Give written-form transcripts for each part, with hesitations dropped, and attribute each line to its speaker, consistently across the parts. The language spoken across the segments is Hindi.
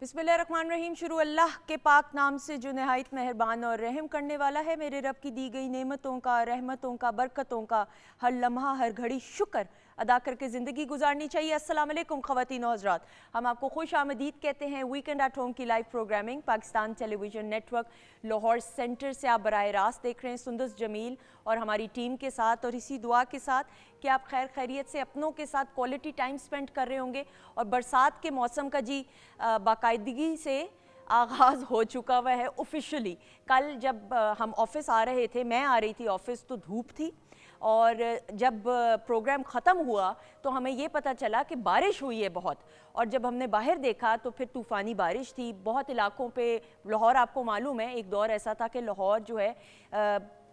Speaker 1: बिस्मिल्लाहिर्रहमानिर्रहीम। शुरू अल्लाह के पाक नाम से जो नहायत मेहरबान और रहम करने वाला है। मेरे रब की दी गई नेमतों का, रहमतों का, बरकतों का हर लम्हा हर घड़ी शुक्र अदा करके ज़िंदगी गुजारनी चाहिए। अस्सलाम वालेकुम ख़वातीन और हज़रात, हम आपको खुश आमदीद कहते हैं। वीकेंड एट होम की live programming Pakistan television network Lahore centre से आप बराह रास्त देख रहे हैं सुंदस जमील और हमारी टीम के साथ, और इसी दुआ के साथ कि आप खैर खैरियत से अपनों के साथ क्वालिटी टाइम स्पेंड कर रहे होंगे। और बरसात के मौसम का जी बाकायदगी से आगाज़ हो चुका हुआ है ऑफिशियली। कल जब हम ऑफिस आ रहे थे, मैं आ रही थी ऑफिस, तो धूप थी, और जब प्रोग्राम ख़त्म हुआ तो हमें ये पता चला कि बारिश हुई है बहुत। और जब हमने बाहर देखा तो फिर तूफ़ानी बारिश थी बहुत इलाकों पे। लाहौर आपको मालूम है एक दौर ऐसा था कि लाहौर जो है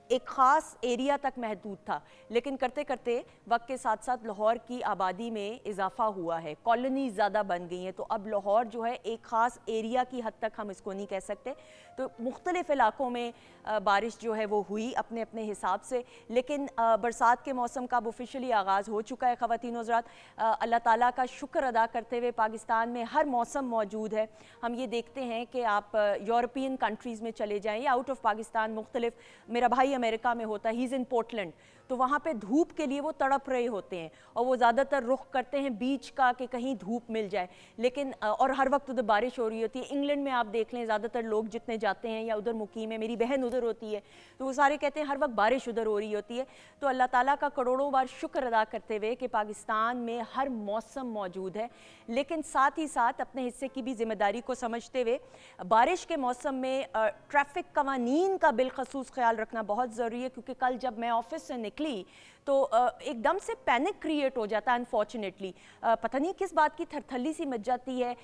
Speaker 1: एक ख़ास एरिया तक महदूद था, लेकिन करते करते वक्त के साथ साथ लाहौर की आबादी में इजाफा हुआ है, कॉलोनी ज़्यादा बन गई हैं, तो अब लाहौर जो है एक ख़ास एरिया की हद तक हम इसको नहीं कह सकते। तो मुख्तलिफ़ इलाकों में बारिश जो है वो हुई अपने अपने हिसाब से, लेकिन बरसात के मौसम का अब ऑफिशियली आगाज़ हो चुका है। ख़वातीन हज़रात, अल्लाह ताला का शुक्र अदा करते हुए पाकिस्तान में हर मौसम मौजूद है। हम ये देखते हैं कि आप यूरोपियन कंट्रीज़ में चले जाएँ या आउट ऑफ पाकिस्तान, मुख्तलिफ, मेरा भाई अमेरिका में होता है, ही इज़ इन पोर्टलैंड, तो वहाँ पे धूप के लिए वो तड़प रहे होते हैं और वो ज़्यादातर रुख करते हैं बीच का कि कहीं धूप मिल जाए, लेकिन और हर वक्त उधर बारिश हो रही होती है। इंग्लैंड में आप देख लें, ज़्यादातर लोग जितने जाते हैं या उधर मुकीम है, मेरी बहन उधर होती है, तो वो सारे कहते हैं हर वक्त बारिश उधर हो रही होती है। तो अल्लाह ताला का करोड़ों बार शुक्र अदा करते हुए कि पाकिस्तान में हर मौसम मौजूद है, लेकिन साथ ही साथ अपने हिस्से की भी जिम्मेदारी को समझते हुए बारिश के मौसम में ट्रैफिक कवानीन का बिलखसूस ख्याल रखना बहुत ज़रूरी है। क्योंकि कल जब मैं ऑफिस से निकली तो एकदम से पैनिक क्रिएट हो जाता है अनफॉर्चुनेटली। पता नहीं किस बात की थरथली सी मच जाती है।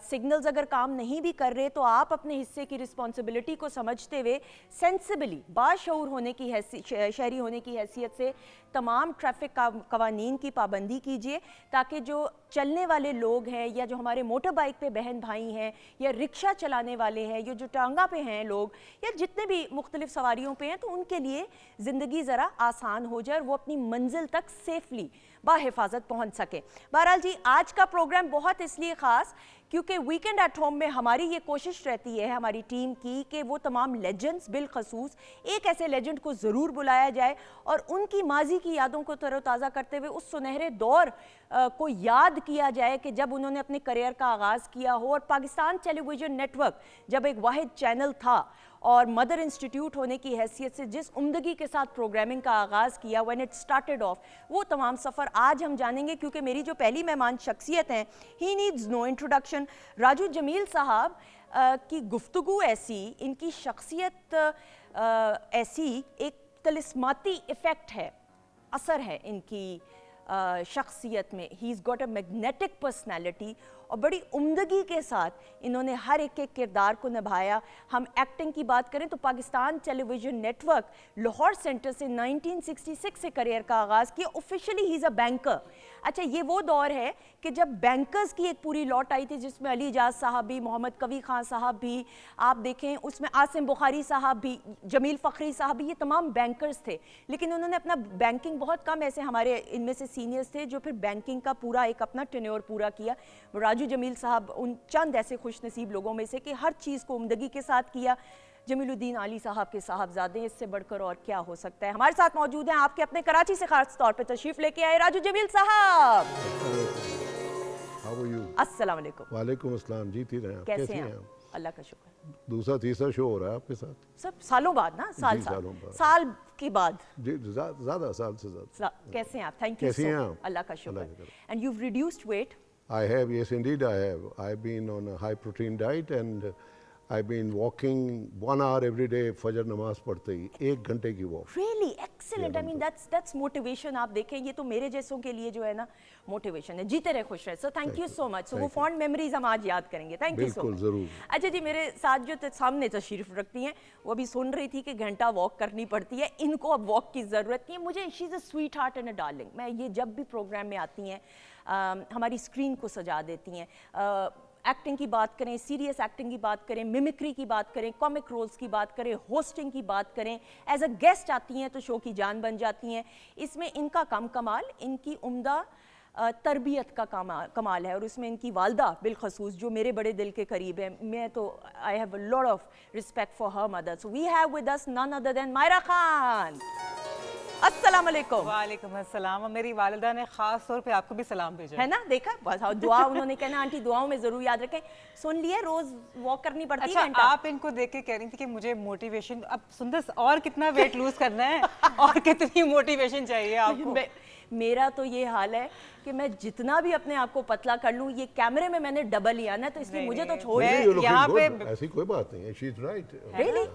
Speaker 1: सिग्नल्स अगर काम नहीं भी कर रहे तो आप अपने हिस्से की रिस्पॉन्सिबिलिटी को समझते हुए सेंसिबली, बाशऊर होने की शहरी होने की हैसियत से तमाम ट्रैफिक कवानीन की पाबंदी कीजिए, ताकि जो चलने वाले लोग हैं या जो हमारे मोटर बाइक पे बहन भाई हैं या रिक्शा चलाने वाले हैं या जो टांगा पे हैं लोग या जितने भी मुख्तलिफ सवारियों पे हैं, तो उनके लिए ज़िंदगी ज़रा आसान हो जाए और वो अपनी मंजिल तक सेफली बाहिफाजत पहुंच सके। बहरहाल जी, आज का प्रोग्राम बहुत इसलिए ख़ास क्योंकि वीकेंड एट होम में हमारी ये कोशिश रहती है हमारी टीम की कि वो तमाम लेजेंड्स, बिलखसूस एक ऐसे लेजेंड को ज़रूर बुलाया जाए और उनकी माजी की यादों को तरोताज़ा करते हुए उस सुनहरे दौर को याद किया जाए कि जब उन्होंने अपने करियर का आगाज़ किया हो और पाकिस्तान टेलीविज़न नेटवर्क जब एक वाहिद चैनल था और मदर इंस्टीट्यूट होने की हैसियत से जिस उम्दगी के साथ प्रोग्रामिंग का आगाज़ किया, व्हेन इट स्टार्टेड ऑफ, वो तमाम सफ़र आज हम जानेंगे। क्योंकि मेरी जो पहली मेहमान शख्सियत हैं, he needs no introduction, Raju Jameel साहब की गुफ्तगू ऐसी, इनकी शख्सियत ऐसी, एक तिलिस्माती इफ़ेक्ट है, असर है इनकी शख्सियत में। He is got a magnetic personality और बड़ी उम्दगी के साथ इन्होंने हर एक के किरदार को निभाया। हम एक्टिंग की बात करें तो Pakistan television network Lahore centre से 1966 से करियर का आगाज़ किया। Officially he is a banker. अच्छा, ये वो दौर है कि जब बैंकर्स की एक पूरी लौट आई थी, जिसमें अली इजाज साहब भी, मोहम्मद कवी खान साहब भी, आप देखें उसमें आसिम बुखारी साहब भी, जमील फ़खरी साहब भी, ये तमाम बैंकर्स थे। लेकिन उन्होंने अपना बैंकिंग, बहुत कम ऐसे हमारे इनमें से सीनियर्स थे जो फिर बैंकिंग का पूरा एक अपना टेन्योर पूरा किया। राजू जमील साहब उन चंद ऐसे खुश नसीब लोगों में से कि हर चीज़ को उम्दगी के साथ किया। जमीलुद्दीन आली साहब के साहबजादे, इससे बढ़कर और क्या हो सकता है। हमारे साथ मौजूद हैं आपके अपने कराची से खास तौर पे तशरीफ लेके आए राजू जमील साहब। अस्सलाम वालेकुम।
Speaker 2: वालेकुम अस्सलाम। जीती रहे।
Speaker 1: कैसे हैं आप? अल्लाह का शुक्र।
Speaker 2: दूसरा तीसरा शो हो रहा है आपके साथ?
Speaker 1: सब सालों बाद ना, साल के बाद,
Speaker 2: ज़्यादा साल से ज़्यादा।
Speaker 1: कैसे हैं आप? Thank you so much. Allah का शुक्र। And you have reduced weight?
Speaker 2: I have, yes indeed I have. I've been on a high protein diet and I've been walking 1 hour every day फजर नमाज पढ़ते ही 1 घंटे की walk.
Speaker 1: Really excellent. I mean that's motivation. आप देखें, ये तो मेरे जैसों के लिए जो है ना मोटिवेशन है। जीते रहे, खुश रहे। So thank you so much. So वो फॉन्ड मेमोरीज हम आज याद करेंगे। Thank you so much.
Speaker 2: बिल्कुल ज़रूर।
Speaker 1: अच्छा जी, मेरे साथ जो सामने तशरीफ रखती हैं वो अभी सुन रही थी कि घंटा वॉक करनी पड़ती है, इनको अब वॉक की ज़रूरत नहीं है। मुझे she is a sweet heart and a darling. मैं ये जब भी प्रोग्राम में आती हैं हमारी स्क्रीन को सजा देती हैं। एक्टिंग की बात करें, सीरियस एक्टिंग की बात करें, मिमिक्री की बात करें, कॉमिक रोल्स की बात करें, होस्टिंग की बात करें, एज अ गेस्ट आती हैं तो शो की जान बन जाती हैं। इसमें इनका कम कमाल, इनकी उम्दा तरबियत का कमाल है और उसमें इनकी वालदा बिलखसूस जो मेरे बड़े दिल के करीब है। मैं तो I have a lot of respect for her mother. So we have with us none other than Maira Khan. अस्सलाम वालेकुम।
Speaker 3: वालेकुम अस्सलाम। और मेरी वालिदा ने खास तौर पे आपको भी सलाम भेजा
Speaker 1: है ना, देखा बस हाँ, दुआ उन्होंने कहना आंटी दुआओं में जरूर याद रखें। सुन लिए रोज वॉक करनी पड़ती है
Speaker 3: अच्छा,
Speaker 1: घंटा।
Speaker 3: आप इनको देख के कह रही थी कि मुझे मोटिवेशन, अब सुंदर और कितना वेट लूज करना है और कितनी मोटिवेशन चाहिए आपको?
Speaker 1: मेरा तो ये हाल है कि मैं जितना भी अपने आप को पतला कर लूं, ये कैमरे में मैंने डबल लिया ना, तो इसलिए
Speaker 3: नहीं,
Speaker 1: मुझे तो
Speaker 3: नहीं,
Speaker 1: छोड़
Speaker 3: मैं-
Speaker 2: You're looking
Speaker 3: यहाँ
Speaker 2: good.
Speaker 3: पे-
Speaker 2: ऐसी कोई बात नहीं है, she is right.
Speaker 1: Really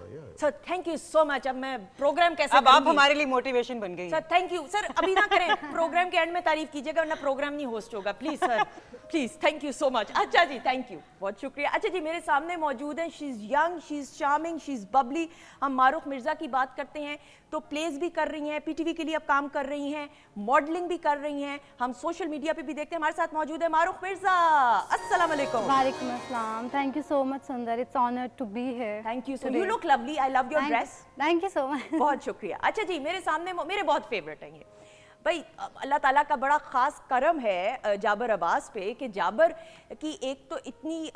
Speaker 1: sir, thank you so much. अब मैं प्रोग्राम कैसे
Speaker 3: अब आप
Speaker 1: करूंगी?
Speaker 3: हमारे लिए मोटिवेशन बन गई हैं।
Speaker 1: सर थैंक यू सर, अभी ना करें, प्रोग्राम के एंड में तारीफ कीजिएगा वरना प्रोग्राम नहीं होस्ट होगा, please sir please. Thank you so much. अच्छा जी, थैंक यू, बहुत शुक्रिया। अच्छा जी, मेरे सामने मौजूद हैं, she is young, she is charming, she is Babli. हम मारूख मिर्जा की बात करते हैं तो प्लेज भी कर रही हैं, पीटीवी के लिए अब काम कर रही हैं, मॉडलिंग भी कर रही हैं, हम सोशल मीडिया पे भी देखते हैं। हमारे साथ मौजूद है मारूख मिर्जा। अस्सलाम वालेकुम।
Speaker 4: वालेकुम अस्सलाम। Thank you so much, Sundar. It's honored to be here.
Speaker 1: Thank you so,
Speaker 4: today.
Speaker 1: You look lovely, I love your dress.
Speaker 4: Thank you so much.
Speaker 1: बहुत शुक्रिया। अच्छा जी, मेरे सामने मेरे बहुत फेवरेट हैं ये भाई। अल्लाह ताला का बड़ा ख़ास करम है जाबर अब्बास पे कि जाबर की एक तो इतनी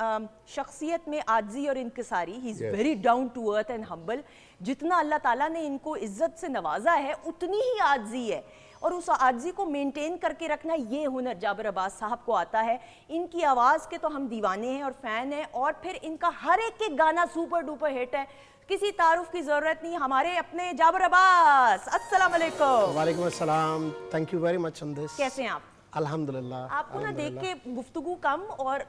Speaker 1: शख्सियत में आजी और इनकिसारी, he is very down to earth and humble. जितना अल्लाह ताला ने इनको इज्जत से नवाजा है उतनी ही आजी है, और उस आजी को मेंटेन करके रखना, ये हुनर जाबर अब्बास साहब को आता है। इनकी आवाज़ के तो हम दीवाने हैं और फ़ैन हैं, और फिर इनका हर एक गाना सुपर डुपर हिट है, किसी तारुफ की ज़रूरत नहीं। हमारे अपने जाबर अब्बास, अस्सलाम वालेकुम।
Speaker 5: वालेकुम अस्सलाम। Thank you very much on this.
Speaker 1: कैसे हैं आप?
Speaker 5: अल्हम्दुलिल्लाह।
Speaker 1: आपको ना देख के गुफ्तगू कम और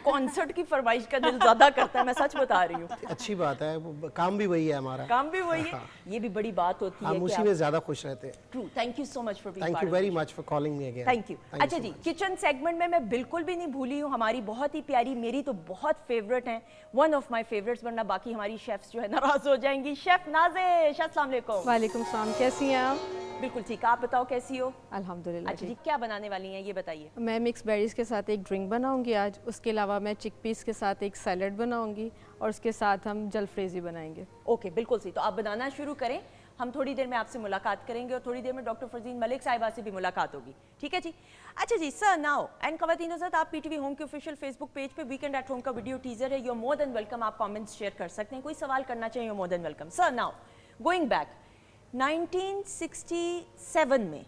Speaker 1: कॉन्सर्ट की फरमाइश का दिल ज्यादा करता है, मैं सच बता रही हूँ।
Speaker 5: अच्छी बात है, काम भी वही है हमारा।
Speaker 1: काम भी वही है, ये भी बड़ी बात होती है
Speaker 5: हम उसी में ज्यादा खुश रहते हैं।
Speaker 1: True. Thank you so much for being
Speaker 5: thank
Speaker 1: part
Speaker 5: you very much for calling me again.
Speaker 1: Thank you. अच्छा जी, किचन सेगमेंट में मैं बिल्कुल भी नहीं भूली हूँ, हमारी बहुत ही प्यारी, मेरी तो बहुत फेवरेट हैं, वन ऑफ माय फेवरेट्स, वरना बाकी हमारी शेफ्स जो है नाराज हो जाएंगी। शेफ नाज़िश, अस्सलाम वालेकुम।
Speaker 6: वालेकुम सलाम। कैसी हैं आप?
Speaker 1: बिल्कुल ठीक, आप बताओ कैसी हो?
Speaker 6: अल्हम्दुलिल्लाह
Speaker 1: अच्छा जी,
Speaker 6: ठीक।
Speaker 1: क्या बनाने वाली हैं ये बताइए।
Speaker 6: मैं मिक्स बेरीज के साथ एक ड्रिंक बनाऊंगी आज, उसके अलावा मैं चिकपीस के साथ एक सैलड बनाऊंगी, और उसके साथ हम जलफ्रेजी बनाएंगे।
Speaker 1: ओके, बिल्कुल सही। तो आप बनाना शुरू करें, हम थोड़ी देर में आपसे मुलाकात करेंगे और थोड़ी देर में डॉक्टर फरजीन मलिक साहिबा से भी मुलाकात होगी, ठीक है जी। अच्छा जी, सर नाउ एंड ख़वातीन हज़रात, आप पीटीवी होम के ऑफिशियल फेसबुक पेज पे वीकेंड एट होम का वीडियो टीजर है, you are more than welcome, आप कमेंट्स शेयर कर सकते हैं, कोई सवाल करना चाहिए, more than welcome. Sir now going back 1967 में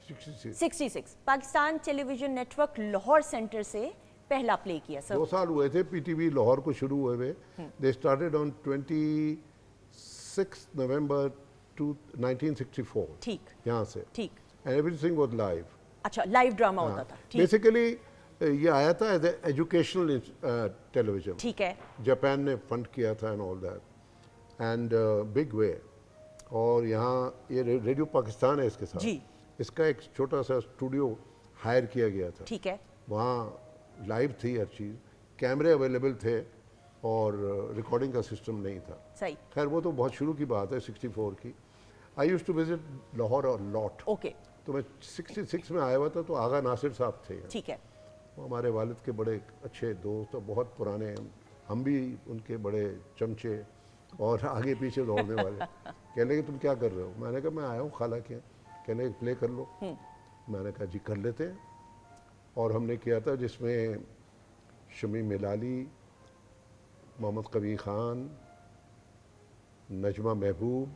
Speaker 1: 66 Pakistan television network Lahore centre से पहला प्ले किया सर।
Speaker 2: 2 साल हुए थे पीटीवी लाहौर को शुरू हुए हुए। दे स्टार्टेड ऑन 26 नवंबर 1964
Speaker 1: ठीक
Speaker 2: यहाँ से,
Speaker 1: ठीक।
Speaker 2: And everything was live.
Speaker 1: अच्छा, लाइव ड्रामा होता था, ठीक
Speaker 2: बेसिकली ये आया था एज एजुकेशनल टेलीविजन,
Speaker 1: ठीक है।
Speaker 2: जापान ने फंड किया था and all that, and big way. और यहाँ ये रेडियो पाकिस्तान है इसके साथ
Speaker 1: जी।
Speaker 2: इसका एक छोटा सा स्टूडियो हायर किया गया था,
Speaker 1: ठीक है।
Speaker 2: वहाँ लाइव थी हर चीज़, कैमरे अवेलेबल थे और रिकॉर्डिंग का सिस्टम नहीं था।
Speaker 1: सही,
Speaker 2: खैर वो तो बहुत शुरू की बात है, 64 की। I used to visit Lahore और लॉट।
Speaker 1: ओके,
Speaker 2: तो मैं 66 में आया हुआ था, तो आगा नासिर साहब थे,
Speaker 1: ठीक है।
Speaker 2: वो हमारे वालिद के बड़े अच्छे दोस्त और बहुत पुराने, हम भी उनके बड़े चमचे और आगे पीछे दौड़ने वाले। कहने लगे तुम क्या कर रहे हो? मैंने कहा मैं आया हूँ खाला के। कहने लगे प्ले कर लो। मैंने कहा जी कर लेते हैं। और हमने किया था जिसमें शमी मिलाली, मोहम्मद कबीर ख़ान, नजमा महबूब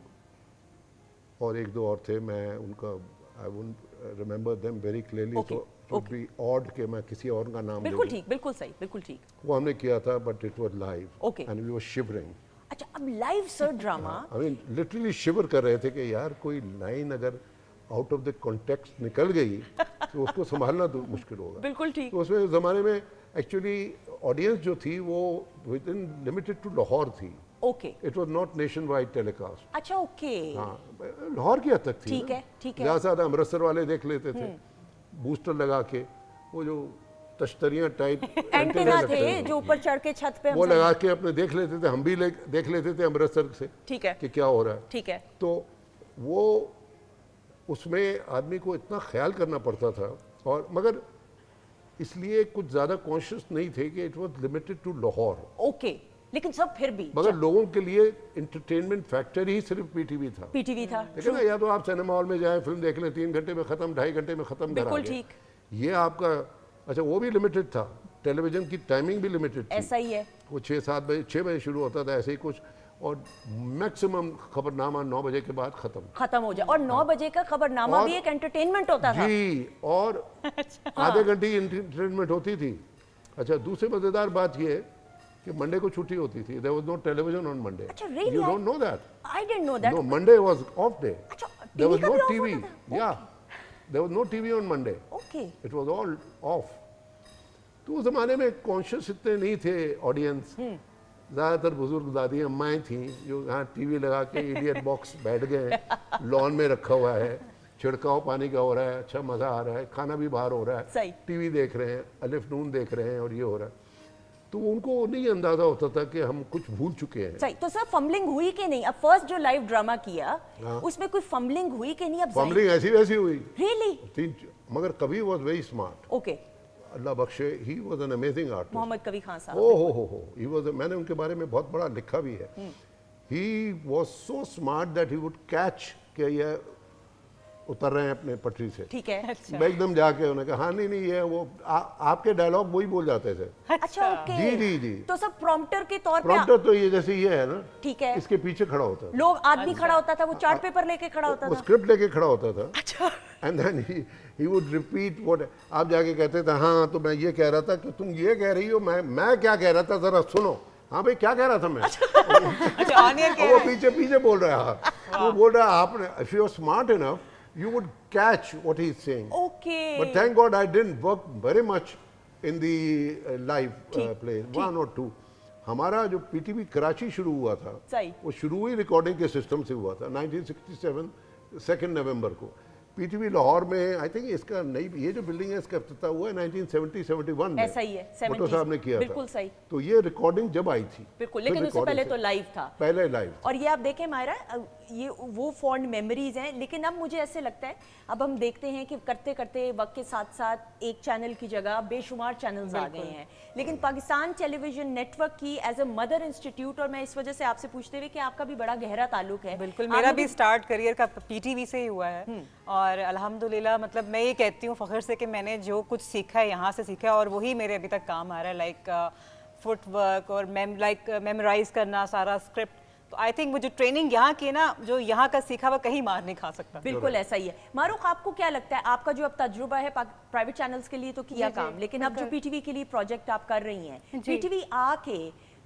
Speaker 2: और एक दो और थे, मैं उनका I wouldn't remember them very clearly,
Speaker 1: Okay,
Speaker 2: तो इट वुड बी ऑड कि मैं किसी और का नाम
Speaker 1: बिल्कुल
Speaker 2: ले लूं।
Speaker 1: ठीक, बिल्कुल सही, बिल्कुल ठीक।
Speaker 2: वो हमने किया था, but it was live
Speaker 1: Okay.
Speaker 2: And we were shivering.
Speaker 1: अच्छा, अब live sir drama,
Speaker 2: I mean literally shiver कर रहे थे कि यार कोई लाइन अगर आउट ऑफ द कॉन्टेक्स्ट निकल गई तो उसको संभालना तो मुश्किल होगा।
Speaker 1: बिल्कुल ठीक।
Speaker 2: तो उसमें ज़माने में एक्चुअली ऑडियंस जो थी वो within limited to Lahore थी।
Speaker 1: Okay,
Speaker 2: it was not nationwide telecast.
Speaker 1: अच्छा ओके,
Speaker 2: हाँ, लाहौर की हद तक थी।
Speaker 1: ठीक
Speaker 2: ना।
Speaker 1: है, ठीक है।
Speaker 2: ज़्यादा से ज़्यादा अमृतसर वाले देख लेते थे, बूस्टर लगा के, वो जो तश्तरियाँ टाइप
Speaker 1: एंटेना थे जो ऊपर चढ़ के छत पे हम
Speaker 2: वो
Speaker 1: सब-
Speaker 2: लगा के अपने देख लेते थे, हम भी देख लेते थे अमृतसर से
Speaker 1: ठीक है,
Speaker 2: कि क्या हो रहा है।
Speaker 1: ठीक है।
Speaker 2: तो वो उसमें आदमी को इतना ख्याल करना पड़ता था, और मगर इसलिए कुछ ज़्यादा कॉन्शियस नहीं थे कि it was limited to Lahore.
Speaker 1: Okay, लेकिन सब फिर भी
Speaker 2: मगर लोगों के लिए इंटरटेनमेंट फैक्टर ही सिर्फ पीटीवी था।
Speaker 1: पीटीवी था।
Speaker 2: देखिए ना, या तो आप सिनेमा हॉल में जाएं, फिल्म देख लें, 3 घंटे में ख़त्म, 2.5 घंटे में ख़त्म, घर आ
Speaker 1: बिल्कुल
Speaker 2: गए।
Speaker 1: ठीक।
Speaker 2: ये आपका, अच्छा वो भी लिमिटेड था, टेलीविज़न की टाइमिंग भी लिमिटेड थी।
Speaker 1: ऐसा ही है।
Speaker 2: वो 6-7 बजे 6 बजे शुरू होता था ऐसे ही कुछ, और मैक्सिमम खबरनामा 9 बजे के बाद
Speaker 1: खत्म हो जाए। और 9 बजे का खबरनामा
Speaker 2: और-
Speaker 1: भी एक एंटरटेनमेंट होता था।
Speaker 2: जी, और आधे घंटे की एंटरटेनमेंट होती थी। अच्छा, दूसरी मजेदार बात ये है कि मंडे को छुट्टी होती थी, there was no television on Monday.
Speaker 1: अच्छा, really?
Speaker 2: You don't know that?
Speaker 1: I didn't know that.
Speaker 2: No, Monday was off day.
Speaker 1: अच्छा,
Speaker 2: There was
Speaker 1: टीवी का
Speaker 2: no
Speaker 1: भी off
Speaker 2: TV.
Speaker 1: होता था?
Speaker 2: Yeah, there was no TV on Monday.
Speaker 1: Okay.
Speaker 2: It was all off. तो उस जमाने में कॉन्शियस इतने नहीं थे ऑडियंस। ज़्यादातर बुजुर्ग दादी अम्माएं थीं जो यहाँ टीवी लगा के इडियट बॉक्स बैठ गए, लॉन में रखा हुआ है, छिड़काव पानी का हो रहा है, अच्छा मज़ा आ रहा है, खाना भी बाहर हो रहा
Speaker 1: सही।
Speaker 2: है, टीवी देख रहे हैं, अलिफ नून देख रहे हैं और ये हो रहा है। तो उनको नहीं अंदाज़ा होता था कि हम कुछ भूल चुके हैं।
Speaker 1: सही। तो सर फंबलिंग हुई कि नहीं? अब फर्स्ट जो लाइव ड्रामा किया उसमें कोई फंबलिंग हुई कि नहीं? अब
Speaker 2: फंबलिंग ऐसी वैसी हुई
Speaker 1: रियली?
Speaker 2: मगर कभी was very smart,
Speaker 1: okay.
Speaker 2: Allah बख्शे, he was an amazing artist.
Speaker 1: Mohammad Kabir Khan साहब।
Speaker 2: ओ हो ही वॉज, मैंने उनके बारे में बहुत बड़ा लिखा भी है। He was so smart that he would catch कि ये उतर रहे हैं अपने पटरी से।
Speaker 1: ठीक है।
Speaker 2: मैं एकदम जाके उन्होंने कहा हाँ नहीं ये वो आपके डायलॉग वही बोल जाते थे।
Speaker 1: अच्छा, ओके।
Speaker 2: जी जी जी।
Speaker 1: तो सब प्रॉम्प्टर के तौर पे
Speaker 2: प्रॉम्प्टर तो ये जैसे ये है ना,
Speaker 1: ठीक है,
Speaker 2: इसके पीछे खड़ा होता है,
Speaker 1: लोग आदमी खड़ा होता था, वो चार्ट पेपर लेके खड़ा होता
Speaker 2: वो
Speaker 1: था।
Speaker 2: स्क्रिप्ट लेके खड़ा होता था।
Speaker 1: अच्छा।
Speaker 2: And then he would repeat what आप जाके कहते थे, हाँ तो मैं ये कह रहा था कि तुम ये कह रही हो, मैं क्या कह रहा था जरा सुनो। हाँ भाई क्या कह रहा था मैं?
Speaker 3: अच्छा, ऑन एयर
Speaker 2: और वो पीछे पीछे बोल रहा है, वो बोल रहा है आपने, if you are smart enough you would catch what he's saying.
Speaker 1: Okay.
Speaker 2: But thank God I didn't work very much in the live play, one or two. हमारा जो पीटीवी कराची शुरू हुआ था,
Speaker 1: सही।
Speaker 2: वो शुरू ही रिकॉर्डिंग के सिस्टम से हुआ था 1967 2 नवंबर को। पीटीवी लाहौर में आई थिंक इसका नई ये जो बिल्डिंग है इसका इफ्तिताह हुआ है 1970-71 में।
Speaker 1: ऐसा ही है,
Speaker 2: भुट्टो साहब ने किया था।
Speaker 1: बिल्कुल सही।
Speaker 2: तो ये रिकॉर्डिंग जब आई थी,
Speaker 1: बिल्कुल, लेकिन उससे पहले तो लाइव था।
Speaker 2: पहले लाइव।
Speaker 1: और ये आप देखें मायरा, ये वो फॉन्ड मेमोरीज हैं, लेकिन अब मुझे ऐसे लगता है अब हम देखते हैं कि करते करते वक्त के साथ साथ एक चैनल की जगह बेशुमार चैनल्स आ गए हैं। लेकिन पाकिस्तान टेलीविजन नेटवर्क की एज अ मदर इंस्टीट्यूट, और मैं इस वजह से आपसे पूछते हुए कि आपका भी बड़ा गहरा ताल्लुक है।
Speaker 3: बिल्कुल, मेरा भी स्टार्ट करियर का पीटीवी से ही हुआ है। और अल्हम्दुलिल्लाह, मतलब मैं ये कहती हूँ फख्र से कि मैंने जो कुछ सीखा है यहाँ से सीखा है, और वही मेरे अभी तक काम आ रहा है, लाइक फुटवर्क और मेमोराइज करना सारा स्क्रिप्ट। तो आई थिंक वो जो ट्रेनिंग यहाँ की है ना, जो यहाँ का सीखा वो कहीं मार नहीं खा सकता।
Speaker 1: बिल्कुल ऐसा ही है। मारूख, आपको क्या लगता है, आपका जो अब तजुर्बा है प्राइवेट चैनल्स के लिए तो किया काम, लेकिन अब जो पीटीवी के लिए प्रोजेक्ट आप कर रही हैं, पीटीवी आके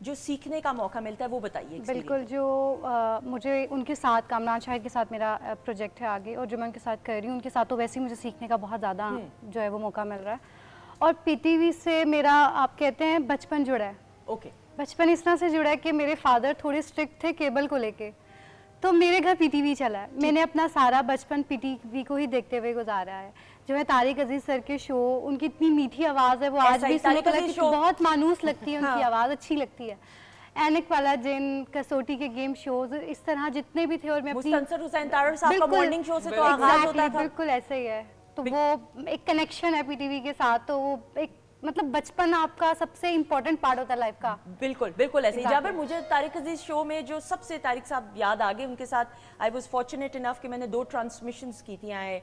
Speaker 1: जो सीखने का मौका मिलता है वो बताइए।
Speaker 4: बिल्कुल, जो मुझे उनके साथ कामरान शाहिद के साथ मेरा प्रोजेक्ट है आगे, और जो मैं उनके साथ कर रही हूँ उनके साथ, तो वैसे ही मुझे सीखने का बहुत ज़्यादा जो है वो मौका मिल रहा है। और पीटीवी से मेरा, आप कहते हैं, बचपन जुड़ा है।
Speaker 1: ओके।
Speaker 4: बचपन इस तरह से जुड़ा है कि मेरे फादर थोड़े स्ट्रिक्ट थे केबल को लेके, तो मेरे घर पीटीवी चला है। मैंने अपना सारा बचपन पीटीवी को ही देखते हुए गुजारा है। जो है तारिक अजीज सर के शो, उनकी इतनी मीठी आवाज़ है, वो आज भी सुनो तो बहुत मानूस लगती है, उनकी आवाज़ अच्छी लगती है। एनिक वाला जिन, कसौटी के गेम शोज, इस तरह जितने भी थे। और मैं
Speaker 1: मुस्तनसर हुसैन तारड़ साहब का मॉर्निंग शो से तो आगाज होता था।
Speaker 4: बिल्कुल ऐसे ही है। तो वो एक कनेक्शन है पीटीवी के साथ, तो वो एक मतलब बचपन आपका सबसे इम्पोर्टेंट पार्ट होता है लाइफ का।
Speaker 1: बिल्कुल बिल्कुल ऐसे ही। जाबिर, मुझे तारिक अजीज शो में जो सबसे, तारिक साहब याद आ गए, उनके साथ आई वाज फॉर्चुनेट इनफ कि मैंने 2 ट्रांसमिशंस की थी, आई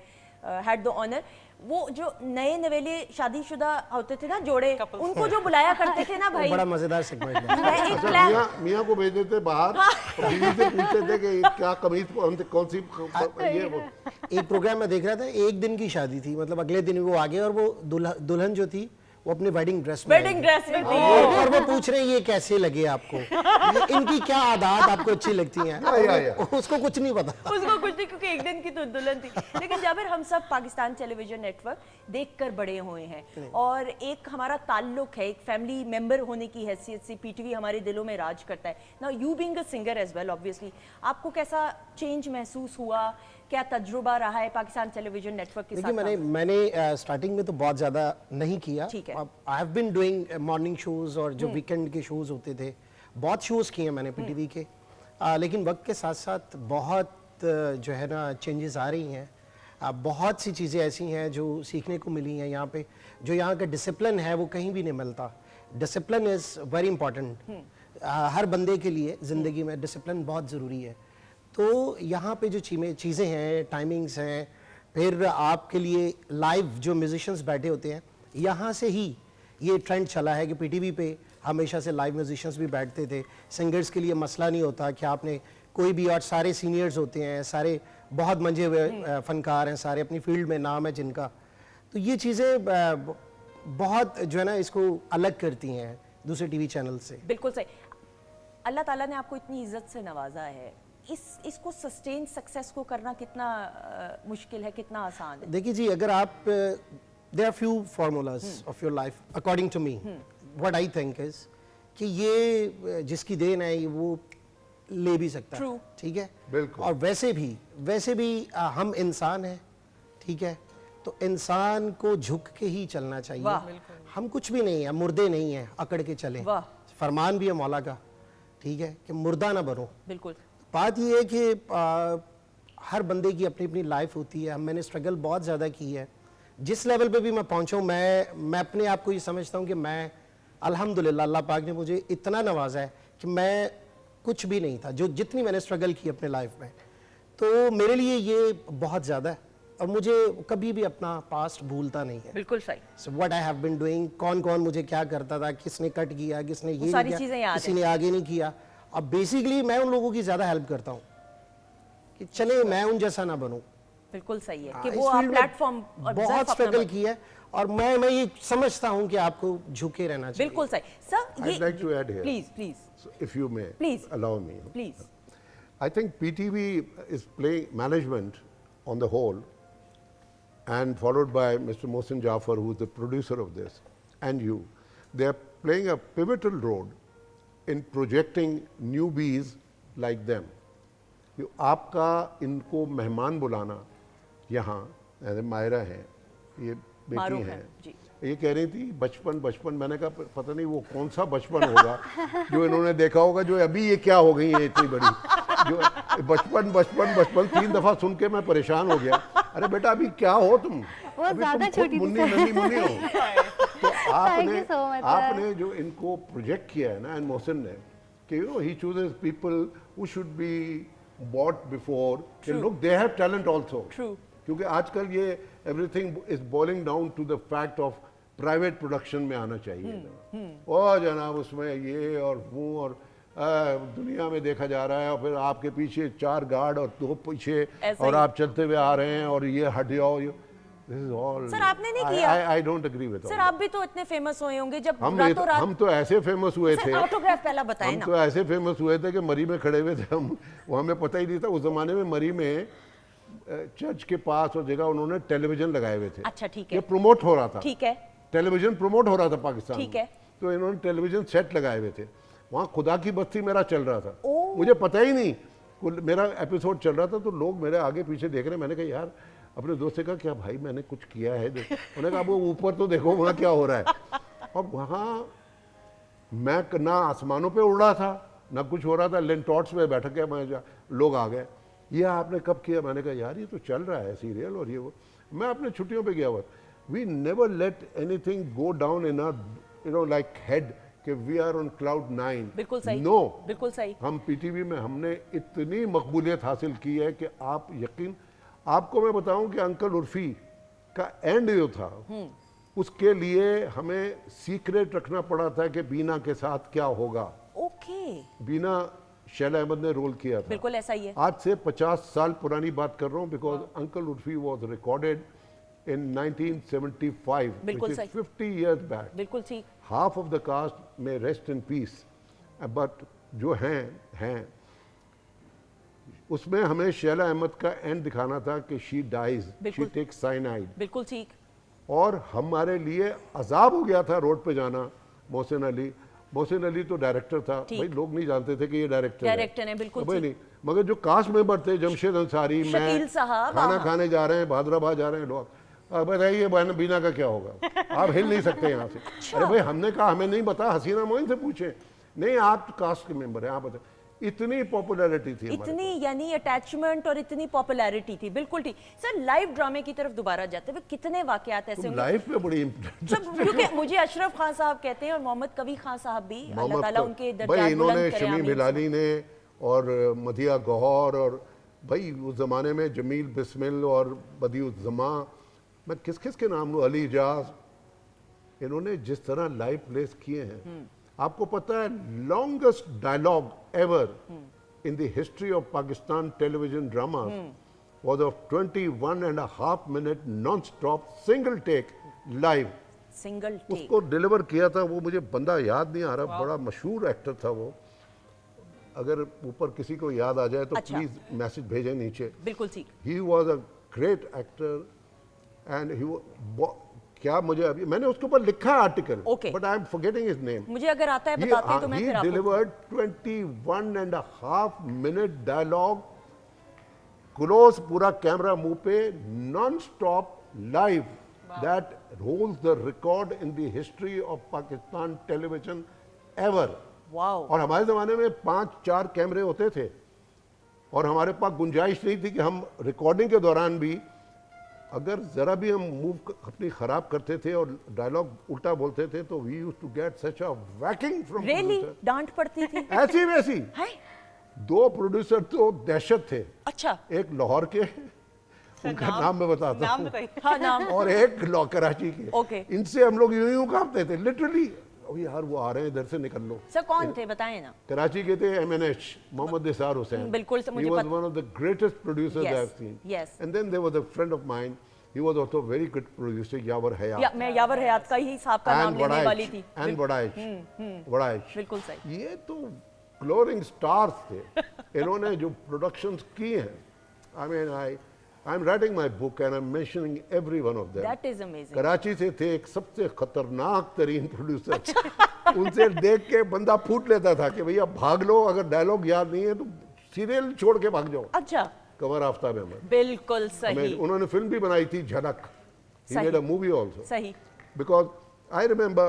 Speaker 1: हैड द ऑनर। वो जो नए नवेले शादीशुदा होते थे ना जोड़े, उनको जो बुलाया करते थे ना भाई,
Speaker 5: बड़ा मजेदार सेगमेंट है।
Speaker 2: अच्छा, मियाँ को भेज देते बाहर और बीवी से पूछते थे कि क्या कमीज कौन सी ये वो।
Speaker 5: एक प्रोग्राम में देख रहा था, एक दिन की शादी थी, मतलब अगले दिन वो आ गए और वो दुल्हन जो थी वो अपने वेडिंग ड्रेस में
Speaker 1: थी,
Speaker 5: और वो पूछ रहे हैं ये कैसे लगे आपको, इनकी क्या आदत आपको अच्छी लगती हैं। उसको कुछ नहीं पता,
Speaker 1: उसको कुछ नहीं, क्योंकि एक दिन की तो दुल्हन थी। लेकिन जाबिर, हम सब पाकिस्तान टेलीविजन नेटवर्क देखकर बड़े हुए हैं, और एक हमारा ताल्लुक है, एक फैमिली मेंबर होने की हैसियत से पीटीवी हमारे दिलों में राज करता है। Now you being a singer as well, obviously आपको कैसा चेंज महसूस हुआ, क्या तजुर्बा रहा है पाकिस्तान टेलीविजन नेटवर्क के साथ?
Speaker 5: मैंने स्टार्टिंग में तो बहुत ज़्यादा नहीं किया। I have been doing morning shows और जो वीकेंड के शोज होते थे, बहुत शोज़ किए मैंने पीटीवी के। लेकिन वक्त के साथ साथ बहुत जो है ना चेंजेस आ रही हैं। बहुत सी चीज़ें ऐसी हैं जो सीखने को मिली हैं यहाँ पे। जो यहाँ का डिसिप्लिन है वो कहीं भी नहीं मिलता। Discipline is very important. हर बंदे के लिए ज़िंदगी में डिसिप्लिन बहुत ज़रूरी है। तो यहाँ पे जो चीज़ें हैं, टाइमिंग्स हैं, फिर आपके लिए लाइव जो म्यूजिशियंस बैठे होते हैं, यहाँ से ही ये ट्रेंड चला है कि पीटीवी पे हमेशा से लाइव म्यूजिशियंस भी बैठते थे। सिंगर्स के लिए मसला नहीं होता कि आपने कोई भी, और सारे सीनियर्स होते हैं, सारे बहुत मंजे हुए फनकार हैं, सारे अपनी फील्ड में नाम है जिनका। तो ये चीज़ें बहुत जो है ना इसको अलग करती हैं दूसरे टीवी चैनल से।
Speaker 1: बिल्कुल सही। अल्लाह ताला ने आपको इतनी इज्जत से नवाजा है, इसको सस्टेन सक्सेस को करना कितना मुश्किल है, कितना आसान है?
Speaker 5: देखिए जी, अगर आप there are few formulas of your life according to me, what I think is कि ये जिसकी देन है वो ले भी सकता है, ठीक है?
Speaker 2: बिल्कुल।
Speaker 5: और वैसे भी हम इंसान हैं, ठीक है? तो इंसान को झुक के ही चलना चाहिए। हम कुछ भी नहीं है, मुर्दे नहीं है अकड़ के चले। फरमान भी है मौला का, ठीक है, कि मुर्दा ना बनो।
Speaker 1: बिल्कुल।
Speaker 5: बात ये है कि हर बंदे की अपनी अपनी लाइफ होती है। मैंने स्ट्रगल बहुत ज़्यादा की है। जिस लेवल पे भी मैं पहुंचा हूँ, मैं अपने आप को ये समझता हूँ कि मैं अल्हम्दुलिल्लाह अल्लाह पाक ने मुझे इतना नवाजा है कि मैं कुछ भी नहीं था, जो जितनी मैंने स्ट्रगल की अपने लाइफ में, तो मेरे लिए ये बहुत ज़्यादा है और मुझे कभी भी अपना पास्ट भूलता नहीं है।
Speaker 1: बिल्कुल सही।
Speaker 5: So what I have been doing, कौन कौन मुझे क्या करता था, किसने कट किया, किसने ये
Speaker 1: सारी
Speaker 5: नहीं
Speaker 1: चीज़ें
Speaker 5: किया,
Speaker 1: याद
Speaker 5: किसी ने आगे नहीं किया। अब बेसिकली मैं उन लोगों की ज़्यादा हेल्प करता हूँ कि चले मैं उन जैसा ना बनूं।
Speaker 1: बिल्कुल सही है
Speaker 5: हाँ,
Speaker 1: कि
Speaker 5: इस
Speaker 1: वो आप
Speaker 5: फील्ड में
Speaker 1: प्लेटफॉर्म
Speaker 5: बहुत स्ट्रगल की है और मैं ये समझता हूँ कि आपको झुके रहना चाहिए।
Speaker 1: बिल्कुल सही। Sir
Speaker 2: I'd like to add here.
Speaker 1: Please
Speaker 2: So if you may,
Speaker 1: Please.
Speaker 2: allow me.
Speaker 1: Please.
Speaker 2: I think PTV is playing management on the whole, and followed by Mr. Mohsin Jafar, who is the producer of this, and you. They are playing a pivotal role in projecting newbies like them. कि आपका इनको मेहमान बुलाना यहाँ, जैसे मायरा है, ये बेटी
Speaker 1: मारूफ
Speaker 2: है,
Speaker 1: है, जी।
Speaker 2: ये कह रही थी बचपन, मैंने कहा पता नहीं वो कौन सा बचपन होगा जो इन्होंने देखा होगा, जो अभी ये क्या हो गई है इतनी बड़ी, जो बचपन 3 दफा सुन के मैं परेशान हो गया। अरे बेटा अभी क्या हो तुम,
Speaker 4: वो
Speaker 2: अभी
Speaker 4: ज़्यादा
Speaker 2: तुम
Speaker 4: छोटी थी
Speaker 2: मुन्नी हो। तो
Speaker 4: Thank you so much,
Speaker 2: आपने जो इनको प्रोजेक्ट किया है ना, एंड मोहसिन ने, कि you know he chooses people who should be bought before, look they have talent also. क्योंकि आजकल ये everything is boiling down to the fact of private production में आना चाहिए। और जनाब उसमें ये और वो और दुनिया में देखा जा रहा है, और फिर आपके पीछे 4 गार्ड और 2 पीछे, और आप चलते हुए आ रहे हैं और ये हट जाओ। This is all.
Speaker 1: सर आपने नहीं किया।
Speaker 2: I don't agree with
Speaker 1: sir
Speaker 2: all
Speaker 1: आप भी तो इतने फेमस हुए होंगे जब
Speaker 2: हम
Speaker 1: रातों रात।
Speaker 2: हम तो ऐसे फेमस हुए थे,
Speaker 1: ऑटोग्राफ पहला बताएं
Speaker 2: हम
Speaker 1: ना।
Speaker 2: तो ऐसे फेमस हुए थे कि मरी में खड़े हुए थे हम, वो हमें पता ही नहीं था। उस जमाने में मरी में चर्च के पास और जगह उन्होंने टेलीविजन लगाए हुए थे।
Speaker 1: अच्छा ठीक
Speaker 2: ये
Speaker 1: है,
Speaker 2: प्रमोट हो रहा था,
Speaker 1: ठीक है,
Speaker 2: टेलीविजन प्रमोट हो रहा था पाकिस्तान
Speaker 1: ठीक
Speaker 2: में।
Speaker 1: है।
Speaker 2: तो इन्होंने टेलीविजन सेट लगाए हुए थे वहाँ। खुदा की बस्ती मेरा चल रहा था, मुझे पता ही नहीं, मेरा एपिसोड चल रहा था, तो लोग मेरे आगे पीछे देख रहे हैं। मैंने कहा यार, अपने दोस्त से कहा क्या भाई मैंने कुछ किया है? उन्होंने कहा वो ऊपर तो देखो वहाँ क्या हो रहा है। और वहाँ मैं ना आसमानों पे उड़ रहा था ना कुछ हो रहा था, लिंटॉट्स में बैठ के मैं लोग आ गए, ये आपने कब किया? मैंने कहा यार ये तो चल रहा है सीरियल और ये वो। मैं अपने छुट्टियों पे गया हुआ। We never let anything go down in our like head कि वी आर ऑन क्लाउड 9।
Speaker 1: बिल्कुल सही।
Speaker 2: नो,
Speaker 1: बिल्कुल सही।
Speaker 2: हम पीटीवी में हमने इतनी मकबूलियत हासिल की है कि आप यकीन, आपको मैं बताऊं कि अंकल उर्फी का एंड जो था, उसके लिए हमें सीक्रेट रखना पड़ा था कि बीना के साथ क्या होगा।
Speaker 1: ओके।
Speaker 2: बीना शैला अहमद ने रोल किया था।
Speaker 1: बिल्कुल ऐसा ही है।
Speaker 2: आज से 50 साल पुरानी बात कर रहा हूं, because uncle Urfi was recorded in 1975,
Speaker 1: बिल्कुल
Speaker 2: which is
Speaker 1: सही।
Speaker 2: 50 years back.
Speaker 1: बिल्कुल ठीक।
Speaker 2: Half of the cast may rest in peace, but जो हैं उसमें हमें शैला अहमद का एंड दिखाना था कि she dies, she takes cyanide.
Speaker 1: बिल्कुल ठीक।
Speaker 2: और हमारे लिए अजाब हो गया था रोड पे जाना। मोहसिन अली तो डायरेक्टर था, भाई लोग नहीं जानते थे कि ये डायरेक्टर
Speaker 1: है, बिल्कुल
Speaker 2: भाई नहीं, मगर जो कास्ट मेंबर थे, जमशेद अंसारी, मैं,
Speaker 1: शकील साहब,
Speaker 2: खाना खाने जा रहे हैं, भादराबाद जा रहे हैं लोग, अब बताइए बीना का क्या होगा? आप हिल नहीं सकते यहाँ से। अरे भाई हमने कहा हमें नहीं पता, हसीना मोइन से पूछे। नहीं आप कास्ट के मेंबर हैं, आप बताए। इतनी पॉपुलैरिटी थी,
Speaker 1: इतनी यानी अटैचमेंट और इतनी पॉपुलैरिटी थी। बिल्कुल ठीक। सर लाइव ड्रामे की तरफ दोबारा जाते हुए कितने वाकयात ऐसे होंगे?
Speaker 2: लाइफ पे बड़ी
Speaker 1: क्योंकि मुझे अशरफ खान साहब कहते हैं और मोहम्मद कवी खान साहब भी, अल्लाह ताला उनके दर्जात
Speaker 2: भाई इन्होंने
Speaker 1: बुलंद करे,
Speaker 2: शमी
Speaker 1: आमीन।
Speaker 2: बिलाली ने और मदिया गौहर और भाई उस ज़माने में जमील बिस्मिल और बदिउज़्ज़मा, मैं किस किस के नाम लूँ, अली इजाज, इन्होंने जिस तरह लाइव प्लेस किए हैं, आपको पता है longest dialogue ever in the history of Pakistan television drama was of 21.5 minute non-stop single take live.
Speaker 1: Single take.
Speaker 2: उसको डिलीवर किया था, वो मुझे बंदा याद नहीं आ रहा, बड़ा मशहूर एक्टर था वो, अगर ऊपर किसी को याद आ जाए तो
Speaker 1: अच्छा।
Speaker 2: प्लीज मैसेज भेजें नीचे।
Speaker 1: बिल्कुल ठीक।
Speaker 2: He was a great actor and he क्या मुझे अभी मैंने उसके ऊपर लिखा article,
Speaker 1: Okay.
Speaker 2: But I am forgetting his name.
Speaker 1: मुझे अगर आता है बताते हैं तो मैं
Speaker 2: he
Speaker 1: फिर आपको
Speaker 2: delivered 21.5 minute dialogue, क्लोज, पूरा कैमरा मुंह पे, non stop live, that holds the record in the history of Pakistan television ever.
Speaker 1: Wow.
Speaker 2: और हमारे ज़माने में 5-4 कैमरे होते थे और हमारे पास गुंजाइश नहीं थी कि हम रिकॉर्डिंग के दौरान भी अगर ज़रा भी हम मूव अपनी ख़राब करते थे और डायलॉग उल्टा बोलते थे तो we used to get such a whacking from
Speaker 1: really डांट पड़ती थी?
Speaker 2: ऐसी वैसी।
Speaker 1: है?
Speaker 2: 2 प्रोड्यूसर तो दहशत थे,
Speaker 1: अच्छा।
Speaker 2: एक लाहौर के, उनका नाम मैं बताता
Speaker 3: नाम
Speaker 2: हूँ,
Speaker 3: बताइए।
Speaker 1: हाँ नाम।
Speaker 2: और एक कराची के।
Speaker 1: Okay.
Speaker 2: इनसे हम लोग यूं यूं कांपते थे लिटरली, यार वो आ रहे हैं, इधर से निकल लो।
Speaker 1: सर कौन थे बताएं ना।
Speaker 2: कराची के थे MNH, मोहम्मद निसार हुसैन।
Speaker 1: बिल्कुल, मुझे
Speaker 2: He was
Speaker 1: पता-
Speaker 2: one of the greatest producers
Speaker 1: Yes,
Speaker 2: I have seen.
Speaker 1: yes.
Speaker 2: And then there was a friend of mine, he was also a very good producer, यावर हयात।
Speaker 1: मैं यावर हयात का ही साहब का नाम लेने वाली थी।
Speaker 2: एंड बड़ाइश।
Speaker 1: बिल्कुल सही।
Speaker 2: ये तो ग्लोरिंग स्टार्स थे, इन्होंने जो प्रोडक्शंस की हैं, I mean I am writing my book and I am mentioning every one of them.
Speaker 1: That is amazing.
Speaker 2: Karachi से थे एक सबसे खतरनाक तरीन प्रोड्यूसर, उनसे देख के बंदा फूट लेता था कि भैया भाग लो, अगर डायलॉग याद नहीं है तो सीरियल छोड़ के भाग जाओ।
Speaker 1: अच्छा।
Speaker 2: कमर आफ्ताब अहमद,
Speaker 1: बिल्कुल सही।
Speaker 2: उन्होंने फिल्म भी बनाई थी झलक, ही
Speaker 1: सही।
Speaker 2: Made a movie also.
Speaker 1: सही।
Speaker 2: बिकॉज आई रिमेंबर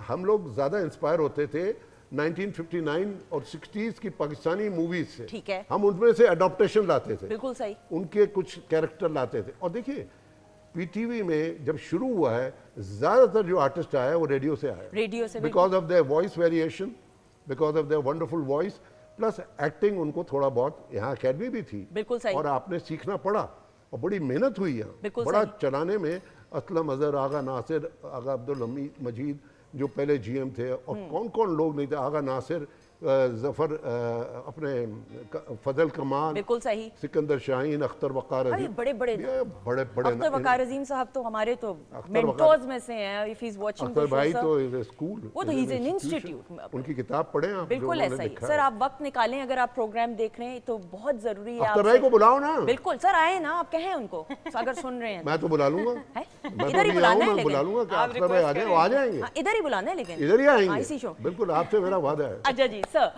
Speaker 2: हम लोग ज़्यादा इंस्पायर होते थे 1959 और 60s की पाकिस्तानी मूवीज से।
Speaker 1: ठीक है।
Speaker 2: हम उनमें से अडॉप्टेशन लाते थे,
Speaker 1: बिल्कुल सही।
Speaker 2: उनके कुछ कैरेक्टर लाते थे। और देखिए पीटीवी में जब शुरू हुआ है, ज़्यादातर जो आर्टिस्ट आया है वो रेडियो से आया,
Speaker 1: रेडियो से।
Speaker 2: Because of their voice variation, because of their wonderful voice, plus acting उनको थोड़ा बहुत, यहाँ अकेडमी भी थी।
Speaker 1: बिल्कुल सही।
Speaker 2: और आपने सीखना पड़ा और बड़ी मेहनत हुई यहाँ,
Speaker 1: बिल्कुल
Speaker 2: बड़ा
Speaker 1: सही।
Speaker 2: चलाने में। असलम अजहर, आगा नासिर, आगा अब्दुल हमीद मजीद जो पहले जीएम थे, और कौन कौन लोग नहीं थे, आगा नासिर, जफर, अपने फजल कमाल,
Speaker 1: बिल्कुल सही।
Speaker 2: सिकंदर शाहीन, अख्तर वकार
Speaker 1: अरे
Speaker 2: अजीम,
Speaker 1: बड़े बड़े
Speaker 2: ये बड़े बड़े
Speaker 1: अख्तर वकार अजीम साहब तो हमारे तो
Speaker 2: अख्तर
Speaker 1: मेंटोर्स में से हैं। If he is watching
Speaker 2: Akhtar भाई तो स्कूल,
Speaker 1: वो तो he's an institute।
Speaker 2: उनकी किताब पढ़े आप,
Speaker 1: बिल्कुल
Speaker 2: जो
Speaker 1: ऐसा
Speaker 2: उन्होंने
Speaker 1: ही।
Speaker 2: लिखा
Speaker 1: सर
Speaker 2: है।
Speaker 1: आप वक्त निकालें, अगर आप प्रोग्राम देख रहे हैं तो बहुत जरूरी है।
Speaker 2: अख्तर भाई को बुलाओ ना।
Speaker 1: बिल्कुल सर, आए ना, आप कहें उनको अगर सुन रहे हैं।
Speaker 2: मैं तो बुला लूंगा,
Speaker 1: है?
Speaker 2: मैं
Speaker 1: इधर ही
Speaker 2: तो
Speaker 1: बुलाना है
Speaker 2: मैं
Speaker 1: लेकिन।
Speaker 2: बुला लूंगा कि
Speaker 3: आप
Speaker 2: अख्तर भाई आ जाए, वो आ जाएंगे,
Speaker 1: हाँ, इधर ही बुलाना है लेकिन।
Speaker 2: इधर ही
Speaker 1: हाँ,
Speaker 2: आएंगे।
Speaker 1: इसी शो।
Speaker 2: बिल्कुल, आपसे मेरा वादा है।
Speaker 1: अच्छा जी सर,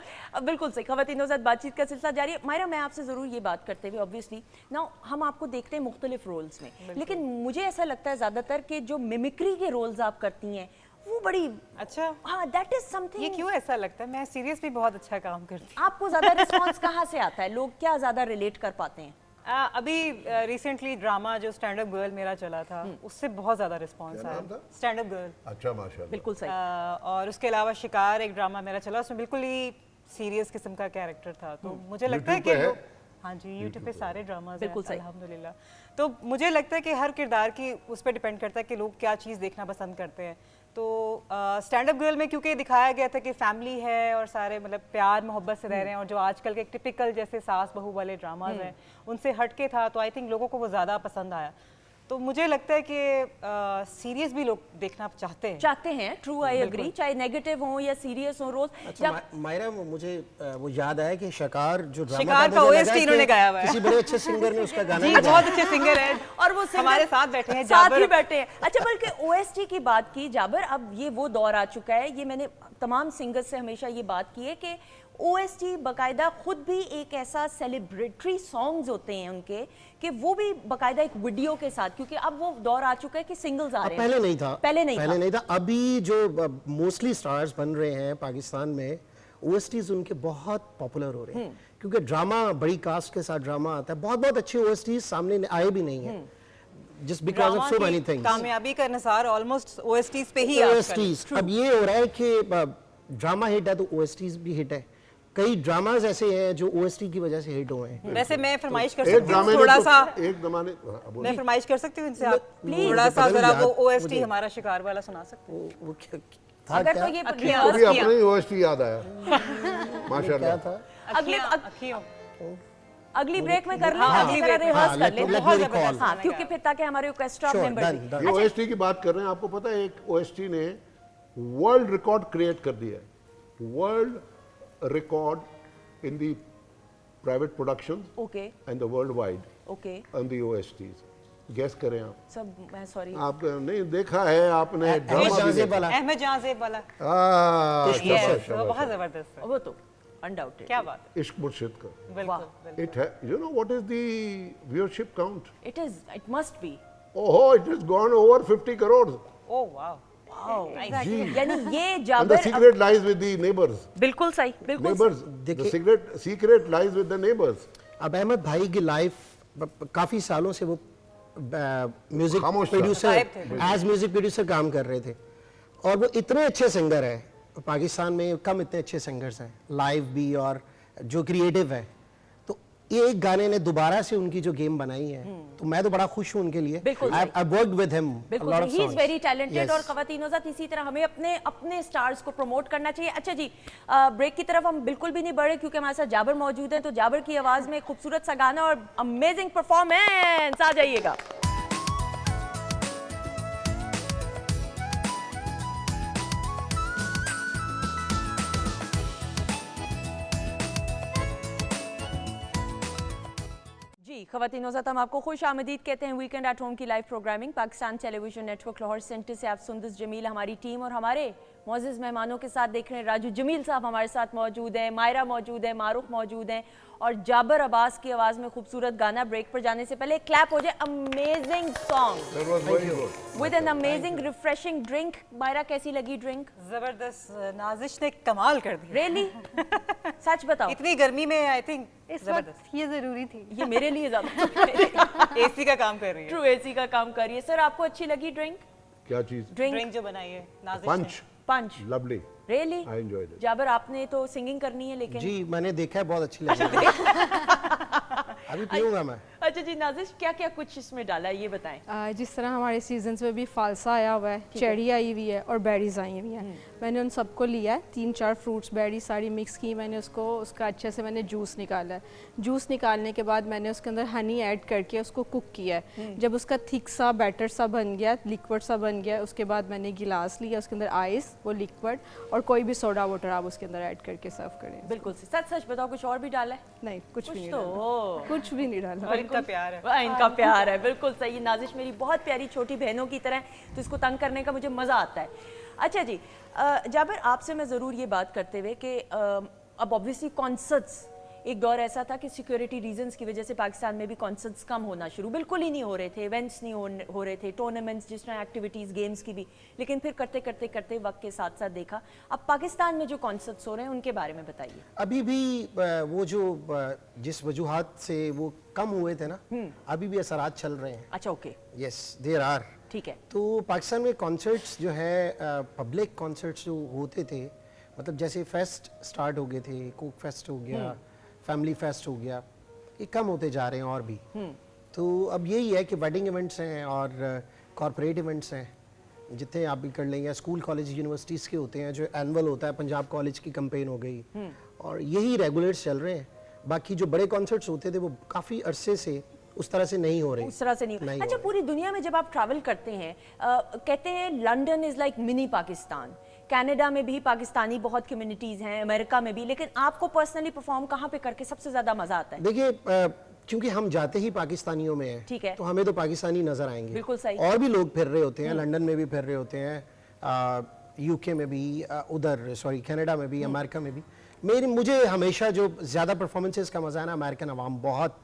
Speaker 1: बिल्कुल सही। खवातीनों के साथ बातचीत का सिलसिला जारी है। मायरा, मैं आपसे ज़रूर ये बात करते हुए, ऑब्वियसली नाउ हम आपको देखते हैं मुख्तलिफ रोल्स में, लेकिन मुझे ऐसा लगता है ज़्यादातर कि जो मिमिक्री के रोल्स आप करती हैं वो बड़ी,
Speaker 3: अच्छा,
Speaker 1: हाँ, दैट इज
Speaker 3: ये
Speaker 1: समथिंग।
Speaker 3: क्यों ऐसा लगता है? मैं सीरियस भी बहुत अच्छा काम करती
Speaker 1: आपको ज़्यादा रिस्पॉन्स कहाँ से आता है? लोग क्या ज़्यादा रिलेट कर पाते हैं?
Speaker 3: हूँ। अभी रिसेंटली ड्रामा जो स्टैंड अप गर्ल मेरा चला था, उससे बहुत ज़्यादा रिस्पॉन्स
Speaker 2: क्या नाम
Speaker 3: आया।
Speaker 2: था?
Speaker 3: Stand up girl.
Speaker 2: अच्छा, माशाल्लाह।
Speaker 1: बिल्कुल सही।
Speaker 3: और उसके अलावा शिकार एक ड्रामा मेरा चला, उसमें बिल्कुल ही सीरियस किस्म का कैरेक्टर था। तो मुझे लगता है
Speaker 2: YouTube
Speaker 3: कि
Speaker 2: पे है?
Speaker 3: हाँ जी, यूट्यूब पे सारे ड्रामाज
Speaker 1: बिल्कुल
Speaker 3: हैं
Speaker 1: सही।
Speaker 3: अल्हम्दुलिल्लाह। तो मुझे लगता है कि हर किरदार की उस पर डिपेंड करता है कि लोग क्या चीज़ देखना पसंद करते हैं। तो स्टैंड अप गर्ल में क्योंकि दिखाया गया था कि फैमिली है और सारे मतलब प्यार मोहब्बत से रह रहे हैं, और जो आजकल के टिपिकल जैसे सास बहू वाले ड्रामाज हैं उनसे हटके था, तो आई थिंक लोगों को वो ज़्यादा पसंद आया। तो मुझे लगता है कि सीरियस भी लोग देखना चाहते हैं।
Speaker 1: ट्रू, आई एग्री, चाहे नेगेटिव हो या सीरियस हो रोज।
Speaker 5: अच्छा मायरा, मुझे वो याद आया कि शिकार जो ड्रामा
Speaker 3: शिकार का
Speaker 5: मुझे
Speaker 3: OST
Speaker 5: लगा कि
Speaker 3: इन्होंने गाया हुआ है।
Speaker 5: किसी बड़े अच्छे सिंगर ने उसका गाना
Speaker 3: जी,
Speaker 5: गाया।
Speaker 3: बहुत अच्छे सिंगर हैं
Speaker 1: और वो singer
Speaker 3: हमारे साथ बैठे हैं,
Speaker 1: साथ ही
Speaker 3: जाबर।
Speaker 1: बैठे हैं। अच्छा, बल्कि ओएसटी की बात की जाबर, अब ये वो दौर आ चुका है, ये मैंने तमाम सिंगर्स से हमेशा ये बात की है कि ओएसटी बाकायदा खुद भी एक ऐसा सेलिब्रेटरी सॉन्ग्स होते हैं उनके कि वो भी बाकायदा एक वीडियो के साथ, क्योंकि अब वो दौर आ चुका है कि सिंगल्स आ रहे हैं।
Speaker 5: पहले नहीं था,
Speaker 1: पहले नहीं था।
Speaker 5: अभी जो मोस्टली स्टार्स बन रहे हैं पाकिस्तान में, ओएसटीज उनके बहुत पॉपुलर हो रहे हैं, क्योंकि ड्रामा, बड़ी कास्ट के साथ ड्रामा आता है। बहुत बहुत अच्छे ओएसटीज सामने आए भी नहीं है, just because of
Speaker 3: drama
Speaker 5: so
Speaker 3: की
Speaker 5: many things।
Speaker 3: कामयाबी का निसार ऑलमोस्ट ओएसटीज पे ही आजकल।
Speaker 5: OSTs, अब ये हो रहा है कि ड्रामा हिट है तो ओएसटीज भी हिट है, कई ड्रामाज ऐसे हैं जो ओएसटी की वजह से हिट हुए हैं।
Speaker 3: वैसे मैं फरमाइश कर
Speaker 2: एक
Speaker 3: सकती हूँ
Speaker 2: ड्रामे
Speaker 3: थोड़ा
Speaker 2: ने
Speaker 3: सा,
Speaker 2: तो एक जमाने
Speaker 3: मैं फरमाइश कर सकती हूँ इनसे, आप
Speaker 5: Please.
Speaker 3: थोड़ा सा
Speaker 5: पता नहीं
Speaker 3: जरा वो
Speaker 5: याद
Speaker 3: ओएसटी
Speaker 5: मुझे।
Speaker 3: हमारा शिकार वाला सुना सकते हैं?
Speaker 5: वो था
Speaker 1: अगर
Speaker 5: क्या?
Speaker 1: तो ये
Speaker 3: अखियाँ।
Speaker 1: rehearse
Speaker 2: अभी
Speaker 1: किया।
Speaker 2: अपने ही ओएसटी याद आया
Speaker 5: क्या
Speaker 2: माशाल्लाह।
Speaker 5: था?
Speaker 3: अखियों
Speaker 1: अगली ब्रेक में कर लो,
Speaker 3: हाँ,
Speaker 1: अगली
Speaker 3: अगली
Speaker 1: तरह
Speaker 3: break में।
Speaker 1: रिहर्स
Speaker 5: हाँ,
Speaker 1: कर
Speaker 5: let
Speaker 1: ले।
Speaker 5: me
Speaker 3: बहुत
Speaker 5: recall.
Speaker 3: जबरदस्त
Speaker 1: हाँ,
Speaker 3: गाना
Speaker 1: क्योंकि
Speaker 3: गाया।
Speaker 1: फिर ताकि हमारे ऑर्केस्ट्रा
Speaker 5: Sure,
Speaker 1: मेंबर्स
Speaker 5: done,
Speaker 1: भी।
Speaker 5: done.
Speaker 2: ये ओएसटी की बात कर रहे हैं, आपको पता है एक ओएसटी ने वर्ल्ड रिकॉर्ड क्रिएट कर दिया है, world record in the private production
Speaker 1: okay
Speaker 2: and the worldwide
Speaker 1: okay
Speaker 2: on the OSTs. Guess करें आप।
Speaker 1: सब, मैं सॉरी,
Speaker 2: आप नहीं देखा है आपने, ड्रामा भी
Speaker 5: जाज़ेब
Speaker 2: देखा।
Speaker 5: वाला।
Speaker 3: अहमद जहाज़ेब वाला,
Speaker 2: शाबाश,
Speaker 3: Yes, वो
Speaker 2: शाबाश,
Speaker 3: बहुत जबरदस्त है।
Speaker 1: वो तो अनडाउटेड।
Speaker 3: क्या बात है,
Speaker 2: इश्क मुर्शिद का।
Speaker 3: बिल्कुल बिल्कुल।
Speaker 2: It ha, you know what is the viewership count?
Speaker 1: It is, it must be.
Speaker 2: Oh, it has gone over 50 crores.
Speaker 3: ओह वाव,
Speaker 2: जी।
Speaker 1: यानी ये
Speaker 2: And the
Speaker 1: Jabir
Speaker 2: secret lies with the neighbors.
Speaker 1: बिल्कुल सही, बिल्कुल
Speaker 2: Neighbors. The
Speaker 5: देखिए-
Speaker 2: secret lies with the neighbors.
Speaker 5: अब अहमद भाई की लाइफ काफ़ी सालों से वो म्यूजिक
Speaker 2: खामोश था।
Speaker 5: प्रोड्यूसर,
Speaker 3: गायब थे।
Speaker 5: एज म्यूजिक प्रोड्यूसर काम कर रहे थे, और वो इतने अच्छे सिंगर हैं। पाकिस्तान में कम इतने अच्छे सिंगर्स हैं, लाइव भी और जो क्रिएटिव है। तो ये एक गाने ने दोबारा से उनकी जो गेम बनाई है, तो मैं तो बड़ा खुश हूँ उनके लिए।
Speaker 1: बिल्कुल
Speaker 5: आई वर्कड विद हिम
Speaker 1: बिल्कुल ही इज वेरी टैलेंटेड। और ख़वातीनो ज़ात इसी तरह हमें अपने अपने स्टार्स को प्रमोट करना चाहिए। अच्छा जी, ब्रेक की तरफ हम बिल्कुल भी नहीं बढ़े क्योंकि हमारे साथ जाबर मौजूद हैं, तो जाबर की आवाज़ में खूबसूरत सा गाना और अमेजिंग परफॉर्मेंस, आ जाइएगा। जी, ख़वातीनो ज़ात, हम आपको खुश आमदीद कहते हैं वीकेंड एट होम की live programming Pakistan television network Lahore centre से। आप सुंदस जमील, हमारी टीम और हमारे मोअज़्ज़ज़ मेहमानों के साथ देख रहे हैं। राजू जमील साहब हमारे साथ मौजूद हैं, मायरा मौजूद है, मारूफ मौजूद हैं, और जाबर अब्बास की आवाज़ में खूबसूरत गाना। ब्रेक पर जाने से पहले क्लैप हो जाए। Amazing song
Speaker 2: That was very good.
Speaker 1: With an amazing refreshing drink. Maira, कैसी लगी ड्रिंक?
Speaker 3: जबरदस्त, नाजिश ने कमाल कर दिया।
Speaker 1: रियली? सच बताओ।
Speaker 3: इतनी गर्मी में आई थिंक
Speaker 4: इस
Speaker 3: जबरदस्त,
Speaker 4: वक्त ये ज़रूरी थी।
Speaker 1: ये मेरे लिए ज़्यादा
Speaker 3: एसी का काम कर रही है।
Speaker 1: ट्रू एसी का काम कर रही है। सर, आपको अच्छी लगी ड्रिंक?
Speaker 2: क्या चीज?
Speaker 3: ड्रिंक जो बनाई है नाजिश ने।
Speaker 2: पंच।
Speaker 1: पंच?
Speaker 2: Lovely.
Speaker 1: Really?
Speaker 2: I enjoyed it.
Speaker 1: जाबर, आपने तो सिंगिंग करनी है लेकिन।
Speaker 5: जी, मैंने देखा है, बहुत अच्छी लगी। अभी पीऊंगा मैं।
Speaker 1: अच्छा जी, नाजिश, क्या क्या कुछ इसमें डाला है ये बताएं।
Speaker 6: जिस तरह हमारे सीजन्स में भी फालसा आया हुआ है, चेरी आई हुई है और बेरीज आई हुई हैं, मैंने उन सबको लिया है, 3-4 फ्रूट्स बेरी सारी मिक्स की, मैंने उसको उसका अच्छे से मैंने जूस निकाला है। जूस निकालने के बाद मैंने उसके अंदर हनी ऐड करके उसको कुक किया है। जब उसका थिक सा बैटर सा बन गया, लिक्विड सा बन गया, उसके बाद मैंने गिलास लिया, उसके अंदर आइस, वो लिक्विड और कोई भी सोडा वाटर आप उसके अंदर ऐड करके सर्व करें।
Speaker 1: बिल्कुल सच सच बताओ, कुछ और भी डाला है?
Speaker 6: नहीं, कुछ भी नहीं
Speaker 1: तो
Speaker 6: डाला, कुछ भी नहीं डाला।
Speaker 3: और इनका प्यार है।
Speaker 1: वाह, इनका प्यार है, बिल्कुल सही। नाजिश मेरी बहुत प्यारी छोटी बहनों की तरह, तो इसको तंग करने का मुझे मज़ा आता है। अच्छा जी, जाबिर, आपसे मैं ज़रूर ये बात करते हुए कि अब ऑब्वियसली कॉन्सर्ट्स, एक दौर ऐसा था कि सिक्योरिटी रीजंस की वजह से पाकिस्तान में भी कॉन्सर्ट्स कम होना शुरू, बिल्कुल ही नहीं हो रहे थे, इवेंट्स नहीं हो रहे थे, टूर्नामेंट्स, जिस तरह एक्टिविटीज़ गेम्स की भी। लेकिन फिर करते करते करते वक्त के साथ साथ देखा अब पाकिस्तान में जो कॉन्सर्ट्स हो रहे हैं उनके बारे में बताइए।
Speaker 5: अभी भी वो जो जिस वजूहात से वो कम हुए थे ना, अभी भी असरात चल रहे हैं।
Speaker 1: अच्छा, ओके,
Speaker 5: यस, देयर आर।
Speaker 1: ठीक है।
Speaker 5: तो पाकिस्तान में कॉन्सर्ट्स जो है, पब्लिक कॉन्सर्ट्स जो होते थे, मतलब जैसे फेस्ट स्टार्ट हो गए थे, कोक फेस्ट हो गया, फैमिली फेस्ट हो गया, ये कम होते जा रहे हैं और भी। तो अब यही है कि वेडिंग इवेंट्स हैं और कॉरपोरेट इवेंट्स हैं, जितने आप भी कर लेंगे, स्कूल कॉलेज यूनिवर्सिटीज़ के होते हैं, जो एनुअल होता है, पंजाब कॉलेज की कैंपेन हो गई, और यही रेगुलर्स चल रहे हैं। बाकी जो बड़े कॉन्सर्ट्स होते थे वो काफ़ी अरसे से उस तरह से नहीं हो रहे।
Speaker 1: उस तरह से नहीं
Speaker 5: हो
Speaker 1: अच्छा,
Speaker 5: रहे।
Speaker 1: पूरी दुनिया में जब आप ट्रैवल करते हैं, कहते हैं London is like mini Pakistan, Canada में भी पाकिस्तानी बहुत कम्युनिटीज़ हैं, अमेरिका में भी, लेकिन आपको पर्सनली परफॉर्म कहाँ पे करके सबसे ज़्यादा मज़ा आता है?
Speaker 5: देखिए, क्योंकि हम जाते ही पाकिस्तानियों में हैं,
Speaker 1: ठीक है,
Speaker 5: तो हमें तो पाकिस्तानी नजर आएंगे।
Speaker 1: बिल्कुल सही।
Speaker 5: और भी लोग फिर रहे होते हैं, लंदन में भी फिर रहे होते हैं, यूके में भी, उधर सॉरी कनाडा में भी, अमेरिका में भी। मुझे हमेशा जो ज़्यादा परफॉर्मेंसेस का मज़ा है ना, अमेरिकन अवाम बहुत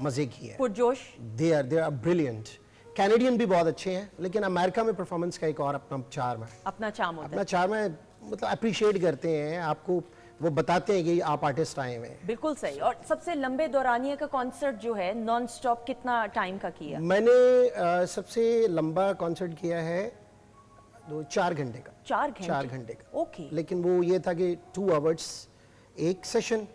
Speaker 5: मज़े की है,
Speaker 1: पुरजोश।
Speaker 5: They are brilliant. कैनेडियन भी बहुत अच्छे हैं, लेकिन अमेरिका में परफॉर्मेंस का एक और अपना चार्म है।
Speaker 1: अपना चाम होता
Speaker 5: अपना
Speaker 1: है,
Speaker 5: चार्म है, मतलब अप्रिशिएट करते हैं आपको, वो बताते हैं कि आप आर्टिस्ट आए हुए हैं।
Speaker 1: बिल्कुल सही। और सबसे लंबे दौरानिया का कॉन्सर्ट जो है नॉन स्टॉप, कितना टाइम का किया?
Speaker 5: मैंने सबसे लंबा कॉन्सर्ट किया है 4 घंटे का।
Speaker 1: 4 घंटे?
Speaker 5: 4 घंटे का,
Speaker 1: ओके।
Speaker 5: लेकिन वो ये था कि 2 आवर्स एक सेशन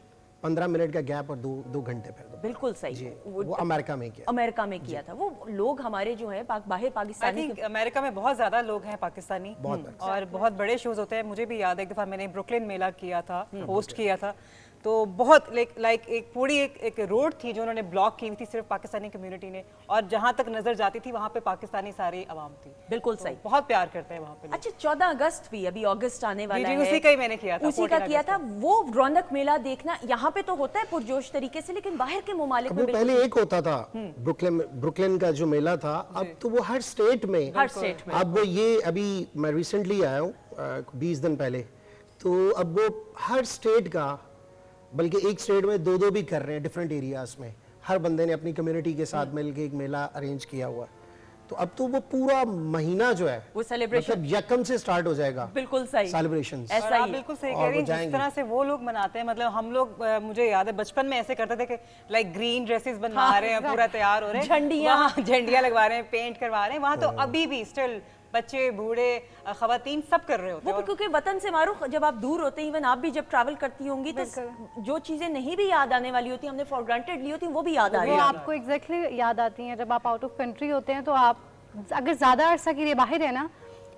Speaker 5: 15 मिनट का गैप और 2 घंटे फिर दोबारा।
Speaker 1: बिल्कुल सही
Speaker 5: जी वो अमेरिका में किया।
Speaker 1: अमेरिका में किया था। वो लोग हमारे जो है बाहर
Speaker 3: आई
Speaker 1: पाकिस्तानी
Speaker 3: थिंक अमेरिका में बहुत ज्यादा लोग हैं पाकिस्तानी और बहुत बड़े शोज होते हैं। मुझे भी याद है एक दफा मैंने ब्रुकलिन मेला किया था, होस्ट किया था, तो बहुत लाइक एक पूरी एक रोड थी जो उन्होंने ब्लॉक की हुई थी सिर्फ पाकिस्तानी कम्युनिटी ने, और जहां तक नजर जाती थी वहां पे पाकिस्तानी सारी आवाम थी।
Speaker 1: बिल्कुल
Speaker 3: तो
Speaker 1: सही।
Speaker 3: बहुत प्यार करते हैं वहां पे लोग।
Speaker 1: अच्छा 14 अगस्त भी अभी अगस्त आने वाला
Speaker 3: जी,
Speaker 1: है,
Speaker 3: उसी का ही मैंने किया था,
Speaker 1: उसी का
Speaker 3: 14
Speaker 1: किया
Speaker 3: अगस्त
Speaker 1: था। वो रौनक मेला देखना यहाँ पे तो होता है पुरजोश तरीके से, लेकिन बाहर के ममालिक
Speaker 5: अब वो
Speaker 1: में
Speaker 5: पहले एक होता था ब्रुकलिन का जो मेला था, अब तो वो हर स्टेट में
Speaker 1: हर स्टेट में।
Speaker 5: अब ये अभी मैं रिसेंटली आया हूँ 20 दिन पहले, तो अब वो हर स्टेट का, बल्कि एक स्टेट में 2 भी कर रहे हैं डिफरेंट एरियाज में। हर बंदे ने अपनी कम्युनिटी के साथ मिलके एक मेला अरेंज किया हुआ है। तो अब तो वो पूरा महीना जो है
Speaker 1: वो सेलिब्रेशन
Speaker 5: मतलब यकम से स्टार्ट हो जाएगा।
Speaker 1: बिल्कुल सही
Speaker 5: सेलिब्रेशंस।
Speaker 1: ऐसा
Speaker 3: और
Speaker 1: ही
Speaker 3: आप
Speaker 1: है।
Speaker 3: बिल्कुल सही
Speaker 5: और
Speaker 3: कह रही
Speaker 5: वो
Speaker 3: हैं, जिस
Speaker 5: जाएंगे।
Speaker 3: तरह से वो लोग मनाते हैं, मतलब हम लोग मुझे याद है बचपन में ऐसे करते थे कि लाइक ग्रीन ड्रेसेस बनवा रहे हैं, पूरा तैयार हो रहे हैं, झंडियां लगवा रहे हैं, पेंट करवा रहे हैं। वहाँ तो अभी भी स्टिल बच्चे बूढ़े खवातीन सब कर रहे होते
Speaker 1: वो
Speaker 3: हैं। और
Speaker 1: क्योंकि वतन से मारूफ जब आप दूर होते हैं, इवन आप भी जब ट्रैवल करती होंगी तो जो चीजें नहीं भी याद आने वाली होती, हमने फॉर ग्रांटेड ली होती, वो भी याद आ रही
Speaker 4: वो
Speaker 1: है।
Speaker 4: आपको एग्जैक्टली याद आती हैं जब आप आउट ऑफ कंट्री होते हैं। तो आप अगर ज़्यादा अरसा के लिए बाहर है ना,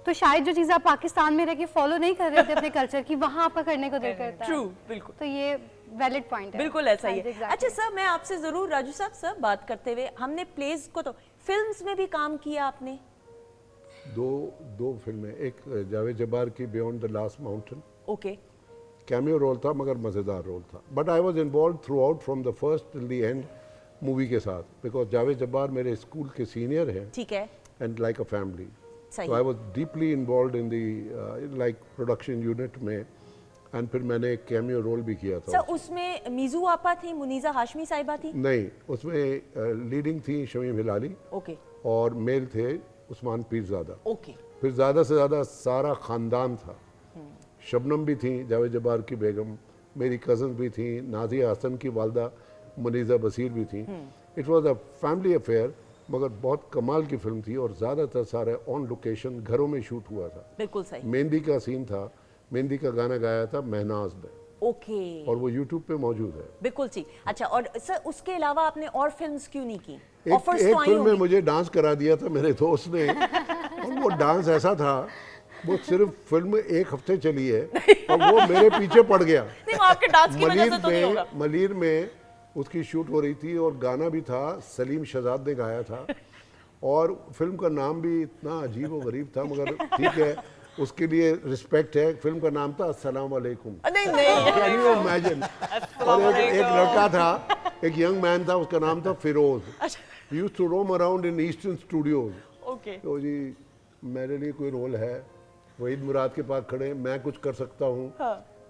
Speaker 4: तो शायद जो चीज़ आप पाकिस्तान में रह के फॉलो नहीं कर रहे थे अपने कल्चर की, वहाँ आपका करने को दिल करता है।
Speaker 1: ट्रू, बिल्कुल
Speaker 4: तो ये वैलिड पॉइंट है।
Speaker 1: बिल्कुल ऐसा ही
Speaker 4: हाँ जी,
Speaker 1: है।
Speaker 4: exactly।
Speaker 1: अच्छा सर, मैं आपसे जरूर राजू साहब सर बात करते हुए, हमने प्लेस को तो फिल्म्स में भी काम किया आपने।
Speaker 2: दो फिल्में, एक जावेद जब्बार की beyond the last mountain,
Speaker 1: okay
Speaker 2: cameo role था मगर मज़ेदार रोल था, but I was involve throughout from the first till the end movie के साथ, बिकॉज जावेद जब्बार मेरे स्कूल के सीनियर हैं
Speaker 1: ठीक है
Speaker 2: एंड लाइक अ फैमिली।
Speaker 1: सही।
Speaker 2: So I was deeply involved in the like production unit में, and फिर मैंने एक कैमियो रोल भी किया था।
Speaker 1: सर उसमें मीजू आपा थी, मुनीजा हाशमी साहिबा थी।
Speaker 2: नहीं, उसमें लीडिंग थी शमीम हिलाली
Speaker 1: ओके
Speaker 2: और मेल थे उस्मान पीरज़ादा।
Speaker 1: ओके
Speaker 2: फिर ज़्यादा से ज़्यादा सारा ख़ानदान था। शबनम भी थी, जावेद जब्बार की बेगम, मेरी कज़न भी थी, नाजिया हसन की वालदा मुनीज़ा बसीर भी थी। It was a family affair, मगर बहुत कमाल की फिल्म थी और ज़्यादातर सारे ऑन लोकेशन घरों में शूट हुआ था।
Speaker 1: बिल्कुल सही।
Speaker 2: मेहंदी का सीन था, मेहंदी का गाना गाया था महनाज ने,
Speaker 1: ओके
Speaker 2: और वो यूट्यूब पे मौजूद है।
Speaker 1: बिल्कुल ठीक। अच्छा, और सर उसके अलावा आपने और फिल्म्स क्यों नहीं की?
Speaker 2: एक
Speaker 1: ऑफर्स तो आई
Speaker 2: फिल्म में
Speaker 1: होंगी।
Speaker 2: मुझे डांस करा दिया था मेरे दोस्त ने, और वो डांस ऐसा था, वो सिर्फ फिल्म 1 हफ्ते चली है और वो मेरे पीछे पड़ गया।
Speaker 1: नहीं, वो आपके डांस की वजह से तो नहीं होगा।
Speaker 2: मलीर में उसकी शूट हो रही थी और गाना भी था, सलीम शहजाद ने गाया था, और फिल्म का नाम भी इतना अजीब और गरीब था, मगर ठीक है, उसके लिए रिस्पेक्ट है। फिल्म का नाम था अस्सलाम वालेकुम।
Speaker 1: नहीं नहीं
Speaker 2: कैन यू इमेजिन? और एक लड़का था, एक यंग मैन था, उसका नाम था Feroz. He used to roam around in eastern studios.
Speaker 1: Okay
Speaker 2: तो जी मेरे लिए कोई रोल है, वहीद मुराद के पास खड़े, मैं कुछ कर सकता हूँ,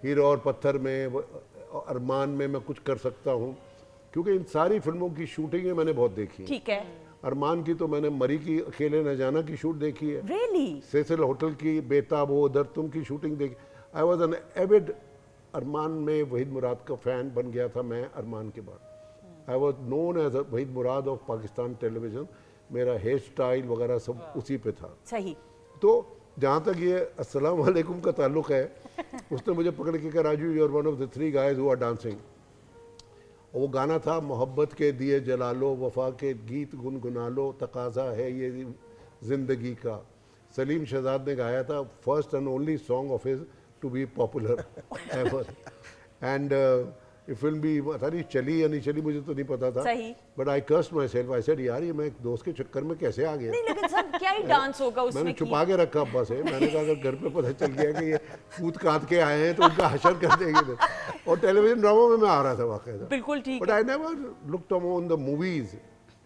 Speaker 2: हीरो और पत्थर में, अरमान में मैं कुछ कर सकता हूँ, क्योंकि इन सारी फिल्मों की शूटिंगें मैंने बहुत देखी।
Speaker 1: ठीक है।
Speaker 2: अरमान की तो मैंने मरी की अकेले न जाना की शूट देखी है,
Speaker 1: रियली?
Speaker 2: सेसिल होटल की बेताब हो दर तुम की शूटिंग देखी। आई वॉज एन एविड अरमान में वहीद मुराद का फ़ैन बन गया था मैं अरमान के बाद। I was known as Waheed Murad of Pakistan television. मेरा हेयर स्टाइल वगैरह सब उसी पे था।
Speaker 1: सही।
Speaker 2: तो जहाँ तक ये अस्सलाम वालेकुम का ताल्लुक़ है, उसने मुझे पकड़ के कहा Raju you are one of the 3 guys who are dancing। वो गाना था मोहब्बत के दिए जला लो, वफा के गीत गुनगुना लो, तकाजा है ये ज़िंदगी का। सलीम शहजाद ने गाया था, first and only song of his to be popular ever. And ये फिल्म भी पता नहीं चली या नहीं चली, मुझे तो नहीं पता था,
Speaker 1: सही।
Speaker 2: But I cursed my self. I said यार ये मैं एक दोस्त के चक्कर में कैसे आ गया।
Speaker 1: नहीं लेकिन सब क्या ही डांस होगा उसमें
Speaker 2: मैंने
Speaker 1: की?
Speaker 2: छुपा के रखा अब्बा से। मैंने कहा अगर घर पे पता चल गया कि ये कूद काट के आए हैं तो उनका हशर कर देंगे। और टेलीविजन ड्रामा में मैं आ रहा था वाकई।
Speaker 1: बिल्कुल ठीक
Speaker 2: but I never looked on the movies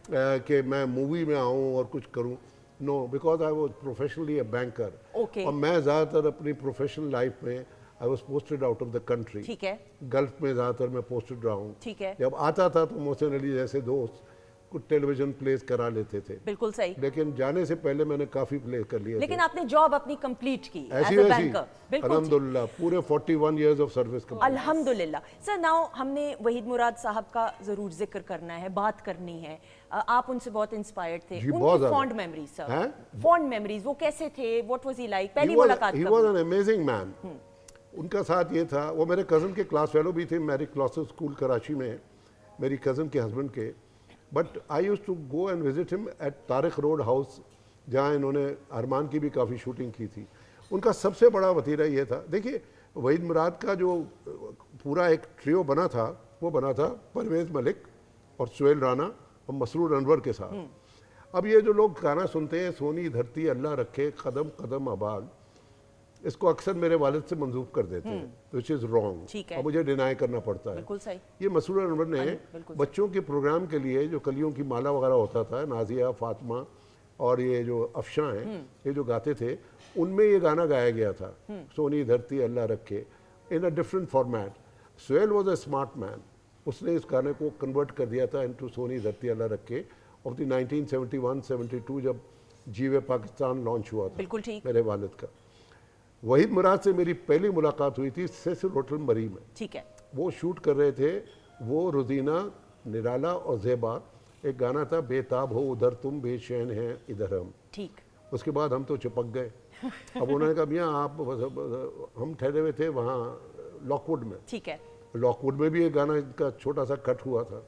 Speaker 2: कि मैं मूवी में आऊँ और कुछ करूँ। No, because I was professionally a banker.
Speaker 1: Okay.
Speaker 2: और मैं ज़्यादातर अपनी प्रोफेशनल लाइफ में I was posted out of the country.
Speaker 1: ठीक है।
Speaker 2: गल्फ में ज़्यादातर मैं पोस्टेड रहा हूँ।
Speaker 1: ठीक है।
Speaker 2: जब आता था तो मोहसिन अली जैसे दोस्त कुछ टेलीविजन प्लेस करा लेते थे,
Speaker 1: बिल्कुल सही।
Speaker 2: लेकिन जाने से पहले मैंने काफी प्ले कर लिए
Speaker 1: लेकिन
Speaker 2: थे।
Speaker 1: आपने जॉब अपनी कंप्लीट की
Speaker 2: ऐसी
Speaker 1: एज अ
Speaker 2: वैसी
Speaker 1: बैंकर। बिल्कुल ठीक।
Speaker 2: अल्हम्दुलिल्लाह पूरे 41 इयर्स ऑफ सर्विस का।
Speaker 1: अल्हम्दुलिल्लाह। सर नाउ हमने वहीद मुराद साहब का जरूर जिक्र करना है, बात करनी है। आप उनसे बहुत इंस्पायर्ड थे।
Speaker 2: जी, बहुत
Speaker 1: उनकी
Speaker 2: ज़्यादा।
Speaker 1: फॉन्ड मेमोरीज सर,
Speaker 2: हैं?
Speaker 1: फॉन्ड मेमोरीज, वो कैसे थे, व्हाट वाज ही लाइक, पहली मुलाकात
Speaker 2: ही
Speaker 1: कब
Speaker 2: वाज
Speaker 1: हुई?
Speaker 2: An amazing man. उनका साथ ये था, वो मेरे कज़न के क्लास फेलो भी थे, मैरी क्लासेस स्कूल कराची में, मेरी कज़न के हस्बैंड के। But I use to go and visit him at Tariq road house, जहाँ इन्होंने अरमान की भी काफ़ी शूटिंग की थी। उनका सबसे बड़ा वतीरा ये था, देखिए वहीद मुराद का जो पूरा एक ट्रियो बना था, वो बना था परवेज़ मलिक और सुहेल राना और मसरूर अनवर के साथ। अब ये जो लोग गाना सुनते हैं, सोनी धरती अल्लाह रखे कदम कदम आबाद, इसको अक्सर मेरे वालिद से मंसूब कर देते हैं, विच इज़ रॉन्ग, और मुझे डिनाई करना पड़ता है।
Speaker 1: बिल्कुल सही।
Speaker 2: ये मसरूर अनवर ने बच्चों के प्रोग्राम के लिए जो कलियों की माला वगैरह होता था, नाजिया, फातिमा और ये जो अफशा हैं, ये जो गाते थे, उनमें ये गाना गाया गया था, सोनी धरती अल्लाह रखे, in a different format. Suhail was a smart man, उसने इस गाने को कन्वर्ट कर दिया था इनटू सोनी धरती अल्लाह रखे ऑफ द 1971-72 जब जीवे पाकिस्तान लॉन्च हुआ था।
Speaker 1: बिल्कुल ठीक।
Speaker 2: मेरे वालिद का वहीद मुराद से मेरी पहली मुलाकात हुई थी सेसिल होटल मरी में।
Speaker 1: ठीक है।
Speaker 2: वो शूट कर रहे थे, वो रोजीना, निराला और ज़ेबा। एक गाना था बेताब हो उधर तुम बेचैन हैं इधर हम।
Speaker 1: ठीक।
Speaker 2: उसके बाद हम तो चिपक गए। अब उन्होंने कहा मियाँ आप, हम ठहरे हुए थे वहाँ लॉकवुड में।
Speaker 1: ठीक है।
Speaker 2: लॉकवुड में भी एक गाना का छोटा सा कट हुआ था,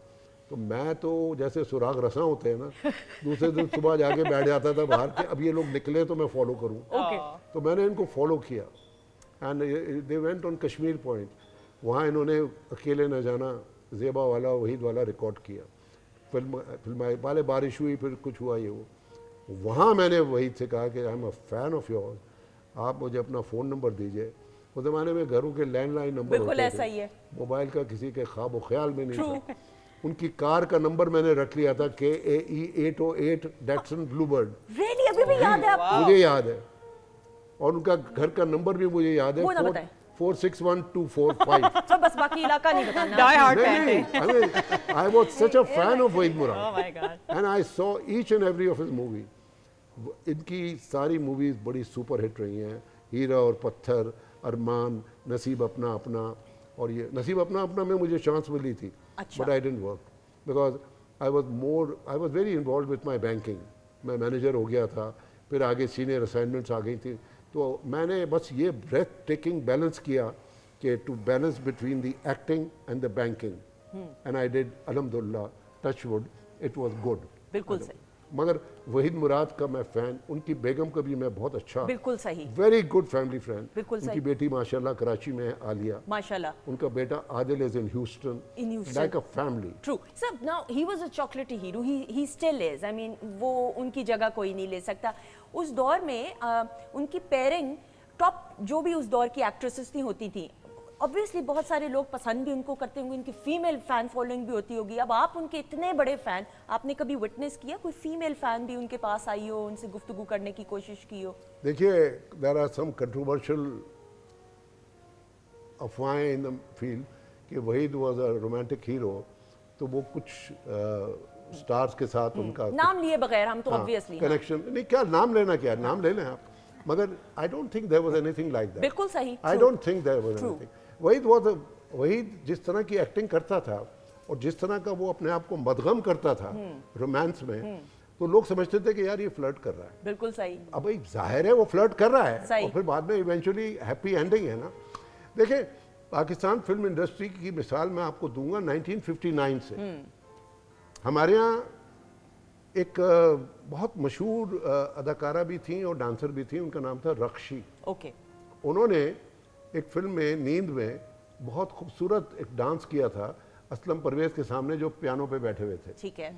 Speaker 2: तो मैं तो जैसे सुराग रसा होते हैं ना, दूसरे दिन सुबह जाके बैठ जाता था बाहर के अब ये लोग निकले तो मैं फॉलो करूं। तो मैंने इनको फॉलो किया and they went on Kashmir point. वहाँ इन्होंने अकेले न जाना, ज़ेबा वाला, वहीद वाला रिकॉर्ड किया। फिल्म पहले बारिश हुई, फिर कुछ हुआ ये वो। वहाँ मैंने वहीद से कहा कि I am a fan of yours, आप मुझे अपना फ़ोन नंबर दीजिए। उस ज़माने में घरों के लैंडलाइन नंबर
Speaker 1: बिल्कुल ऐसा ही है,
Speaker 2: मोबाइल का किसी के ख्वाब ख्याल में नहीं था। उनकी कार का नंबर मैंने रख लिया था KAE 808 डैटसन ब्लूबर्ड।
Speaker 1: रियली अभी भी याद है आपको?
Speaker 2: मुझे याद है, और उनका घर का नंबर भी मुझे याद है,
Speaker 1: वो ना बताएं।
Speaker 2: 461245।
Speaker 1: तो बस बाकी इलाका नहीं बताना।
Speaker 3: Die hard
Speaker 2: नहीं,
Speaker 3: fan थे।
Speaker 2: I mean, I was such a fan of Wahid Murad.
Speaker 3: Oh my God.
Speaker 2: And I saw each and every of his movie. इनकी सारी मूवीज बड़ी सुपर हिट रही हैं, हीरा और पत्थर, अरमान, नसीब अपना अपना, और ये नसीब अपना अपना में मुझे चांस मिली थी, but I didn't work because I was very involve with my banking. मैं मैनेजर हो गया था, फिर आगे सीनियर असाइनमेंट्स आ गई थी, तो मैंने बस ये ब्रेथ टेकिंग बैलेंस किया कि to balance between the acting and the banking, and I did अल्हम्दुलिल्लाह, touch wood, it was good.
Speaker 1: बिल्कुल सही।
Speaker 2: मगर वहीद मुराद का मैं फ़ैन, उनकी बेगम का भी मैं बहुत अच्छा,
Speaker 1: बिल्कुल सही,
Speaker 2: वेरी गुड फैमिली फ्रेंड।
Speaker 1: बिल्कुल
Speaker 2: उनकी
Speaker 1: सही।
Speaker 2: बेटी माशाल्लाह कराची में है, आलिया,
Speaker 1: माशाल्लाह।
Speaker 2: उनका बेटा Adil is in Houston, like a family.
Speaker 1: True. So now he was a chocolate hero. He still is. I mean वो उनकी जगह कोई नहीं ले सकता। उस दौर में उनकी पेयरिंग टॉप जो भी उस दौर की एक्ट्रेसेस थी होती थी। ऑब्वियसली बहुत सारे लोग पसंद भी उनको करते होंगे, उनकी फीमेल फैन फॉलोइंग भी होती होगी। अब आप उनके इतने बड़े फैन, आपने कभी विटनेस किया कोई फीमेल फैन भी उनके पास आई हो, उनसे गुफ्तगू करने की कोशिश की हो?
Speaker 2: देखिए, देयर आर सम कंट्रोवर्शियल अफवाहें इन द फील्ड कि Waheed was a romantic hero, तो वो कुछ स्टार्स के साथ उनका
Speaker 1: नाम लिए बगैर हम तो ऑब्वियसली
Speaker 2: कनेक्शन नहीं, क्या नाम लेना, क्या नाम ले लें आप, मगर I don't think there was anything like that.
Speaker 1: बिल्कुल सही।
Speaker 2: I don't think there was anything. Waheed जिस तरह की एक्टिंग करता था और जिस तरह का वो अपने आप को मदगम करता था रोमांस में, तो लोग समझते थे कि यार ये फ्लर्ट कर रहा है।
Speaker 1: बिल्कुल सही।
Speaker 2: अब भाई जाहिर है वो फ्लर्ट कर रहा है,
Speaker 1: सही।
Speaker 2: और फिर बाद में इवेंचुअली हैप्पी एंडिंग है ना। देखिए, पाकिस्तान फिल्म इंडस्ट्री की मिसाल मैं आपको दूंगा 1959 से। हमारे यहाँ एक बहुत मशहूर अदाकारा भी थी और डांसर भी थी, उनका नाम था रक्षी।
Speaker 1: ओके।
Speaker 2: उन्होंने एक फिल्म में नींद में बहुत खूबसूरत एक डांस किया था असलम परवेज के सामने, जो पियानो पे बैठे हुए थे,
Speaker 1: ठीक है।